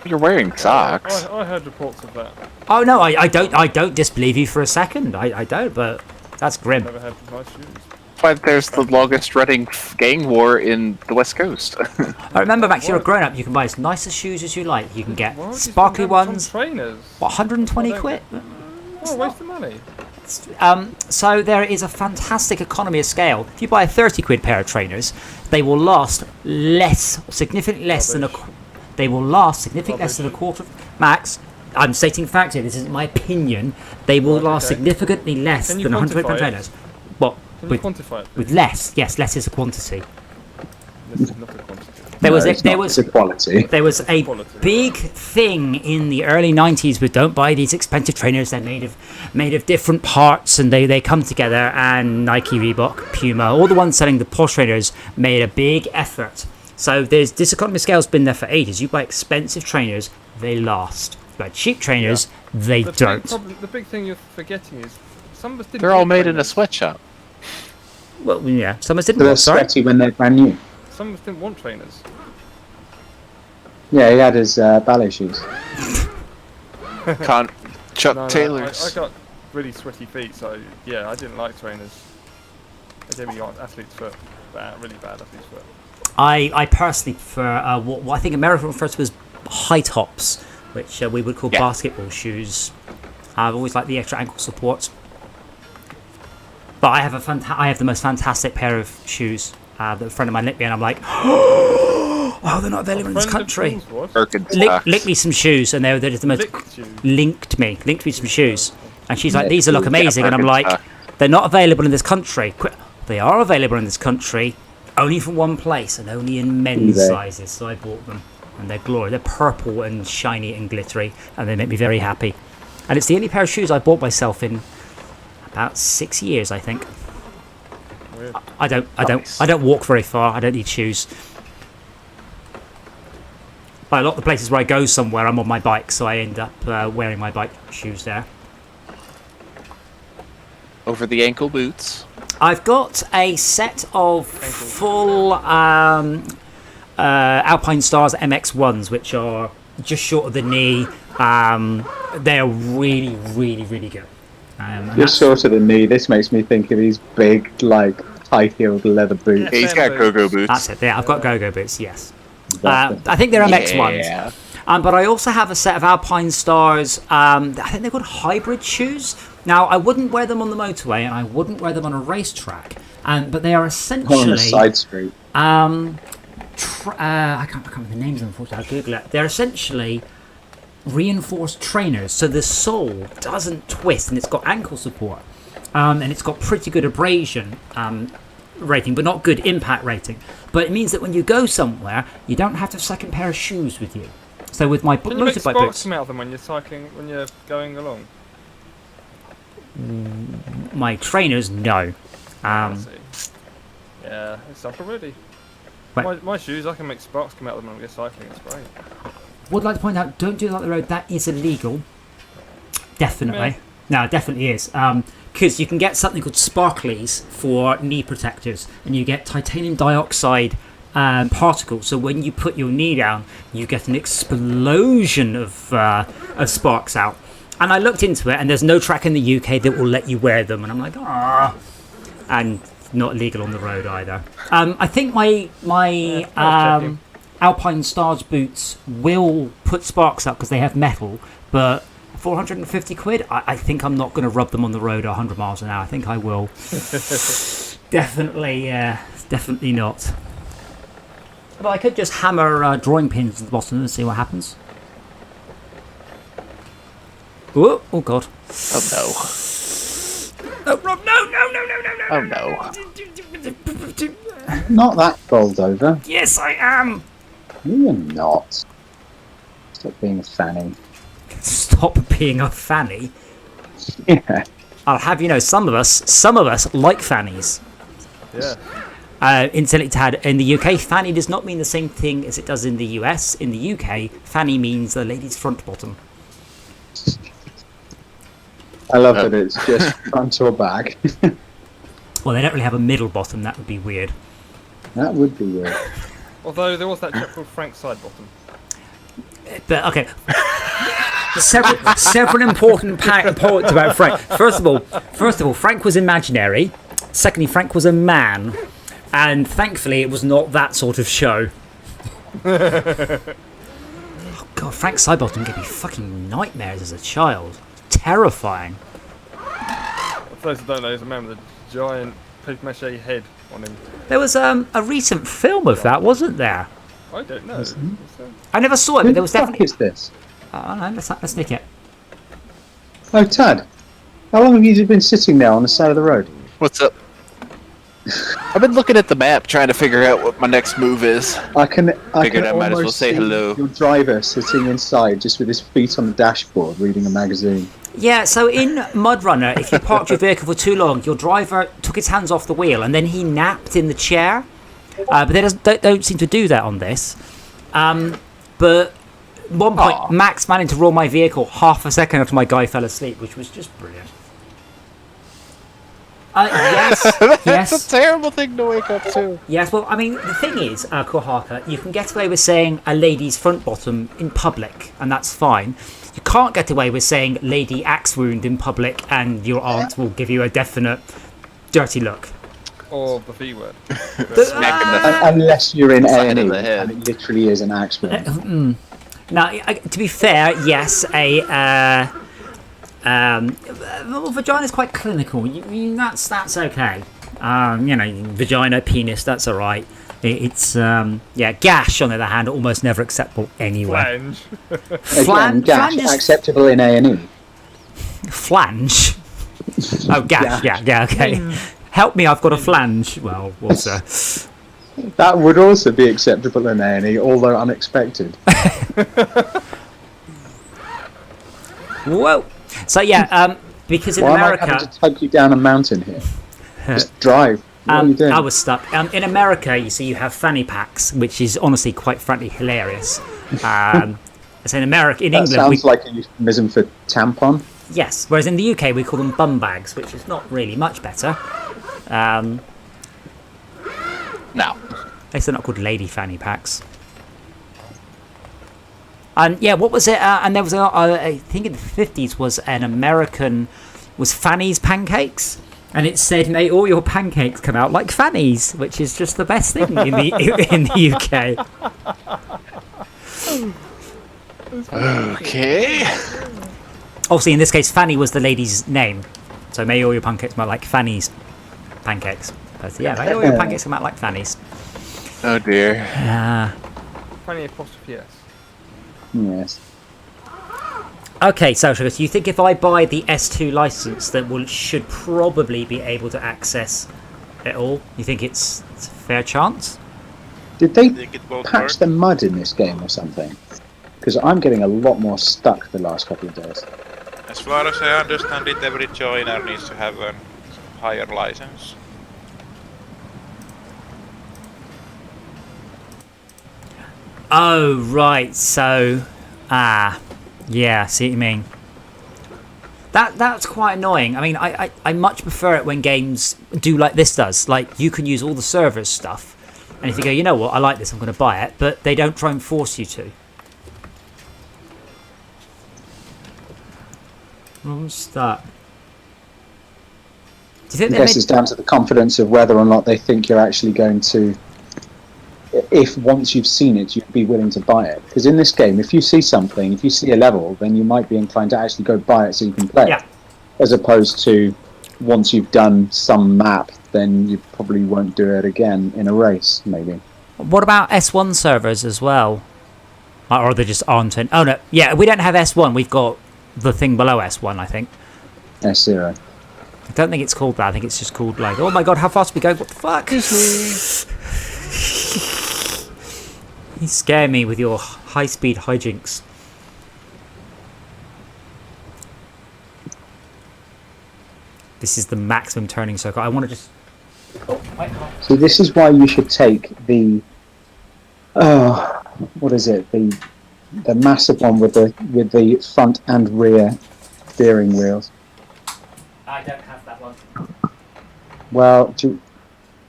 You're wearing socks. I heard reports of that. Oh no, I don't disbelieve you for a second. I don't, but that's grim. Never had nice shoes. But there's the longest running gang war in the West Coast. I remember, Max, you're a grown up. You can buy as nice as shoes as you like. You can get Why would you sparkly spend that much on ones. Trainers. What, 120 quid? Oh, waste of money. So there is a fantastic economy of scale. If you buy a 30 quid pair of trainers, they will last significantly less than a. They will last significantly less than a quarter. Max, I'm stating fact here. This isn't my opinion. They will last significantly less Can you than 100 quantify it? trainers. What? Can you quantify it? With less, yes, less is a quantity. This is not a quantity. There was it's there not, was it's equality. there was a Quality. big thing in the early 90s with don't buy these expensive trainers. They're made of different parts and they come together. And Nike, Reebok, Puma, all the ones selling the posh trainers made a big effort. So this economy of scale's been there for ages. You buy expensive trainers, they last. You buy cheap trainers, they don't. The big thing you're forgetting is some of us didn't. They're all want made in a trainers. sweatshop. Well, yeah, some of us didn't. They're Want, sorry. sweaty when they're brand new. Some of us didn't want trainers. Yeah, he had his ballet shoes. Chuck No, Taylors. I got really sweaty feet, so yeah, I didn't like trainers. They gave me athlete's foot, really bad athlete's foot. I personally prefer what I think America refers to as high tops, which we would call basketball shoes. I've always liked the extra ankle support. But I have the most fantastic pair of shoes that a friend of mine linked me, and I'm like, oh, they're not available in this country. Linked me some shoes, and they're the most linked me some shoes, and she's like, these look amazing, and I'm like, they're not available in this country. They are available in this country, only from one place, and only in men's sizes. So I bought them, and they're glorious. They're purple and shiny and glittery, and they make me very happy. And it's the only pair of shoes I bought myself in about 6 years, I think. Weird. I don't walk very far. I don't need shoes. But a lot of the places where I go somewhere, I'm on my bike, so I end up wearing my bike shoes there. Over the ankle boots. I've got a set of full Alpine Stars MX1s, which are just short of the knee. They're really, really, really good. Just shorter than me. This makes me think of these big, like, high-heeled leather boots. Yeah, he's got go-go boots. That's it. Yeah, I've got go-go boots. Yes. I think they're MX1s. Yeah. But I also have a set of Alpine Stars. I think they're called hybrid shoes. Now, I wouldn't wear them on the motorway, and I wouldn't wear them on a racetrack. But they are essentially On a side street. I can't remember the names, unfortunately. I'll Google it. They're essentially reinforced trainers, so the sole doesn't twist, and it's got ankle support, and it's got pretty good abrasion rating, but not good impact rating. But it means that when you go somewhere, you don't have to have a second pair of shoes with you. So with my Can you make motorbike sparks boots, come out of them when you're cycling, when you're going along? my trainers, no. I see. Yeah, it's up already. Right. My shoes, I can make sparks come out of them when I'm cycling. It's great. Would like to point out, don't do that on the road. That is illegal. Definitely. No, it definitely is. Because you can get something called sparklies for knee protectors, and you get titanium dioxide particles. So when you put your knee down, you get an explosion of sparks out. And I looked into it, and there's no track in the UK that will let you wear them. And I'm like, ah. And not illegal on the road either. I think my I was checking. Alpine Stars boots will put sparks up because they have metal, but 450 quid, I think I'm not going to rub them on the road at 100 miles an hour. I think I will. Definitely not. But I could just hammer drawing pins at the bottom and see what happens. Oh God. Oh no. Oh, Rob, no. Oh no. Not that bowled over. Yes, I am. No, you're not. Stop being a fanny. Stop being a fanny. Yeah. I'll have you know, some of us like fannies. Yeah. Incidentally, Tad, in the UK, fanny does not mean the same thing as it does in the US. In the UK, fanny means the lady's front bottom. I love that it's just front or back. Well, they don't really have a middle bottom. That would be weird. That would be weird. Although there was that chap called Frank Sidebottom. But okay, several important points about Frank. First of all, Frank was imaginary. Secondly, Frank was a man, and thankfully, it was not that sort of show. Oh God, Frank Sidebottom gave me fucking nightmares as a child. Terrifying. For those who don't know, he's a man with a giant paper mache head on him. There was a recent film of that, wasn't there? I don't know. I never saw it, Who but there the was fuck definitely. is this? I don't know. Let's nick it. Oh, Tad. How long have you been sitting there on the side of the road? What's up? I've been looking at the map trying to figure out what my next move is. I can Figured I might as well almost say see hello. your driver sitting inside just with his feet on the dashboard reading a magazine. Yeah, so in MudRunner, if you parked your vehicle for too long, your driver took his hands off the wheel and then he napped in the chair. But they don't seem to do that on this. But at one point, Max managed to roll my vehicle half a second after my guy fell asleep, which was just brilliant. Yes, That's a terrible thing to wake up to. yes. Well, I mean, the thing is, Kohaka, you can get away with saying a lady's front bottom in public, and that's fine. You can't get away with saying lady axe wound in public, and your aunt will give you a definite dirty look. Or the V word. Smack in the Unless you're in Side A&E, of the head. and it literally is an accident. Now, to be fair, yes, well, vagina's quite clinical. That's okay. Vagina, penis, that's all right. It's gash on the other hand, almost never acceptable anywhere. Flange. Again, gash, flange is acceptable in A&E. flange. Oh, gash. Yeah, okay. Help me, I've got a flange. Well, also. That would also be acceptable in A&E, although unexpected. Whoa. So yeah, because in Why America, am I having to tug you down a mountain here? Just drive. What are you doing? I was stuck. In America, you see, you have fanny packs, which is honestly, quite frankly, hilarious. So in America, in that England, sounds like a euphemism for tampon. yes. Whereas in the UK, we call them bum bags, which is not really much better. Now. At least they're not called lady fanny packs. And yeah, what was it? And there was, I think in the 50s was an American, was Fanny's Pancakes. And it said, may all your pancakes come out like Fanny's, which is just the best thing in the UK. Okay. Obviously, in this case, Fanny was the lady's name. So may all your pancakes come out like Fanny's pancakes. But yeah, may all your pancakes come out like Fanny's. Oh dear. Funny apostrophe S. Yes. Okay, so you think if I buy the S2 license that should probably be able to access it all? You think it's a fair chance? Did they think it won't patch work. the mud in this game or something? Because I'm getting a lot more stuck the last couple of days. As far as I understand it, every joiner needs to have a higher license. Oh, right, so... yeah, see what you mean. That's quite annoying. I mean, I much prefer it when games do like this does. Like, you can use all the servers stuff, and if you go, you know what, I like this, I'm going to buy it, but they don't try and force you to. I'm stuck. Do you think I they guess made... it's down to the confidence of whether or not they think you're actually going to. If once you've seen it, you'd be willing to buy it. Because in this game, if you see something, if you see a level, then you might be inclined to actually go buy it so you can play Yeah. it. As opposed to once you've done some map, then you probably won't do it again in a race, maybe. What about S1 servers as well? Or they just aren't in... Oh, no. Yeah, we don't have S1. We've got the thing below S1, I think. S0. I don't think it's called that. I think it's just called, like, oh my god, how fast are we going? What the fuck? You scare me with your high-speed hijinks. This is the maximum turning circle. I want to just... Oh, wait, So this is why you should take the... what is it? The massive one with the front and rear steering wheels. I don't have that one. Well, do you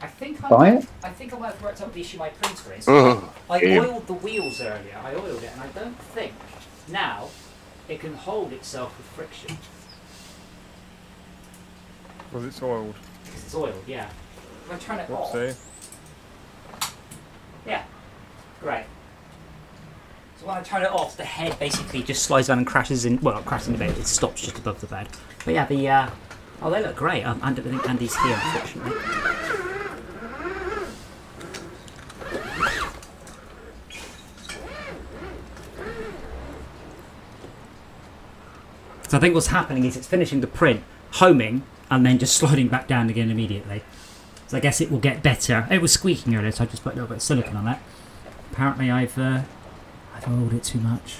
I think buy it? I think I might have worked out the issue my printer is. Ugh, I damn. oiled the wheels earlier. I oiled it, and I don't think now it can hold itself with friction. Was it soiled? 'Cause it's oiled, yeah. If I turn it off, Whoopsie. yeah, great. So when I turn it off, the head basically just slides down and crashes in. Well, not crashes in the bed. It stops just above the bed. But yeah, the oh, they look great. And I think Andy's here, unfortunately. So I think what's happening is it's finishing the print, homing, and then just sliding back down again immediately. So I guess it will get better. It was squeaking earlier, so I just put a little bit of silicone on that. Apparently I've oiled it too much.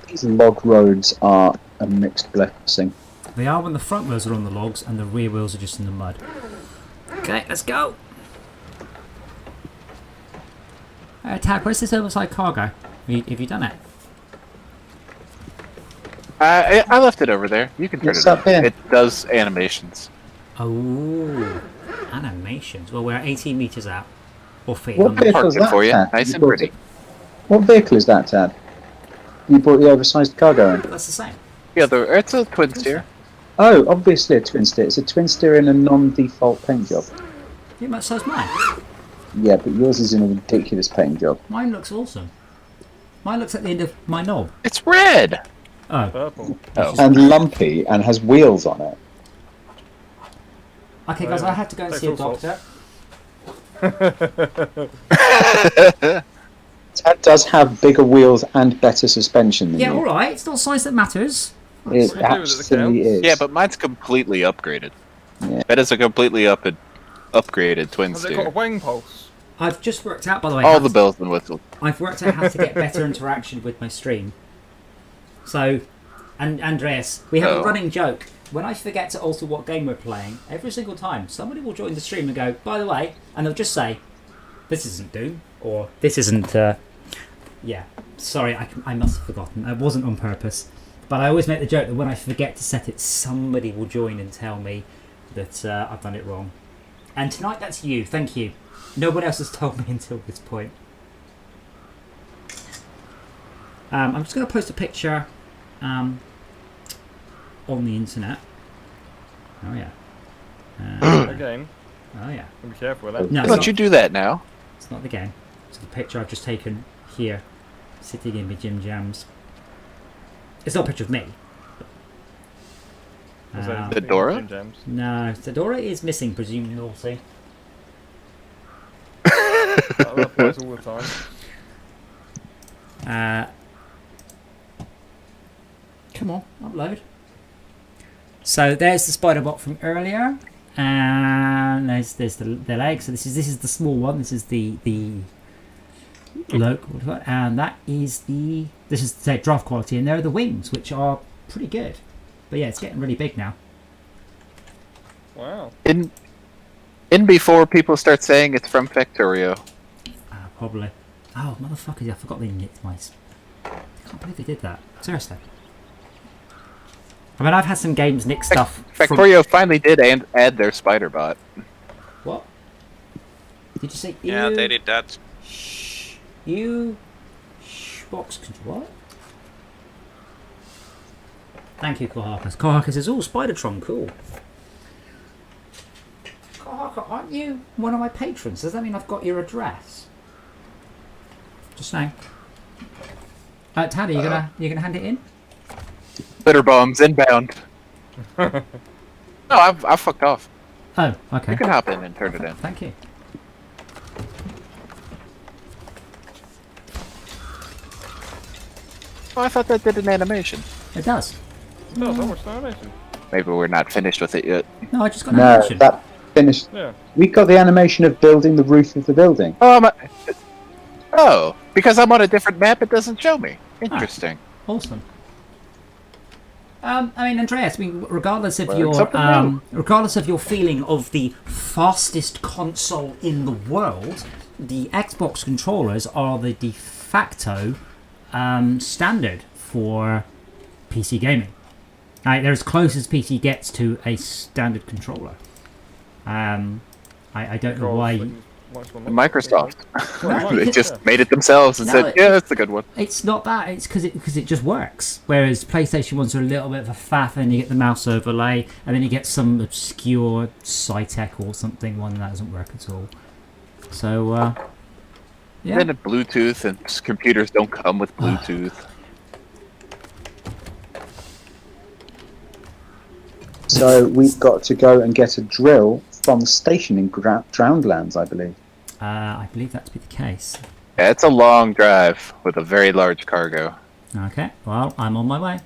These log roads are a mixed blessing. They are when the front wheels are on the logs and the rear wheels are just in the mud. Okay, let's go. Tad, where's this oversized cargo? Have you done it? I left it over there. You can turn It's it up on. here. It does animations. Oh, animations. Well, we're 18 meters out. Or feet. What on vehicle Parked is it that, for you, Tad? nice You and bought pretty. it? What vehicle is that, Tad? You bought the oversized cargo in? That's the same. Yeah, it's a twin steer. Oh, obviously a twin steer. It's a twin steer in a non-default paint job. Yeah, but so's mine. Yeah, but yours is in a ridiculous paint job. Mine looks awesome. Mine looks like the end of my knob. It's red. Oh, Purple. Oh. And lumpy and has wheels on it. okay, guys, I have to go and Takes see a all sorts. doctor. Tad does have bigger wheels and better suspension than Yeah, you. alright, it's not size that matters. It We'll do it at the absolutely counts. is. Yeah, but mine's completely upgraded. Yeah. That is a completely upgraded twin Has it got a steer. wing pulse? I've just worked out, by the way, All how the to- bells and whistles. I've worked out how to get better interaction with my stream. So, and Andreas, we have a Oh. running joke. When I forget to alter what game we're playing, every single time, somebody will join the stream and go, by the way, and they'll just say, this isn't Doom, or this isn't, yeah, sorry, I must have forgotten. It wasn't on purpose. But I always make the joke that when I forget to set it, somebody will join and tell me that I've done it wrong. And tonight, that's you. Thank you. No one else has told me until this point. I'm just going to post a picture on the internet. Oh yeah. Again, Oh yeah. be careful with that. No, Why it's don't not, you do that now? it's not the game. It's the picture I've just taken here, sitting in my gym jams. It's not a picture of me. Was that The Dora? Jim Jams? No, Dora is missing, presumably naughty. That applies all the time. Come on, upload. So there's the spider bot from earlier, and there's the leg. So this is the small one. This is the local, and this is the draft quality, and there are the wings, which are pretty good. But yeah, it's getting really big now. Wow. In before people start saying it's from Factorio. Probably. Oh motherfuckers! I forgot they nicked my. I can't believe they did that. Seriously. I mean, I've had some games nick stuff. from- Factorio finally did add their spider bot. What? Did you say? Yeah, ew? they did that. You box control. What? Thank you, Kohakas. Kohakas says, "Oh, Spidertron, cool." Kohaka, aren't you one of my patrons? Does that mean I've got your address? Just saying. Taddy, you gonna hand it in? Bitter bombs inbound. No, I fucked off. Oh, okay. You can hop in and turn it in. Thank you. Oh, I thought that did an animation. It does. No, so much animation. Maybe we're not finished with it yet. No, I just got an No, animation. that finished. Yeah. We got the animation of building the roof of the building. Oh, because I'm on a different map, it doesn't show me. Interesting. Awesome. I mean, Andreas. I mean, regardless of Learn something new. regardless of your feeling of the fastest console in the world, the Xbox controllers are the de facto standard for PC gaming. They're as close as PC gets to a standard controller. I don't know why. Microsoft. No, They it's- just made it themselves and No, said, "Yeah, that's a good one." It's not that. It's because it just works. Whereas PlayStation ones are a little bit of a faff, and you get the mouse overlay, and then you get some obscure Cytec or something one that doesn't work at all. So yeah. Then Bluetooth, and computers don't come with Bluetooth. So we've got to go and get a drill from the station in Drownedlands, I believe. I believe that to be the case. Yeah, it's a long drive with a very large cargo. Okay. Well, I'm on my way.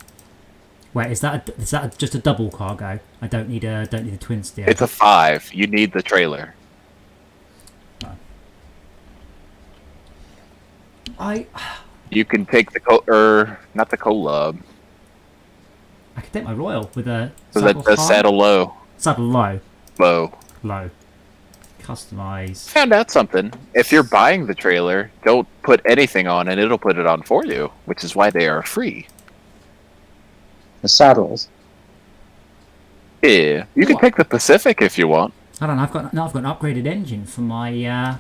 Wait, is that just a double cargo? I don't need a twin steer. It's a 5. You need the trailer. You can take the not the Colab. I can take my Royal with a So that does high? saddle low. Saddle low. Low. Customize. Found out something. If you're buying the trailer, don't put anything on and it'll put it on for you, which is why they are free. The saddles. Yeah. You can What? take the Pacific if you want. I don't know. I've got an upgraded engine for my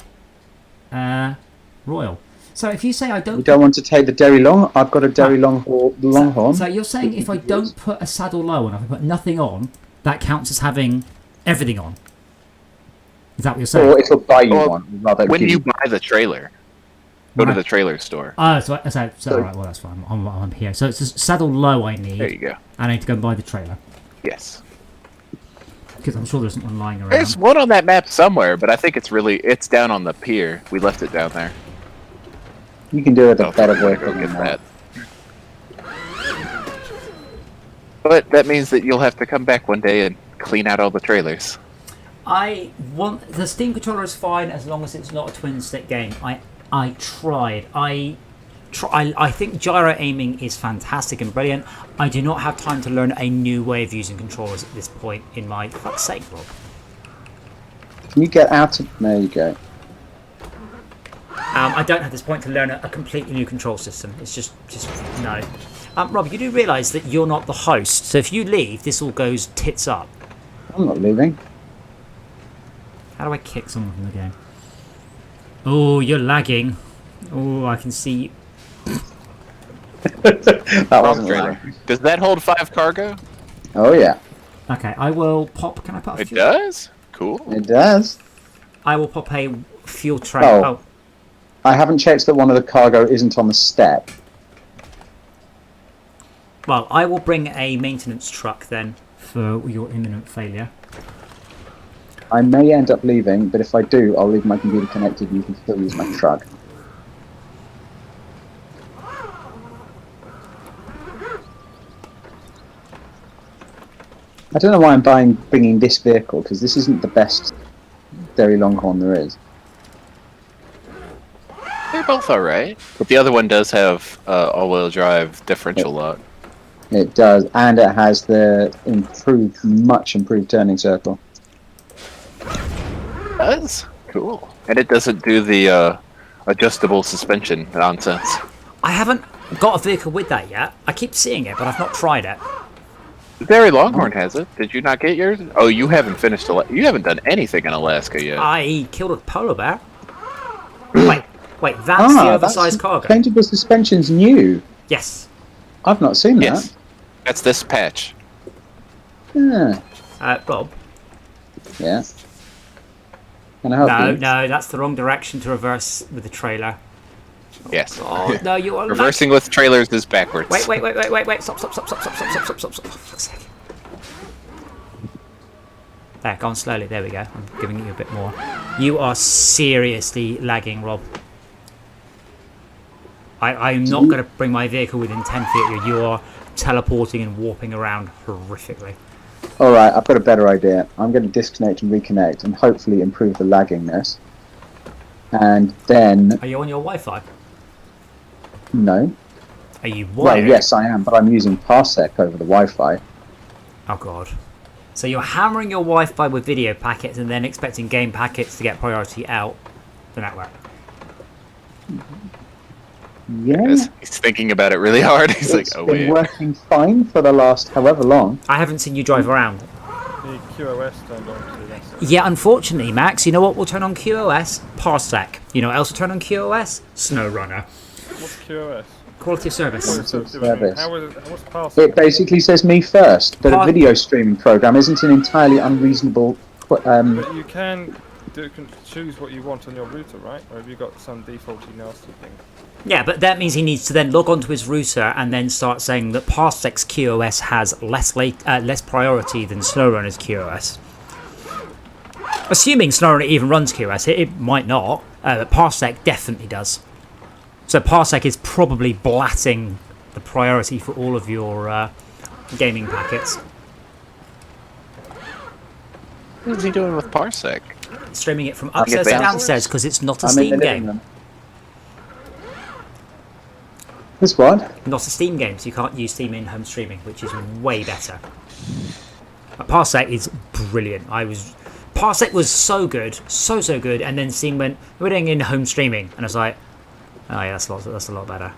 Royal. So if you say I You don't, don't want to take the Derry Long? I've got a Derry Longhorn. so you're saying if I don't put a saddle low on, if I put nothing on, that counts as having everything on. Is that what you're saying? Or it'll buy you Well, one. Rather When give you buy the trailer, go to the trailer store. Oh, so all right. Well, that's fine. I'm here. So it's a saddle low I need. There you go. I need to go and buy the trailer Yes. because I'm sure there's one lying around. There's one on that map somewhere, but I think it's down on the pier. We left it down there. You can do it a Oh, better way go than get that. that. But that means that you'll have to come back one day and clean out all the trailers. I want the Steam controller is fine as long as it's not a twin stick game. I tried. I think gyro aiming is fantastic and brilliant. I do not have time to learn a new way of using controllers at this point in my fuck's sake, Rob. Can you get out of... There you go. I don't have this point to learn a completely new control system. It's just no. Rob, you do realise that you're not the host, so if you leave, this all goes tits up. I'm not leaving. How do I kick someone from the game? Oh, you're lagging. Oh, I can see. That wasn't Trailer. right. Does that hold 5 cargo? Oh yeah, Okay, I will pop. Can I pop? A It fuel? does? Cool. it does. I will pop a fuel tray. Oh. Oh, I haven't checked that one of the cargo isn't on the step. well, I will bring a maintenance truck then for your imminent failure. I may end up leaving, but if I do, I'll leave my computer connected and you can still use my truck. I don't know why I'm bringing this vehicle, because this isn't the best Derry Longhorn there is. They're both alright. But the other one does have all-wheel drive differential lock. It does, and it has the much improved turning circle. It does? Cool. And it doesn't do the adjustable suspension nonsense. I haven't got a vehicle with that yet. I keep seeing it, but I've not tried it. The Derry Longhorn has it. Did you not get yours? Oh, you haven't finished. You haven't done anything in Alaska yet. I killed a polar bear. Wait, Wait, that's the oversized that's cargo. changeable suspension's new. Yes. I've not seen that. Yes. That's this patch. Yeah. Rob. Yeah. Can I help No, you? no, that's the wrong direction to reverse with the trailer. Yes. Oh no, you are Reversing with trailers is backwards. Wait! Stop! For fuck's sake. There, go on slowly. There we go. I'm giving you a bit more. You are seriously lagging, Rob. I'm not going to bring my vehicle within 10 feet of you. You are teleporting and warping around horrifically. Alright, I've got a better idea. I'm going to disconnect and reconnect and hopefully improve the laggingness. And then... Are you on your Wi-Fi? No. Are you Well, wired? yes, I am, but I'm using Parsec over the Wi-Fi. Oh god. So you're hammering your Wi-Fi with video packets and then expecting game packets to get priority out the network. Yeah. Yes, he's thinking about it really hard. He's like, It's oh been wait. working fine for the last however long. I haven't seen you drive around. The QoS turned on to this. Yeah, unfortunately, Max, you know what will turn on QoS? Parsec. You know what else will turn on QoS? SnowRunner. What's QoS? Quality of service. Service. What's pass? It basically says me first, that a Par- video streaming program isn't an entirely unreasonable... But you can choose what you want on your router, right? Or have you got some defaulty nasty thing? Yeah, but that means he needs to then log onto his router and then start saying that Parsec's QoS has less priority than SnowRunner's QoS. Assuming SnowRunner even runs QoS, it might not, but Parsec definitely does. So Parsec is probably blatting the priority for all of your gaming packets. What is he doing with Parsec? Streaming it from I'll get upstairs to that. downstairs because it's not a I'm in Steam the living game. room. This what? Not a Steam game, so you can't use Steam in-home streaming, which is way better. But Parsec is brilliant. Parsec was so good, so good, and then Steam went, we're doing in-home streaming, and I was like, oh yeah, that's a lot better.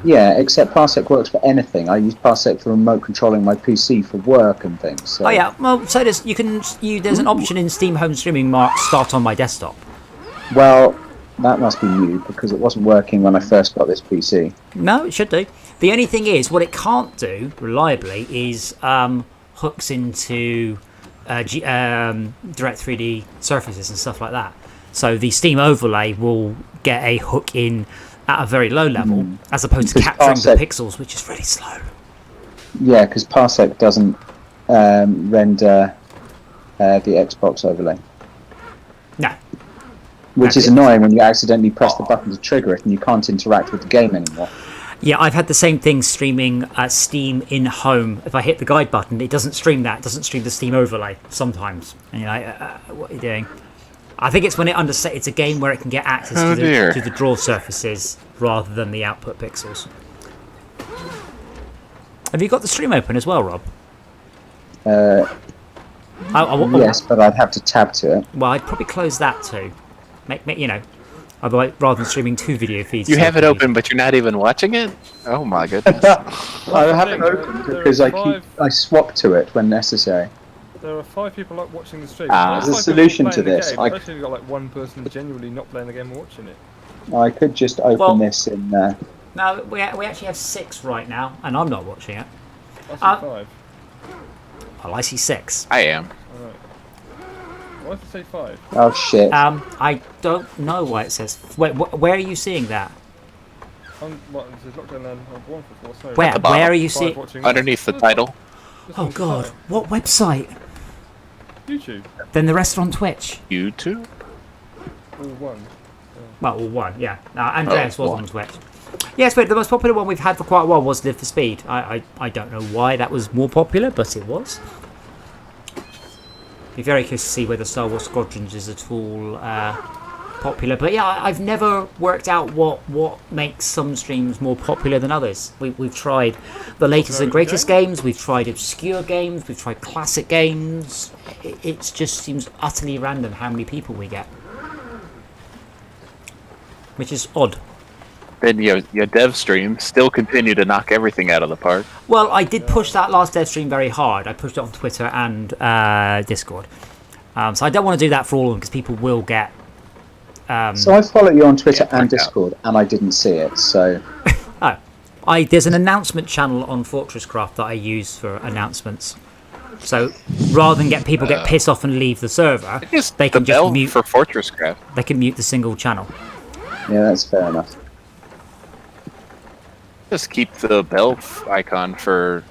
Yeah, except Parsec works for anything. I use Parsec for remote controlling my PC for work and things. So. Oh yeah, well, so there's an option in Steam home streaming marked start on my desktop. Well, that must be new because it wasn't working when I first got this PC. No, it should do. The only thing is, what it can't do reliably is hooks into Direct 3D surfaces and stuff like that. So the Steam overlay will get a hook in at a very low level, as opposed to Because capturing Parsec- the pixels, which is really slow. Yeah, because Parsec doesn't render the Xbox overlay. No. Which is Okay. annoying when you accidentally press the button to trigger it and you can't interact with the game anymore. Yeah, I've had the same thing streaming Steam in home. If I hit the guide button, it doesn't stream that. It doesn't stream the Steam overlay sometimes. And you're like, what are you doing? I think it's when it's a game where it can get access to the draw surfaces rather than the output pixels. Have you got the stream open as well, Rob? Yes, but I'd have to tab to it. Well, I'd probably close that too. Make otherwise, rather than streaming two video feeds. You have it separately. open, but you're not even watching it? Oh my goodness. I have it open because I swap to it when necessary. There are 5 people watching the stream. There's a solution to this. I've actually got like one person genuinely not playing the game and watching it. I could just open this in there. No, we actually have 6 right now, and I'm not watching it. I see 5. Well, I see 6. I am. Alright. Why does it say 5? Oh shit. I don't know why it says. Wait, where are you seeing that? What, this is LockDown LAN 144, sorry. Where? the bottom. Where are you 5 seeing? watching Underneath the title. this. Oh god, what website? YouTube. Then the rest are on Twitch. YouTube? All one. Well, all one, yeah. Andreas was one. on Twitch. Yes, but the most popular one we've had for quite a while was Live for Speed. I don't know why that was more popular, but it was. Be very curious to see whether Star Wars Squadrons is at all popular. But yeah, I've never worked out what makes some streams more popular than others. We've tried the latest and greatest games, we've tried obscure games, we've tried classic games. It just seems utterly random how many people we get. Which is odd. Then your dev stream still continue to knock everything out of the park. Well, I did push that last dev stream very hard. I pushed it on Twitter and Discord. So I don't want to do that for all of them because people will get So I follow you on Twitter Yeah, and check out. Discord, and I didn't see it. So There's an announcement channel on Fortresscraft that I use for announcements. So rather than people get pissed off and leave the server, Just they can the bell just mute. for Fortress Craft. They can mute the single channel. yeah, that's fair enough. Just keep the bell icon for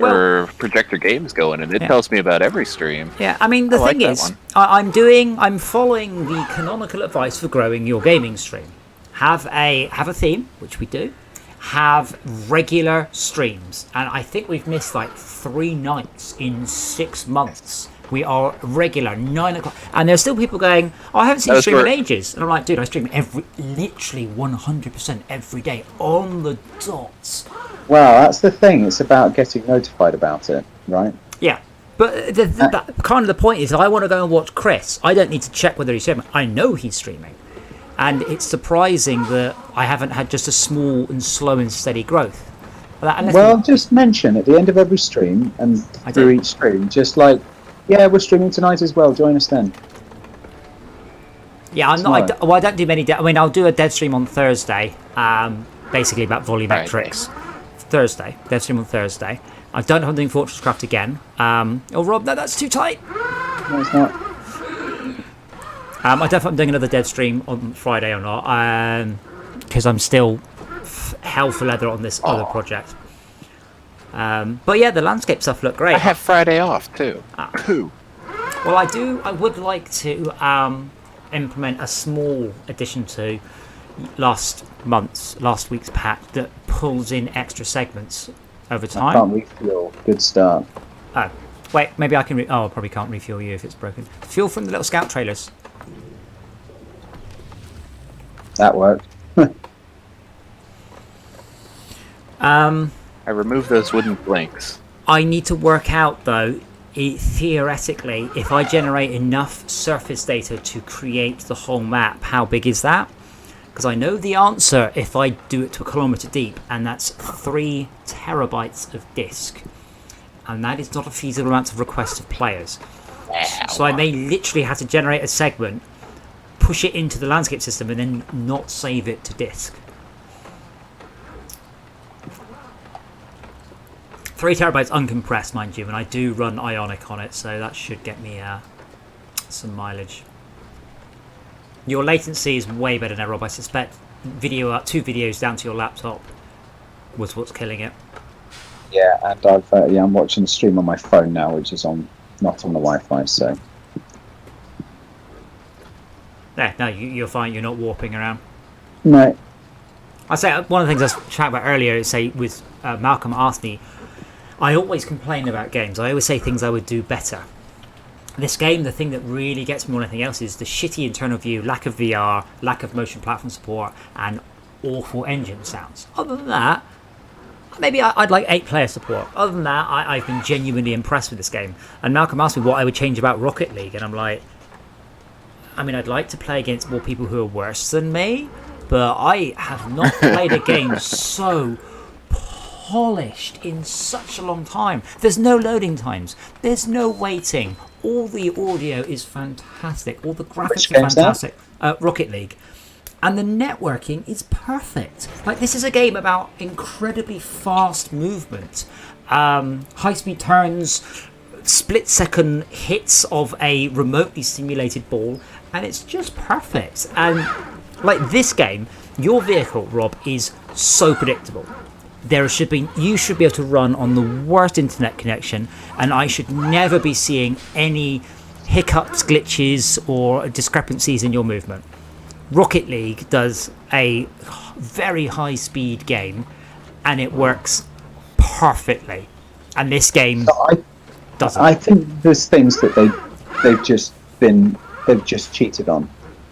or Projector Games going, and it Yeah. tells me about every stream. Yeah, I mean the I like thing that is, one. I'm following the canonical advice for growing your gaming stream. Have a theme, which we do. Have regular streams, and I think we've missed like 3 nights in 6 months. We are regular 9 o'clock, and there's still people going, "Oh, I haven't seen you Those stream in were- ages." And I'm like, "Dude, I stream literally 100% every day on the dots." Well, that's the thing. It's about getting notified about it, right? Yeah, but the kind of the point is, I want to go and watch Chris. I don't need to check whether he's streaming. I know he's streaming, and it's surprising that I haven't had just a small and slow and steady growth. Well, just mention at the end of every stream and I through do. each stream, just like, yeah, we're streaming tonight as well. Join us then. Yeah, I'm not. I don't do many. I mean, I'll do a dead stream on Thursday, basically about volumetrics. Thursday, dead stream on Thursday. I don't know if I'm doing Fortress Craft again. Oh, Rob, no, that's too tight. No, it's not. I don't know if I'm doing another dead stream on Friday or not, because I'm still hell for leather on this other project. But yeah, the landscape stuff looked great. I have Friday off too. Who? Well, I would like to implement a small addition to last week's pack that pulls in extra segments over I time. can't refuel. Good start. Oh, wait, maybe I can. I probably can't refuel you if it's broken. Fuel from the little scout trailers. That worked. I removed those wooden blinks. I need to work out though. Theoretically, if I generate enough surface data to create the whole map, how big is that? Because I know the answer if I do it to a kilometre deep, and that's 3 terabytes of disk. And that is not a feasible amount of requests of players. So I may literally have to generate a segment, push it into the landscape system, and then not save it to disk. 3 terabytes uncompressed, mind you, and I do run Ionic on it, so that should get me some mileage. Your latency is way better now, Rob. I suspect 2 videos down to your laptop was what's killing it. Yeah, and I'm watching the stream on my phone now, which is not on the Wi-Fi. So Yeah, no, you're fine. You're not warping around. no, I say one of the things I was chatting about earlier is with Malcolm asked me. I always complain about games. I always say things I would do better. This game, the thing that really gets me more than anything else is the shitty internal view, lack of VR, lack of motion platform support, and awful engine sounds. Other than that, maybe I'd like 8-player support. Other than that, I've been genuinely impressed with this game. And Malcolm asked me what I would change about Rocket League, and I'm like, I mean, I'd like to play against more people who are worse than me, but I have not played a game so polished in such a long time. There's no loading times. There's no waiting. All the audio is fantastic. All the graphics are fantastic. Rocket League. And the networking is perfect. Like, this is a game about incredibly fast movement, high-speed turns, split-second hits of a remotely simulated ball, and it's just perfect. And like this game, your vehicle, Rob, is so predictable. You should be able to run on the worst internet connection, and I should never be seeing any hiccups, glitches, or discrepancies in your movement. Rocket League does a very high-speed game, and it works perfectly. And this game doesn't. I think there's things that they've just cheated on,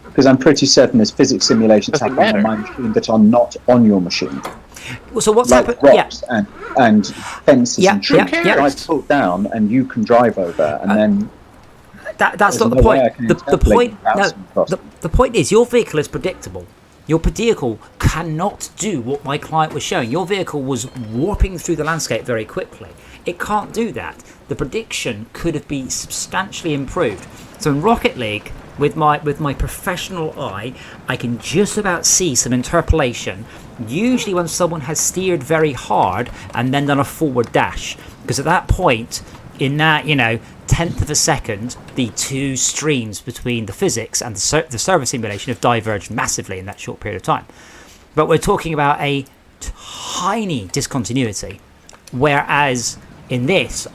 because I'm pretty certain there's physics simulations Doesn't happening on matter. my machine that are not on your machine. So what's Like happened? Yeah. rocks and fences Yeah, and trees yeah, that yeah. I pull down and you can drive over, and then That's there's not the no way I point. can The interpolate point. the No, house across them. the point is your vehicle is predictable. Your vehicle cannot do what my client was showing. Your vehicle was warping through the landscape very quickly. It can't do that. The prediction could have been substantially improved. So in Rocket League, with my professional eye, I can just about see some interpolation. Usually when someone has steered very hard and then done a forward dash, because at that point, in that tenth of a second, the two streams between the physics and the server simulation have diverged massively in that short period of time. But we're talking about a tiny discontinuity, whereas in this,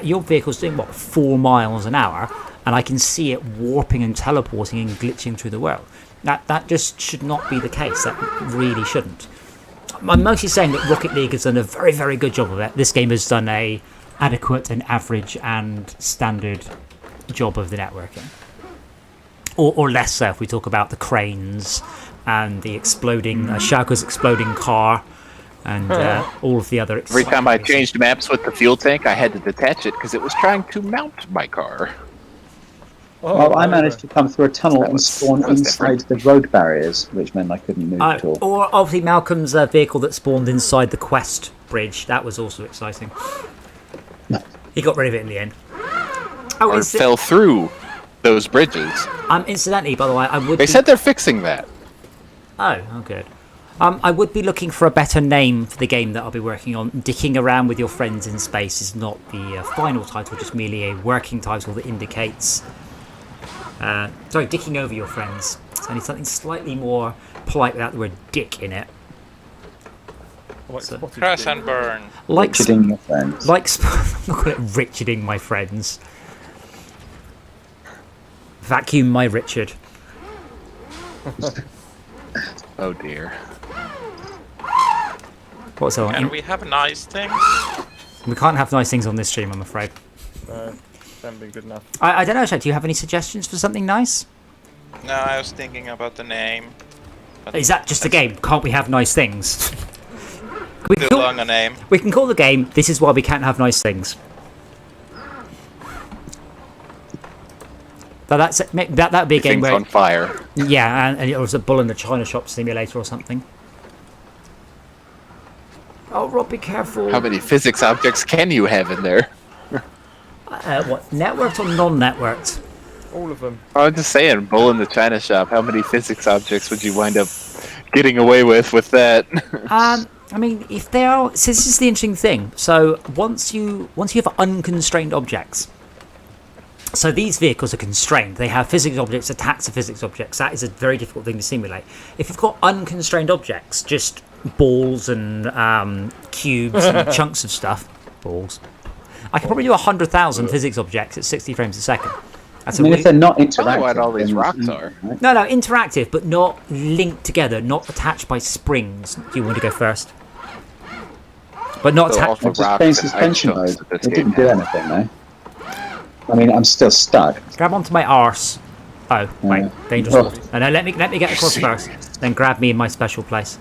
your vehicle's doing 4 miles an hour, and I can see it warping and teleporting and glitching through the world. That just should not be the case. That really shouldn't. I'm mostly saying that Rocket League has done a very, very good job of it. This game has done a adequate and average and standard job of the networking, or less so if we talk about the cranes and the exploding Shauka's exploding car and all of the other. Every time I changed maps with the fuel tank, I had to detach it because it was trying to mount my car. Well, I managed to come through a tunnel and spawn inside the road barriers, which meant I couldn't move at all. Or obviously Malcolm's vehicle that spawned inside the Quest bridge. That was also exciting. He got rid of it in the end. Or fell through those bridges. Incidentally, by the way, They said they're fixing that. Oh, good. I would be looking for a better name for the game that I'll be working on. Dicking Around with Your Friends in Space is not the final title, just merely a working title that indicates... Dicking Over Your Friends. So I need something slightly more polite without the word dick in it. Crash and burn. Richarding your friends. I'm not calling it Richarding my friends. Vacuum my Richard. Oh dear. What's that? Can we have nice things? We can't have nice things on this stream, I'm afraid. No, haven't been good enough. I don't know, Chad, do you have any suggestions for something nice? No, I was thinking about the name. Is that just a game? Can't we have nice things? Too long a name. We can call the game This Is Why We Can't Have Nice Things. But that would be a game where... on fire. Yeah, and it was a bull in the china shop simulator or something. Oh, Rob, be careful. How many physics objects can you have in there? What, networked or non-networked? All of them. I was just saying, bull in the china shop. How many physics objects would you wind up getting away with that? I mean, if they are... So this is the interesting thing. So once you have unconstrained objects... So these vehicles are constrained. They have physics objects attached to physics objects. That is a very difficult thing to simulate. If you've got unconstrained objects, just balls and cubes and chunks of stuff... Balls. I could probably do 100,000 physics objects at 60 frames a second. That's if they're not I interactive... don't know what all these then- rocks are. Right? No, interactive, but not linked together, not attached by springs. Do you want to go first? But not So attached... also I just rocks changed and suspension ice mode. chunks that It this didn't game do has. anything, though. I mean, I'm still stuck. Grab onto my arse. Oh, wait, dangerous. Oh. Water. No, let me get across first. Then grab me in my special place.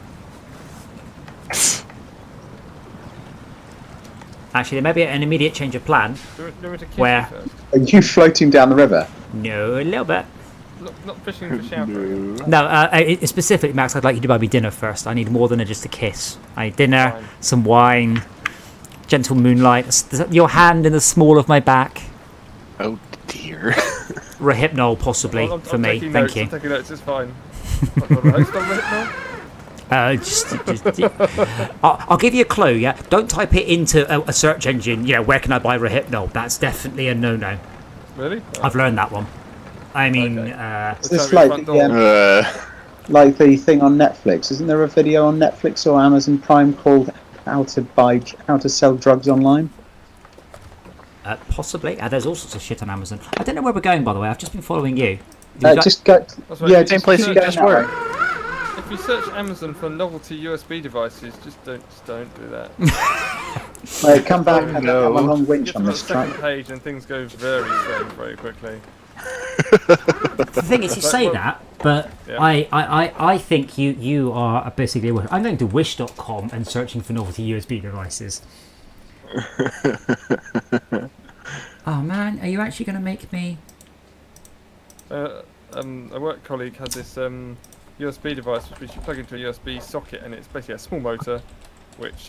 Actually, there may be an immediate change of plan. Do you want me to kiss Where? you first? Are you floating down the river? No, a little bit. Not fishing for shellfish. No, specifically, Max, I'd like you to buy me dinner first. I need more than just a kiss. I need dinner, Fine. some wine, gentle moonlight, your hand in the small of my back. Oh dear. Rohypnol, possibly, I'm for me. taking Thank notes, you. I'm taking notes, it's fine. I've got a host on it now. I'll give you a clue, yeah? Don't type it into a search engine, where can I buy Rohypnol? That's definitely a no-no. Really? I've learned that one. I mean, Okay. Is this Tell me like front the, door. like the thing on Netflix? Isn't there a video on Netflix or Amazon Prime called How to Sell Drugs Online? possibly. There's all sorts of shit on Amazon. I don't know where we're going, by the way. I've just been following you. Just go. That's right, Yeah, you just Same place keep you going just that were. way. If you search Amazon for novelty USB devices, just don't do that. Right, come back. Oh, I don't no. have a long You winch get on to the this second track. page and things go very strange very quickly. The thing is, you say Well, that, but yeah. I think you are basically a wish. I'm going to wish.com and searching for novelty USB devices. Oh man, are you actually going to make me? A work colleague has this USB device which you plug into a USB socket, and it's basically a small motor which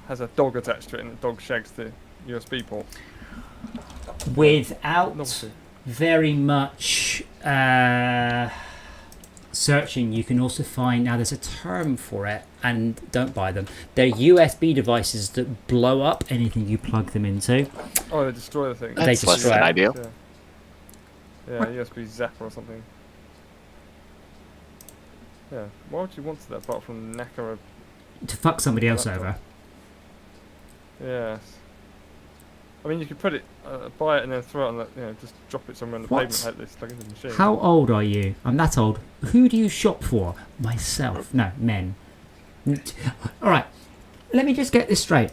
has a dog attached to it, and the dog shags the USB port. Without Novelty. very much searching, you can also find, now there's a term for it, and don't buy them. They're USB devices that blow up anything you plug them into. Oh, they destroy the thing. They That's less destroy than it. ideal. Yeah, USB zapper or something. Yeah, why would you want that apart from knacker To fuck somebody else Laptop. over. Yes. I mean, you could put it, buy it and then throw it on the, just drop it somewhere on the What? pavement like this, like into the machine. How old are you? I'm that old. Who do you shop for? Myself. No, men. Alright, let me just get this straight.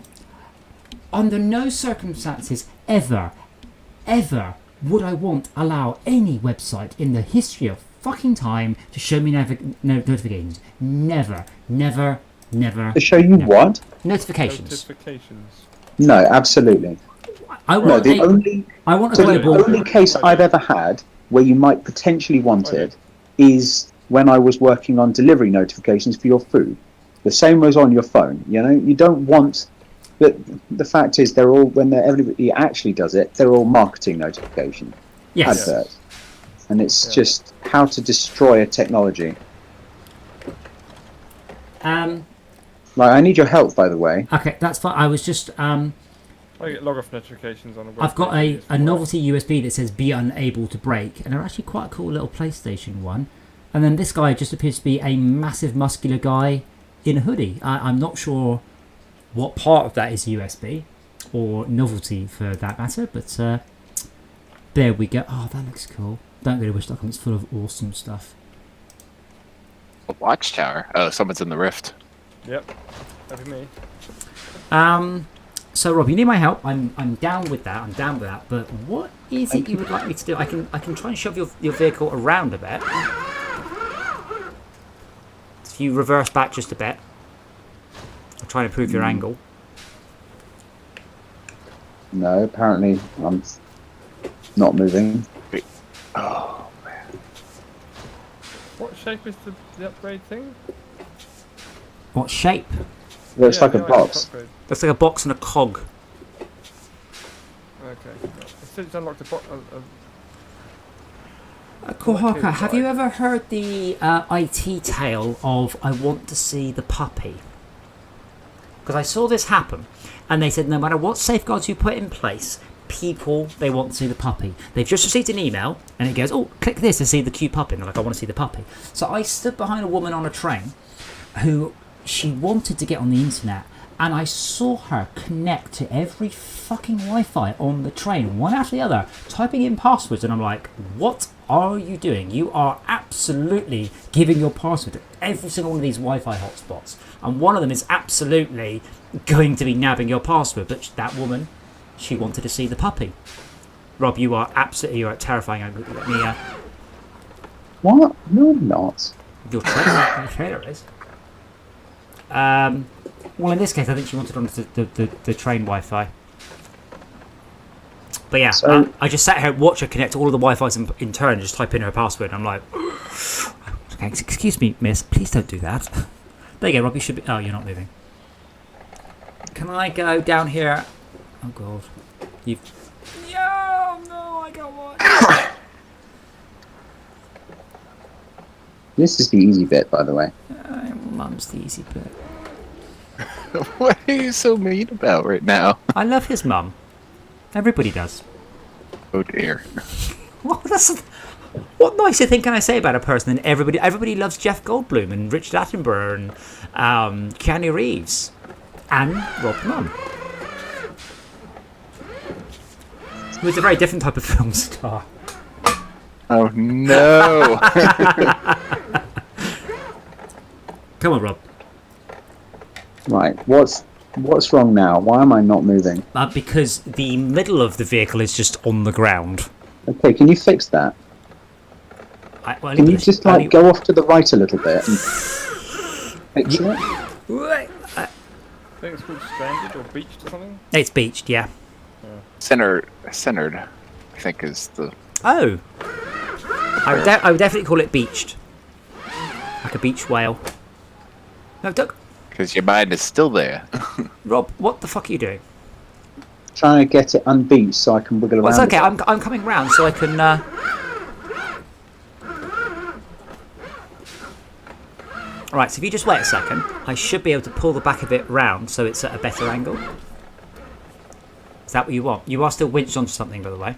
Under no circumstances ever would I allow any website in the history of fucking time to show me notifications. Never. To show you never. what? Notifications. Notifications. No, absolutely. I No, want the only I want a so the global. only case I've ever had where you might potentially want it is when I was working on delivery notifications for your food. The same was on your phone. You don't want. The fact is, they're all everybody actually does it. They're all marketing notification Yes. adverts, and it's just how to destroy a technology. Like, I need your help, by the way. Okay, that's fine. I was just I get log off notifications on the web. I've got a novelty USB that says be unable to break, and they're actually quite a cool little PlayStation one. And then this guy just appears to be a massive muscular guy in a hoodie. I'm not sure what part of that is USB or novelty for that matter, but there we go. Oh, that looks cool. Don't really wish that it's full of awesome stuff. A watchtower. Oh, someone's in the rift. Yep, that'd be me. So Rob, you need my help. I'm down with that. But what is it you would like me to do? I can try and shove your vehicle around a bit. If you reverse back just a bit, I'll try and improve your angle. No, apparently I'm not moving. Oh, man. What shape is the upgrade thing? What shape? Looks like a the item box. upgrade. Looks like a box and a cog. Okay. It says it's unlocked a box. Kohaka, have you ever heard the IT tale of I want to see the puppy? Because I saw this happen, and they said no matter what safeguards you put in place, people, they want to see the puppy. They've just received an email, and it goes, oh, click this to see the cute puppy. And they're like, I want to see the puppy. So I stood behind a woman on a train who she wanted to get on the internet, and I saw her connect to every fucking Wi-Fi on the train, one after the other, typing in passwords, and I'm like, what are you doing? You are absolutely giving your password to every single one of these Wi-Fi hotspots, and one of them is absolutely going to be nabbing your password. But that woman, she wanted to see the puppy. Rob, you are terrifying. Let me, What? No, I'm not. your trailer is. Well, in this case, I think she wanted on the train Wi-Fi. But yeah, So- I just sat here and watched her connect all of the Wi-Fi's in turn and just type in her password. And I'm like, okay, excuse me, miss, please don't do that. There you go, Rob, you should be... Oh, you're not moving. Can I go down here? Oh, God. You've... Yeah, no, I got one. This is the easy bit, by the way. Mum's the easy bit. What are you so mean about right now? I love his mum. Everybody does. Oh, dear. What nicer thing can I say about a person than everybody loves Jeff Goldblum and Richard Attenborough and Keanu Reeves and Rob Mum, who's a very different type of film star. Oh, no. Come on, Rob. Right, what's wrong now? Why am I not moving? Because the middle of the vehicle is just on the ground. Okay, can you fix that? Can you just go off to the right a little bit and fix it? I think it's called stranded or beached or something. It's beached, yeah. Centered, I think, is the... Oh, I would definitely call it beached, like a beach whale. No, Doug. Because your mind is still there. Rob, what the fuck are you doing? trying to get it unbeat so I can wiggle Well, around. it's okay. I'm coming round so I can. Right, so if you just wait a second, I should be able to pull the back of it round so it's at a better angle. Is that what you want? You are still winched onto something, by the way.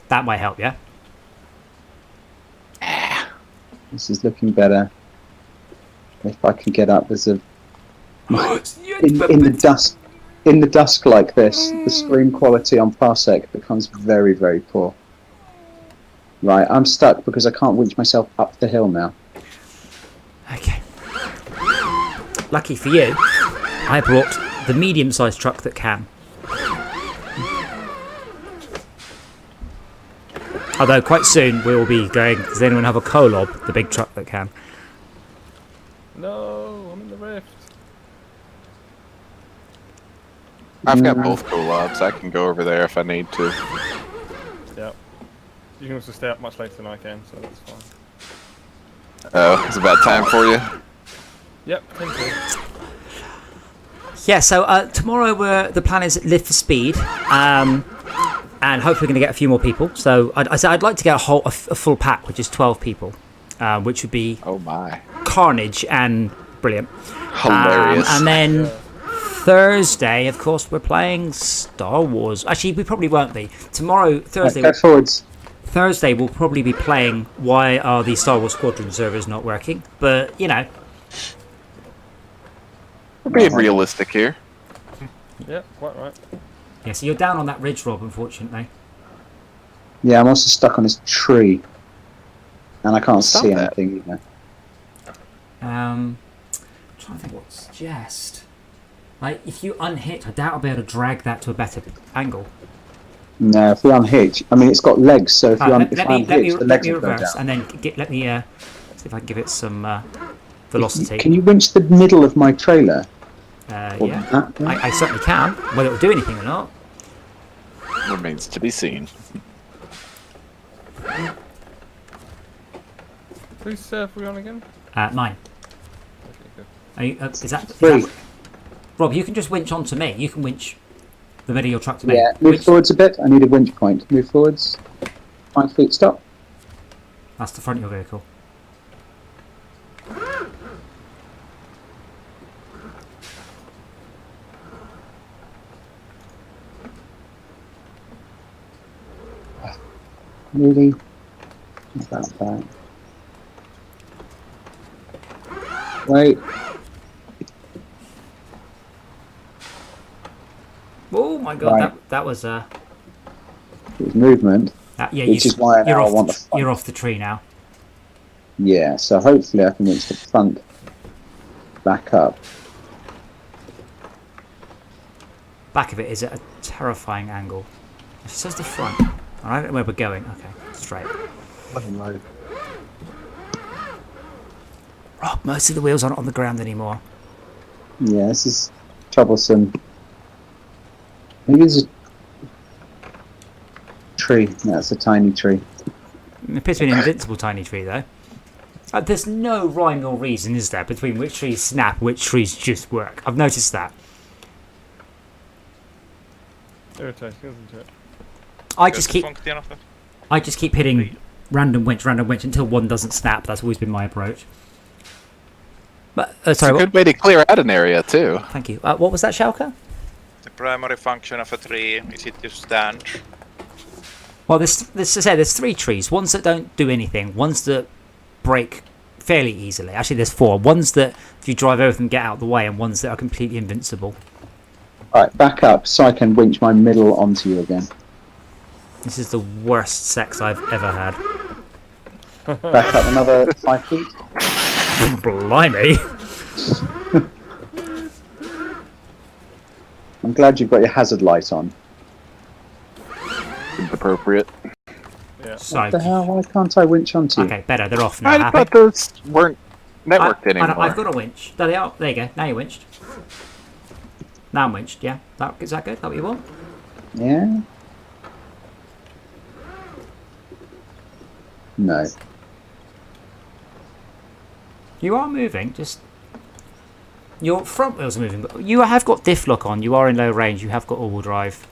That might help, yeah? This is looking better. If I can get up, there's a in the dusk like this, the screen quality on Parsec becomes very, very poor. Right, I'm stuck because I can't winch myself up the hill now. Okay. Lucky for you, I brought the medium-sized truck that can. Although quite soon we will be going. Does anyone have a Kolob, the big truck that can? No, I'm in the rift. I've got both collabs. I can go over there if I need to. Yep. You can also stay up much later than I can, so that's fine. Oh, it's about time for you. Yep, thank you. Yeah. So tomorrow the plan is live for speed, and hopefully we're going to get a few more people. So I'd like to get a full pack, which is 12 people, which would be Oh my. carnage and brilliant. Hilarious. And then Thursday, of course, we're playing Star Wars. Actually, we probably won't be. Tomorrow, Thursday. Go forwards. Thursday, we'll probably be playing Why Are the Star Wars Squadron servers not working? But, you know. We're being realistic here. Yep, quite right. Yeah, so you're down on that ridge, Rob, unfortunately. Yeah, I'm also stuck on this tree. And I can't Stop see that. anything either. I'm trying to think what to suggest. Like, if you unhitch, I doubt I'll be able to drag that to a better angle. No, if we unhitch, I mean, it's got legs, so if I let unhitch, the me legs will go reverse, down. and then let me see if I can give it some velocity. Can you winch the middle of my trailer? Or Yeah, that way? I certainly can. Whether it'll do anything or not. Remains to be seen. Whose server are we on again? Mine. Okay, good. Are you, is that Three. Rob? You can just winch onto me. You can winch the middle of your truck to me. Yeah, move Winch- forwards a bit. I need a winch point. Move forwards. 5 feet, stop. That's the front of your vehicle. Really? About that. Wait. Oh my god, Right. that was It was movement. yeah. Which is why you're now I off want the, the front. you're off the tree now. Yeah, so hopefully I can winch the front back up. Back of it is at a terrifying angle. It says the front. I don't know where we're going. Okay, straight. Rob, most of the wheels aren't on the ground anymore. Yeah, this is troublesome. Maybe there's a tree. No, it's a tiny tree. It appears to be an invincible tiny tree, though. There's no rhyme or reason, is there, between which trees snap, which trees just work. I've noticed that. Irritating, isn't it? I just keep Function of that. I just keep hitting random winch until one doesn't snap. That's always been my approach. But It's sorry, a good way to clear out an area too. thank you. What was that, Shalka? The primary function of a tree is it to stand. Well, there's 3 trees. Ones that don't do anything. Ones that break fairly easily. Actually, there's 4. Ones that, if you drive over them, get out of the way, and ones that are completely invincible. Right, back up so I can winch my middle onto you again. This is the worst sex I've ever had. Back up another 5 feet. Blimey. I'm glad you've got your hazard light on. Seems appropriate. Yeah. So, What the hell? Why can't I winch onto you? okay, better. They're off now. I Happy? thought those weren't networked I- anymore. I've got a winch. There they are. There you go. Now you're winched. Now I'm winched, yeah. Is that good? That what you want? Yeah? No. You are moving, just... Your front wheels are moving, but you have got diff lock on. You are in low range. You have got all-wheel drive.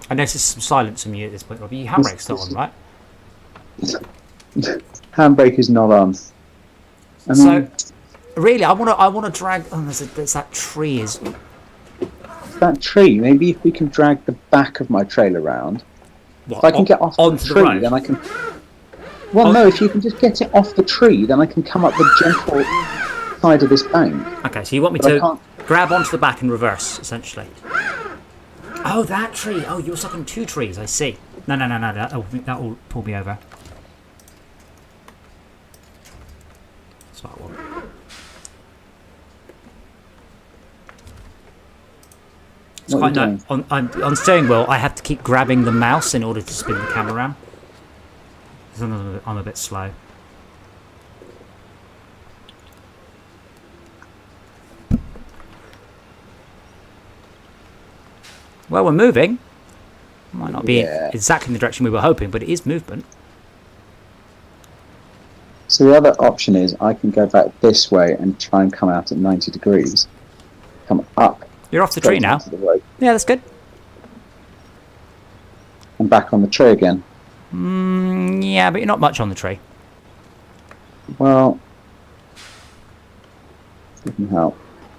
I noticed some silence from you at this point, Robbie. Your handbrake's not on, right? Handbrake is not on. I mean, So, really, I want to drag. Oh, there's that tree. Is that tree. Maybe if we can drag the back of my trailer around. what, If I can get off the onto the tree, road? then I can. Well, no. If you can just get it off the tree, then I can come up the gentle side of this bank. Okay, so you want me But I to can't. grab onto the back and reverse, essentially. Oh, that tree. Oh, you're stuck on 2 trees. I see. No. That will pull me over. Smart one. It's What are quite you nice. On steering wheel, I have to keep grabbing the mouse in order to spin the camera around. Sometimes I'm a bit slow. Well, we're moving. Might not be Yeah. exactly in the direction we were hoping, but it is movement. So the other option is I can go back this way and try and come out at 90 degrees. Come up. You're off the tree straight now. onto the road, Yeah, that's good. and back on the tree again. Yeah, but you're not much on the tree. Well, it can help.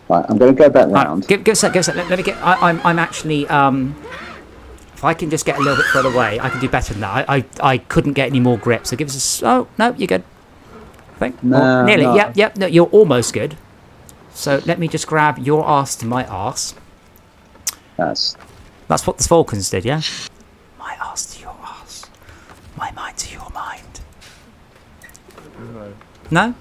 Right, I'm going to go back Right, round. give us that. Let me get. I'm actually. If I can just get a little bit further away, I can do better than that. I couldn't get any more grip, so give us a. Oh no, you're good. I think. No, nearly. no. Yep. No, you're almost good. So let me just grab your arse to my arse. That's That's what the Falcons did, yeah. My arse to your arse. My mind to your mind. No. No.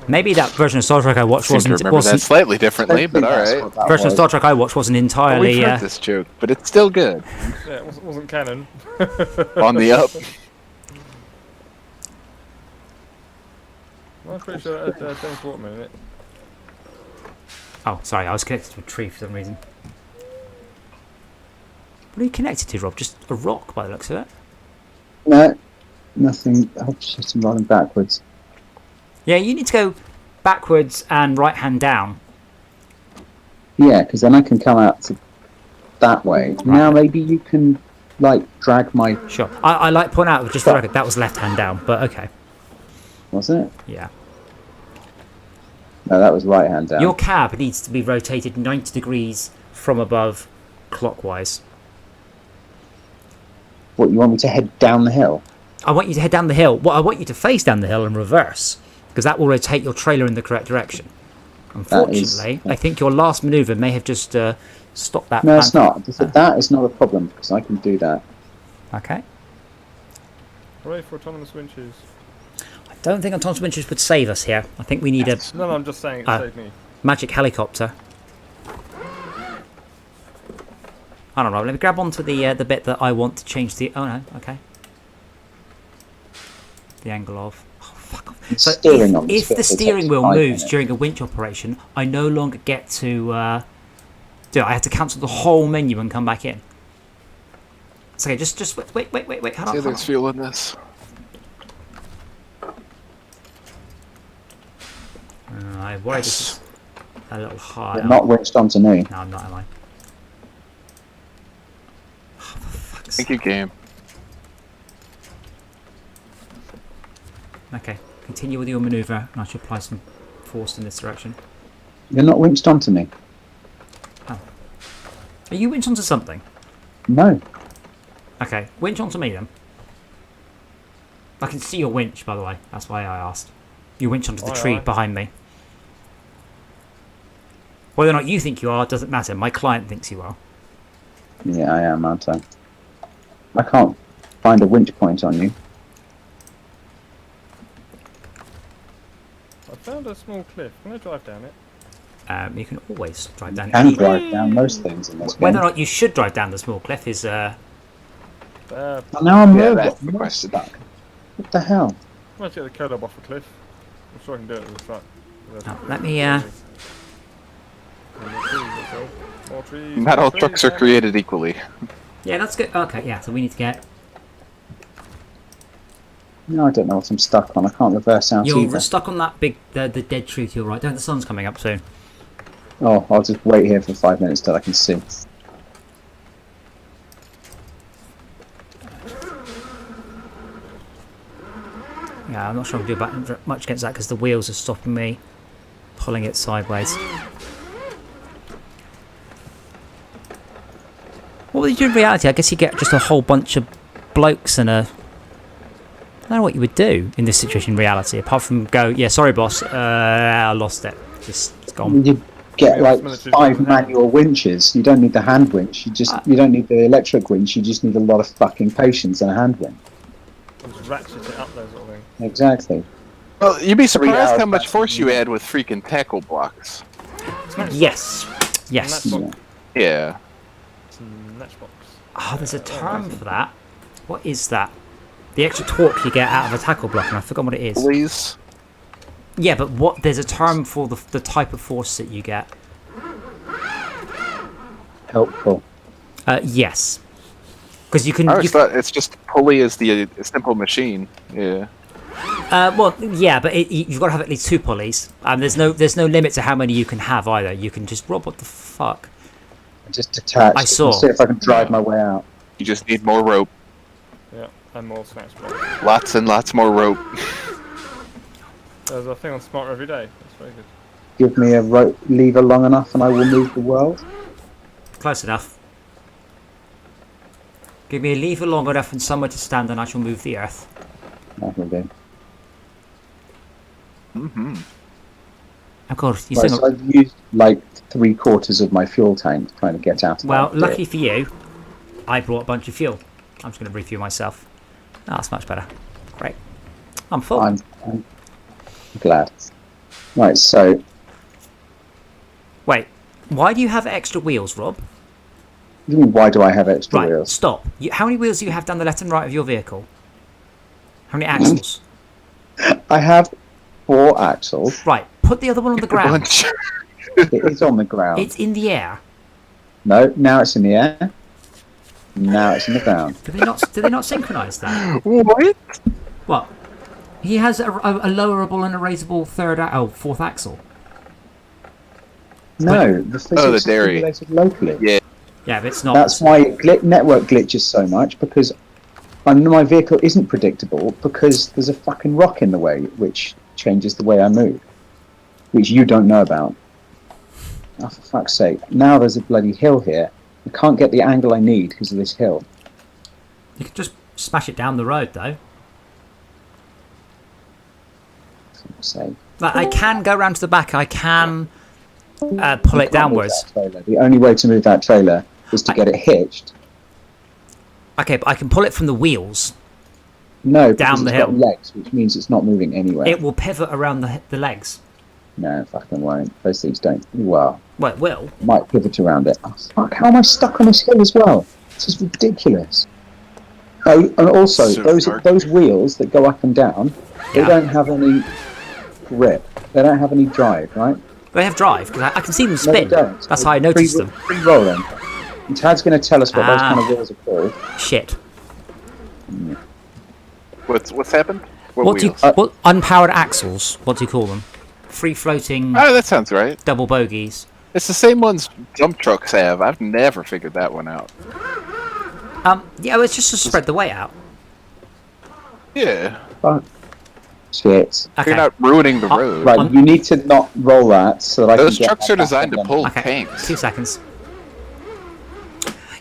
Maybe that version of Star Trek I watched Seem to wasn't. remember that slightly differently, but that's alright. what that Version of was. Star Trek I watched wasn't We've entirely. heard this joke, but it's still good. Yeah, it wasn't canon. On the up. Well, I'm pretty sure that had Dennis Waterman in it. Oh, sorry, I was connected to a tree for some reason. What are you connected to, Rob? Just a rock by the looks of it. No, nothing. Oh shit! I'm running backwards. Yeah, you need to go backwards and right hand down. Yeah, because then I can come out to that way. Now maybe you can like drag my. Sure. I like point out just for the record that was left hand down, but okay. Was it? Yeah. No, that was right hand down. Your cab needs to be rotated 90 degrees from above clockwise. What, you want me to head down the hill? I want you to head down the hill. Well, I want you to face down the hill and reverse, because that will rotate your trailer in the correct direction. Unfortunately, I think your last manoeuvre may have just stopped that. No, it's plan. not. That is not a problem because I can do that. Okay. Hooray for autonomous winches. I don't think autonomous winches would save us here. I think we need a No, I'm just saying it saved me. magic helicopter. I don't know. Let me grab onto the bit that I want to change the. Oh no. Okay. The angle of. Oh, fuck off. So Steering on if this the bit, it steering takes wheel 5 moves minutes. during a winch operation, I no longer get to do it. I have to cancel the whole menu and come back in. It's okay. Just wait. Hold on. Taylor's feeling this. I worry this is a little hard. They're not winched onto me. No, I'm not. Am I? Oh, for fuck's Thank you, game. Okay, continue with your manoeuvre, and I should apply some force in this direction. You're not winched onto me. Are you winch onto something? No. Okay, winch onto me then. I can see your winch, by the way. That's why I asked. You winch onto the tree Aye. behind me. Whether or not you think you are doesn't matter. My client thinks you are. Yeah, I am, aren't I? I can't find a winch point on you. I found a small cliff. Can I drive down it? You can always drive down. You can any- drive down most things in this Whether game. or not you should drive down the small cliff is Uh, Oh, now I'm Yeah, moved. that's the I'm question. stuck. What the hell? let's get the code up off a cliff. I'm sure I can do it with that. Oh, let me. More trees, Not more all trees, trucks are more- created equally. Yeah, that's good. Okay, yeah. So we need to get. No, I don't know what I'm stuck on. I can't reverse out You're either. stuck on that big, the dead tree to your right. Don't, the sun's coming up soon. Oh, I'll just wait here for 5 minutes till I can see. Yeah, I'm not sure I can do much against that because the wheels are stopping me pulling it sideways. What would you do in reality? I guess you get just a whole bunch of blokes and a... I don't know what you would do in this situation in reality, apart from go, yeah, sorry boss, I lost it. Just, it's gone. You get Yeah, like military 5 doesn't manual winches. You don't need the hand winch. You don't need the electric winch. You just need a lot of fucking patience and a hand winch. Just ratchet it up there, sort of thing. Exactly. Well, you'd be surprised hours how much back. force you add with freaking tackle blocks. Yes. Yes. And that's Yeah. Matchbox. Oh, there's a term for that. What is that? The extra torque you get out of a tackle block, and I forgot what it is. Please. Yeah, but what? There's a term for the type of force that you get. Helpful. Yes. Because you can... I always thought it's just pulley is the simple machine. Yeah. well, yeah, but you've got to have at least 2 pulleys. And there's no limit to how many you can have either. You can just... Rob, what the fuck? Just detach. I saw. See if I can drive my way out. You just need more rope. Yeah, and more snatch blocks. Lots and lots more rope. There's a thing on Smart every day. That's very good. Give me a rope lever long enough and I will move the world. Close enough. Give me a lever long enough and somewhere to stand and I shall move the earth. That will do. Mm-hmm. Of course, you Right, sing so I've used like 3/4 of my fuel tank trying to get out of Well, that lucky bit. for you, I brought a bunch of fuel. I'm just going to refuel myself. Oh, that's much better. Great. I'm full. I'm glad. Right, so Wait, why do you have extra wheels, Rob? what do you mean, why do I have extra Right, wheels? stop. How many wheels do you have down the left and right of your vehicle? How many axles? I have 4 axles. Right, put the other one on the ground. Bunch. It is on the ground. It's in the air. No, now it's in the air. Now it's in the ground. Do they not synchronize that? What? What? He has a lowerable and a raisable fourth axle. No, the physics the is dairy. regulated locally. Yeah. Yeah, but it's not. That's why network glitches so much, because my vehicle isn't predictable because there's a fucking rock in the way which changes the way I move, which you don't know about. Oh, for fuck's sake. Now there's a bloody hill here. I can't get the angle I need because of this hill. You could just smash it down the road, though. For fuck's sake. Like, I can go round to the back. I can pull it You can't move downwards. that trailer. The only way to move that trailer is to get it hitched. Okay, but I can pull it from the wheels. No, Down because the it's got hill. legs, which means it's not moving anywhere. It will pivot around the legs. No, fucking won't. Those things don't. Well, Well, it will. might pivot around it. Oh, fuck, how am I stuck on this hill as well? This is ridiculous. Oh, and also, So dark. those wheels that go up and down, they Yeah. don't have any grip. They don't have any drive, right? They have drive, because I can see them No, they spin. don't. That's how I noticed them. Free-rolling. And Tad's going to tell us what those kind of wheels are called. Shit. What's happened? What do you... wheels? What unpowered axles, what do you call them? Free-floating Oh, that sounds right. double bogies. It's the same ones dump trucks have. I've never figured that one out. Yeah, well, it's just to spread the weight out. Yeah. Fuck. Shit. Okay. You're not ruining the road. Right, On- you need to not roll that so that I Those can get trucks my are back designed to up pull Okay, tanks. 2 seconds.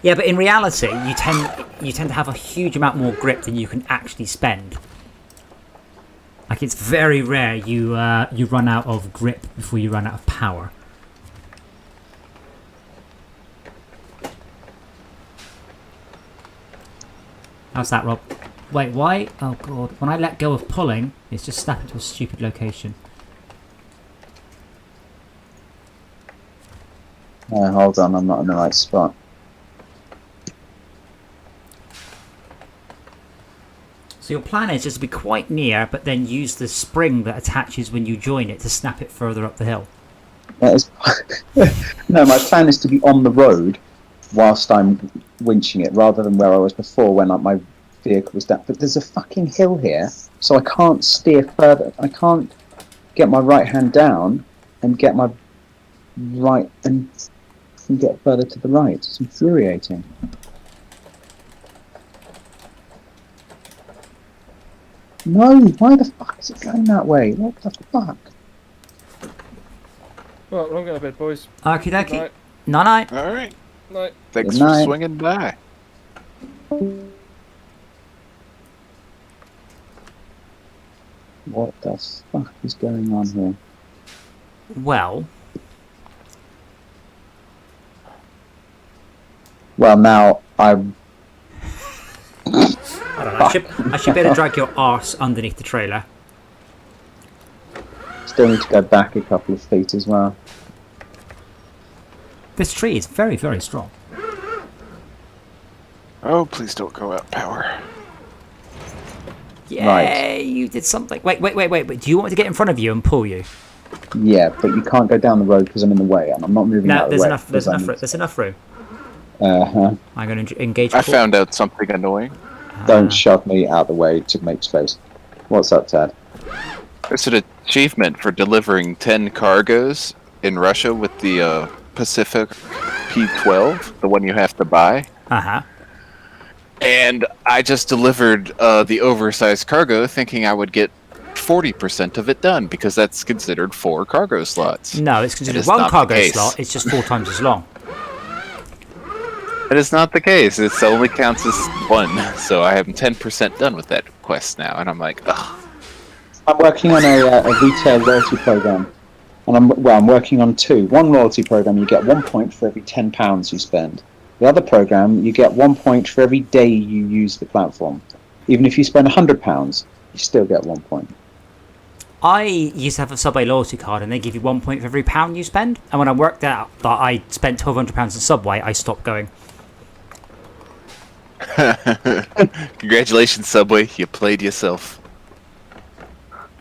Yeah, but in reality, you tend to have a huge amount more grip than you can actually spend. Like, it's very rare you run out of grip before you run out of power. How's that, Rob? Wait, why? Oh god, when I let go of pulling, it's just snapping to a stupid location. No, hold on, I'm not in the right spot. So your plan is just to be quite near, but then use the spring that attaches when you join it to snap it further up the hill. That is... No, my plan is to be on the road whilst I'm winching it, rather than where I was before when like, my vehicles down. But there's a fucking hill here, so I can't steer further. I can't get my right hand down and get my right and get further to the right. It's infuriating. No, why the fuck is it going that way? What the fuck? Right, well, I'm going to bed, boys. Okie Good dokie. night. Night. All right. Night. Thanks Good for night. swinging by. What the fuck is going on here? Well, Well, now I'm. I don't know. I should better drag your arse underneath the trailer. Still need to go back a couple of feet as well. This tree is very, very strong. Oh, please don't go out power. Yay, Right. you did something. Wait. Do you want me to get in front of you and pull you? Yeah, but you can't go down the road because I'm in the way, and I'm not moving No, out of the there's way. enough. There's enough room. Uh-huh. I'm going to engage. I found out something annoying. Don't shove me out of the way to make space. What's up, Tad? There's an achievement for delivering 10 cargoes in Russia with the Pacific P12, the one you have to buy. Uh-huh. And I just delivered the oversized cargo thinking I would get 40% of it done because that's considered 4 cargo slots. No, it's considered is one not the cargo case. slot. It's just 4 times as long. That is not the case. It only counts as 1. So I am 10% done with that quest now. And I'm like, ugh. I'm working on a retail loyalty program, and I'm working on 2. One loyalty program, you get 1 point for every £10 you spend. The other program, you get 1 point for every day you use the platform. Even if you spend £100, you still get 1 point. I used to have a Subway loyalty card, and they give you 1 point for every pound you spend. And when I worked out that I spent £1,200 in Subway, I stopped going. Congratulations, Subway. You played yourself.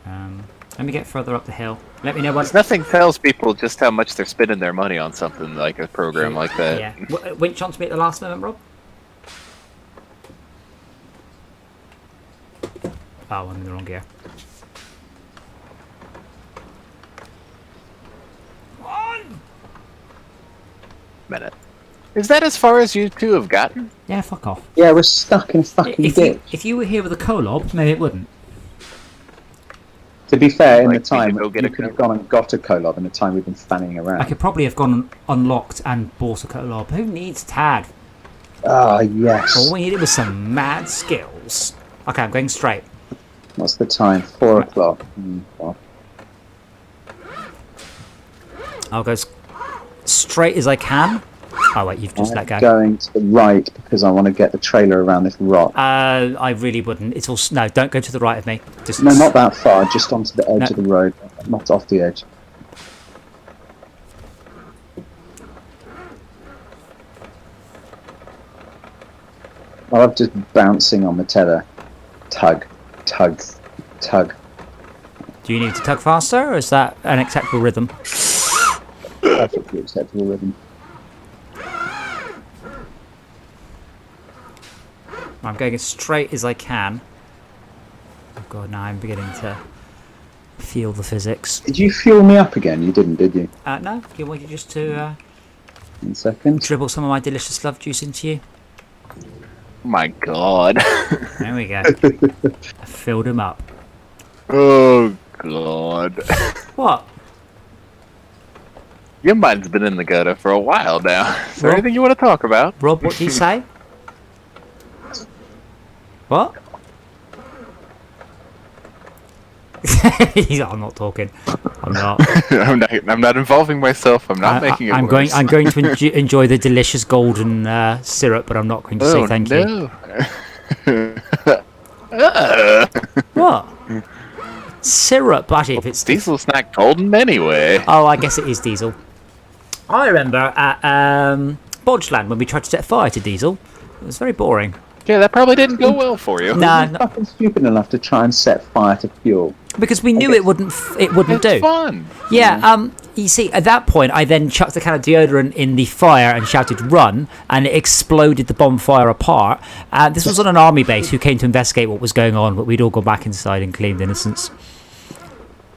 Let me get further up the hill. Let me know when. Nothing tells people just how much they're spending their money on something like a program like that. Yeah. Winch onto me at the last moment, Rob. Oh, I'm in the wrong gear. Minute. Is that as far as you two have gotten? Yeah, fuck off. Yeah, we're stuck in a fucking ditch. If you were here with a Kolob, maybe it wouldn't. To be fair, in Like, the time, we could go get you a could have Kolob. gone and got a Kolob in the time we've been fanning I around. could probably have gone unlocked and bought a Kolob. Who needs Tad? Ah, yes. All we needed was some mad skills. Okay, I'm going straight. What's the time? 4 o'clock. Well, I'll go straight as I can. Oh wait, you've just let go. I'm going to the right because I want to get the trailer around this rock. I really wouldn't. It's all no. Don't go to the right of me. Just No, not that far, just onto the edge No. of the road, not off the edge. I love just bouncing on the tether. Tug, tug, tug. Do you need to tug faster, or is that an acceptable rhythm? Perfectly acceptable rhythm. I'm going as straight as I can. Oh god, now I'm beginning to feel the physics. Did you fuel me up again? You didn't, did you? No, you want you just to 1 second. dribble some of my delicious love juice into you. Oh my god. There we go. I filled him up. Oh god. What? Your mind's been in the gutter for a while now. Is there Rob? anything you want to talk about? Rob, what do you say? What? I'm not talking. I'm not. I'm not involving myself. I'm not making it I'm worse. I'm going to enjoy the delicious golden syrup, but I'm not going to say thank you. What? Syrup, actually, if it's Diesel's not golden anyway. Oh, I guess it is Diesel. I remember at Bodgeland when we tried to set fire to Diesel. It was very boring. Yeah, that probably didn't go well for you. Nah, Were you fucking stupid enough to try and set fire to fuel? because we knew it wouldn't It's do. fun. Yeah, you see, at that point, I then chucked a can of deodorant in the fire and shouted, run, and it exploded the bonfire apart. This was on an army base who came to investigate what was going on, but we'd all gone back inside and claimed innocence.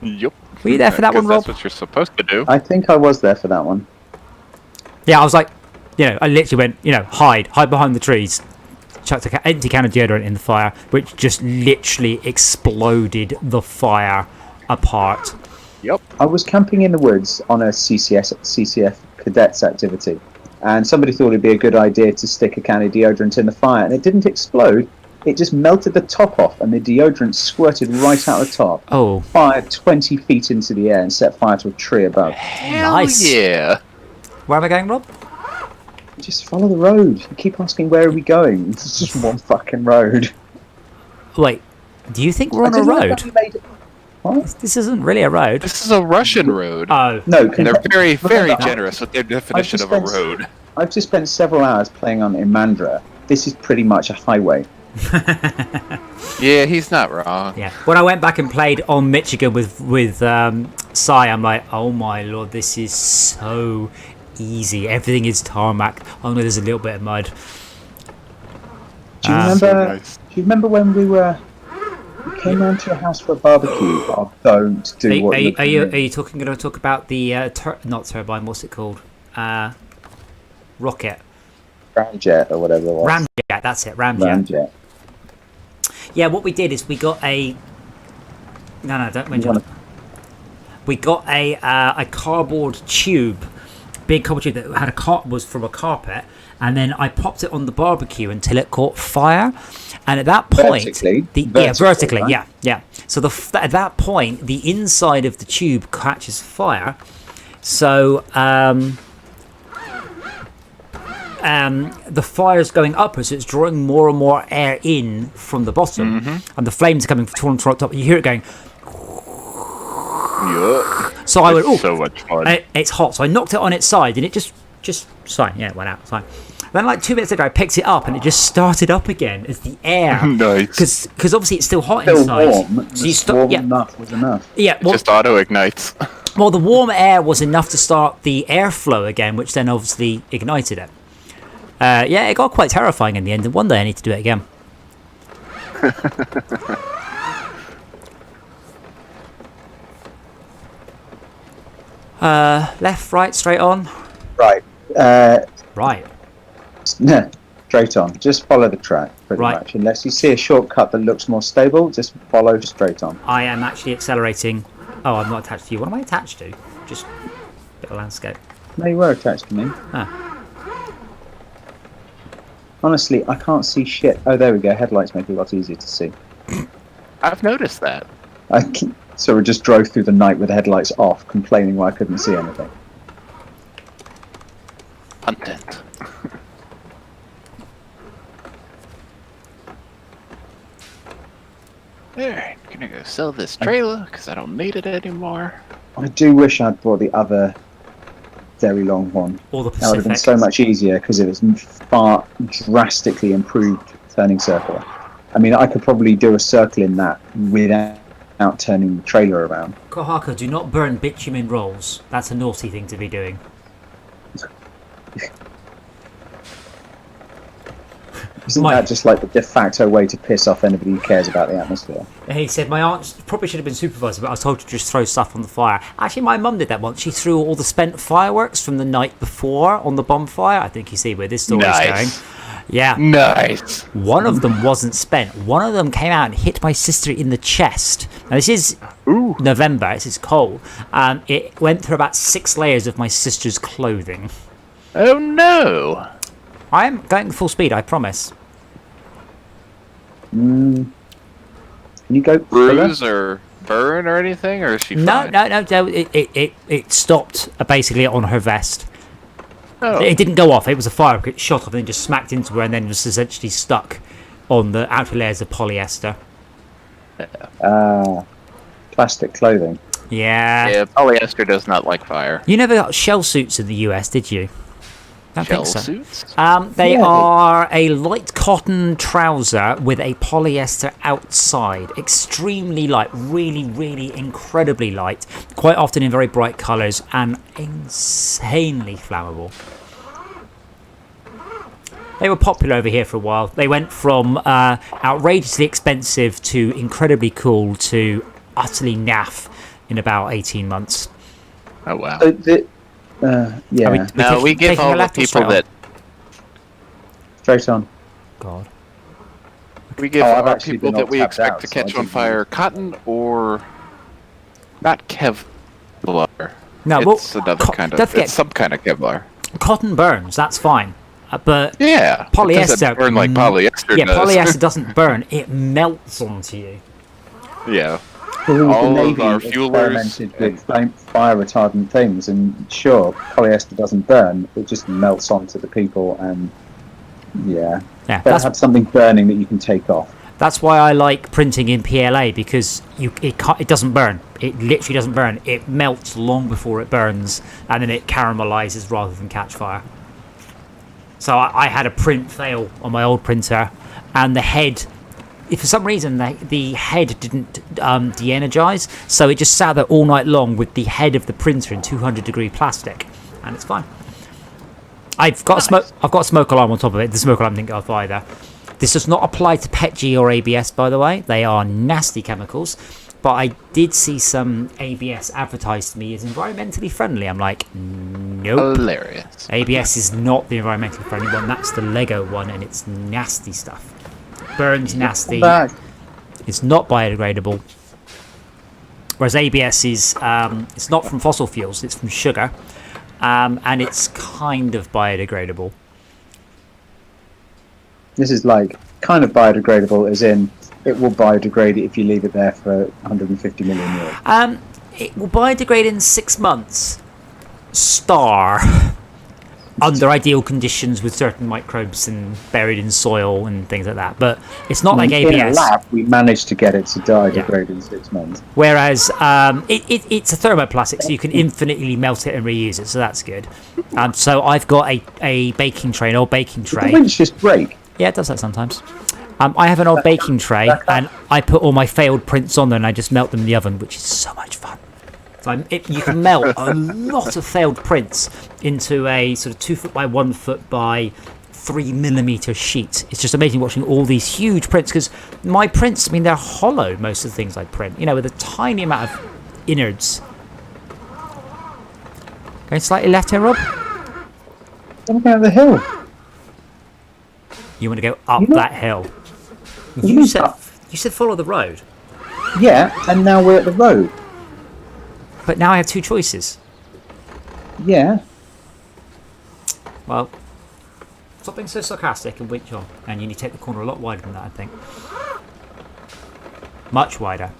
Yep. Were you there for that one, Rob? That's what you're supposed to do. I think I was there for that one. Yeah, I was like, I literally went, hide behind the trees. Chucked an empty can of deodorant in the fire, which just literally exploded the fire apart. Yep. I was camping in the woods on a CCF cadets activity, and somebody thought it'd be a good idea to stick a can of deodorant in the fire, and it didn't explode. It just melted the top off, and the deodorant squirted right out the top. Oh, Fired 20 feet into the air and set fire to a tree above. nice. Yeah. Where am I going, Rob? Just follow the road. You keep asking where are we going. It's just one fucking road. Wait, do you think we're on I a didn't know road? that we made it. What? This isn't really a road. This is a Russian road. Oh, No, And they're very, very remember, generous with their definition just of a spent- road. I've just spent several hours playing on Imandra. This is pretty much a highway. Yeah, he's not wrong. yeah. When I went back and played on Michigan with Sai, I'm like, oh my lord, this is so easy. Everything is tarmac. Oh no, there's a little bit of mud. Do you Ah. remember? So nice. Do you remember when we came round to your house for a barbecue? Oh, don't do what Are you're you doing. going to talk about the not turbine? What's it called? Rocket. Ramjet or whatever it was. Ramjet. That's it. Ramjet. Ramjet. Yeah. What we did is we got a. No, don't mention wanna- it. We got a cardboard tube, big cardboard tube that had was from a carpet, and then I popped it on the barbecue until it caught fire. And at that point, Vertically? vertically, Right? yeah. So at that point, the inside of the tube catches fire. So the fire's going upwards, so it's drawing more and more air in from the bottom, and the flames are coming from the top. You hear it going. Yuck. So I went, oh, So much fun. it's hot. So I knocked it on its side, and it just fine. Yeah, it went out. It's fine. Then, like 2 minutes later, I picked it up, and it just started up again as the air. Nice. Because obviously it's still hot Still inside. warm. So you Just stop. warm Yeah, enough was enough. yeah. It just auto ignites. Well, the warm air was enough to start the airflow again, which then obviously ignited it. Yeah, it got quite terrifying in the end, and one day I need to do it again. Left, right, straight on. Right. Right. No, straight on. Just follow the track, pretty Right. much. Unless you see a shortcut that looks more stable, just follow straight on. I am actually accelerating. Oh, I'm not attached to you. What am I attached to? Just a bit of landscape. No, you were attached to me. Ah. Honestly, I can't see shit. Oh, there we go. Headlights make it a lot easier to see. I've noticed that. So we just drove through the night with the headlights off, complaining why I couldn't see anything. Content. Alright, gonna go sell this trailer because I don't need it anymore. I do wish I'd brought the other very long one. Or the That would have been Pacific. so much easier because it was far drastically improved turning circle. I mean, I could probably do a circle in that without turning the trailer around. Kohaka, do not burn bitumen rolls. That's a naughty thing to be doing. Isn't Mike. that just like the de facto way to piss off anybody who cares about the atmosphere? He said, my aunt probably should have been supervisor, but I was told to just throw stuff on the fire. Actually, my mum did that once. She threw all the spent fireworks from the night before on the bonfire. I think you see where this story is going. Nice. Yeah. Nice. One of them wasn't spent. One of them came out and hit my sister in the chest. Now, this is Ooh. November. This is cold. It went through about 6 layers of my sister's clothing. Oh no. I am going full speed, I promise. Can you go Bruise or burn or anything, or is she No, fine? no. It stopped basically on her vest. Oh. It didn't go off. It was a fire. It shot off and then just smacked into her and then was essentially stuck on the outer layers of polyester. plastic clothing? Yeah. Yeah, polyester does not like fire. You never got shell suits in the US, did you? Don't Shell think so. suits? They Yeah. are a light cotton trouser with a polyester outside. Extremely light, really, really incredibly light. Quite often in very bright colours and insanely flammable. They were popular over here for a while. They went from outrageously expensive to incredibly cool to utterly naff in about 18 months. Oh, wow. Yeah. No, we give taking a all the left or people straight on? that... Straight on. God. We give Oh, I've our actually people been that all we tapped expect out, to so I catch on didn't fire cotton or... Not Kevlar. No, It's well, another kind don't of... forget, It's some kind of Kevlar. cotton burns, that's fine. But Yeah. It polyester doesn't burn like polyester yeah, does. polyester doesn't burn. It melts onto you. Yeah. The All of Navy our fuelers experimented with fire retardant things, and sure, polyester doesn't burn; it just melts onto the people, and Yeah, better have something burning that you can take off. that's why I like printing in PLA, because it doesn't burn. It literally doesn't burn. It melts long before it burns, and then it caramelizes rather than catch fire. So I had a print fail on my old printer, and the head, if for some reason the head didn't de-energize, so it just sat there all night long with the head of the printer in 200-degree plastic, and it's fine. I've got a smoke alarm on top of it. The smoke alarm didn't go off either. This does not apply to PETG or ABS, by the way. They are nasty chemicals. But I did see some ABS advertised to me as environmentally friendly. I'm like, nope. Hilarious. ABS is not the environmentally friendly one. That's the Lego one, and it's nasty stuff. Burns nasty. It's not biodegradable. Whereas ABS is, it's not from fossil fuels. It's from sugar, and it's kind of biodegradable. This is like kind of biodegradable, as in it will biodegrade if you leave it there for 150 million years. It will biodegrade in 6 months. Under ideal conditions with certain microbes and buried in soil and things like that. But it's not like ABS. In a lab, we managed to get it to biodegrade in 6 months. Whereas it's a thermoplastic, so you can infinitely melt it and reuse it. So that's good. So I've got a baking tray, an old baking Did the tray. winch just break? Yeah, it does that sometimes. I have an old baking tray, and I put all my failed prints on there, and I just melt them in the oven, which is so much fun. So you can melt a lot of failed prints into a sort of 2 foot by 1 foot by 3 millimeter sheet. It's just amazing watching all these huge prints, because my prints, I mean, they're hollow, most of the things I print, with a tiny amount of innards. Going slightly left here, Rob? I'm going up the hill. You want to go up that hill? You You said follow the road. Yeah, and now we're at the road. But now I have 2 choices. Yeah. Well, stop being so sarcastic and winch on. And you need to take the corner a lot wider than that, I think. Much wider.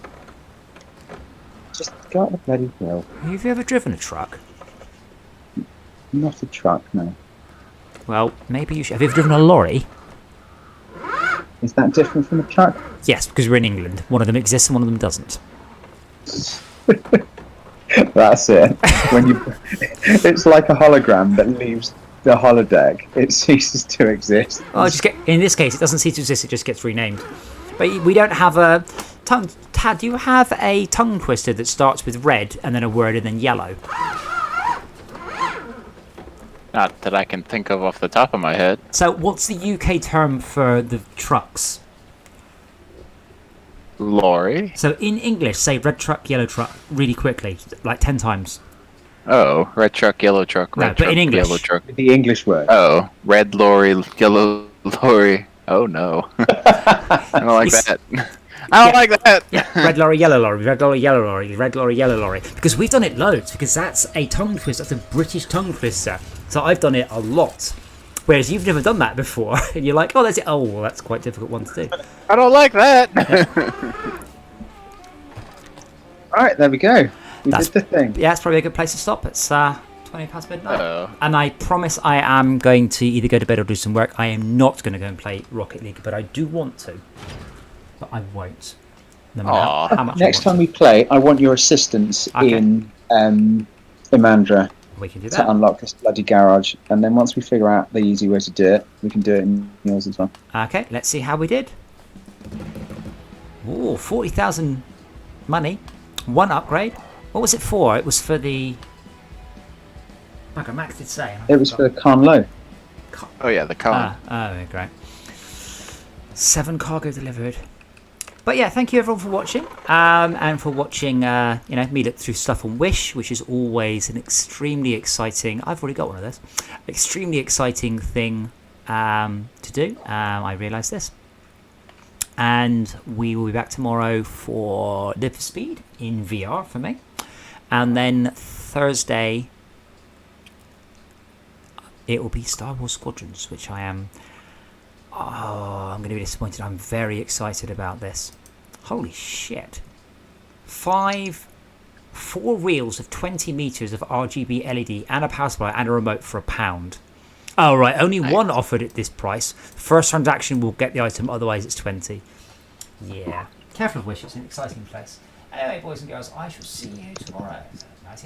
Just go up the bloody hill. Have you ever driven a truck? Not a truck, no. Well, maybe you should. Have you ever driven a lorry? Is that different from a truck? Yes, because we're in England. One of them exists and one of them doesn't. That's it. It's like a hologram that leaves the holodeck. It ceases to exist. Oh, in this case, it doesn't cease to exist. It just gets renamed. But we don't have a tongue. Tad, do you have a tongue twister that starts with red and then a word and then yellow? Not that I can think of off the top of my head. So, what's the UK term for the trucks? Lorry? So, in English, say red truck, yellow truck, really quickly, like 10 times. Oh, red truck, yellow truck, No, red but truck, in English. yellow truck. The English word. Oh, red lorry, yellow lorry. Oh no. I don't like that. I don't like that. Yeah, red lorry, yellow lorry, red lorry, yellow lorry, red lorry, yellow lorry. Because we've done it loads, because that's a tongue twister, that's a British tongue twister. So I've done it a lot. Whereas you've never done that before, and you're like, oh, that's it. Oh, well, that's quite a difficult one to do. I don't like that. Alright, there we go. We That's- did the thing. Yeah, it's probably a good place to stop. It's 20 past midnight. Uh-oh. And I promise I am going to either go to bed or do some work. I am not going to go and play Rocket League, but I do want to. But I won't. No matter Aw. how much Next I time want we play, I want your assistance Okay. in Imandra. to. We can do to that. unlock this bloody garage, and then once we figure out the easy way to do it, we can do it in yours as well. Okay, let's see how we did. Ooh, 40,000 money. 1 upgrade. What was it for? It was for the... Bugger, Max did say. It was for Khan Lo. Oh yeah, the con. Oh, great. 7 cargo delivered. But yeah, thank you everyone for watching, and for watching, me look through stuff on Wish, which is always an extremely exciting. I've already got one of those. Extremely exciting thing to do. I realise this, and we will be back tomorrow for Live for Speed in VR for me, and then Thursday it will be Star Wars Squadrons, which I am. Oh, I'm going to be disappointed. I'm very excited about this. Holy shit. 4 reels of 20 meters of RGB LED and a power supply and a remote for £1. Oh, right. Only one offered at this price. First transaction will get the item, otherwise it's 20. Yeah. Careful of Wish. It's an exciting place. Anyway, boys and girls, I shall see you tomorrow. 19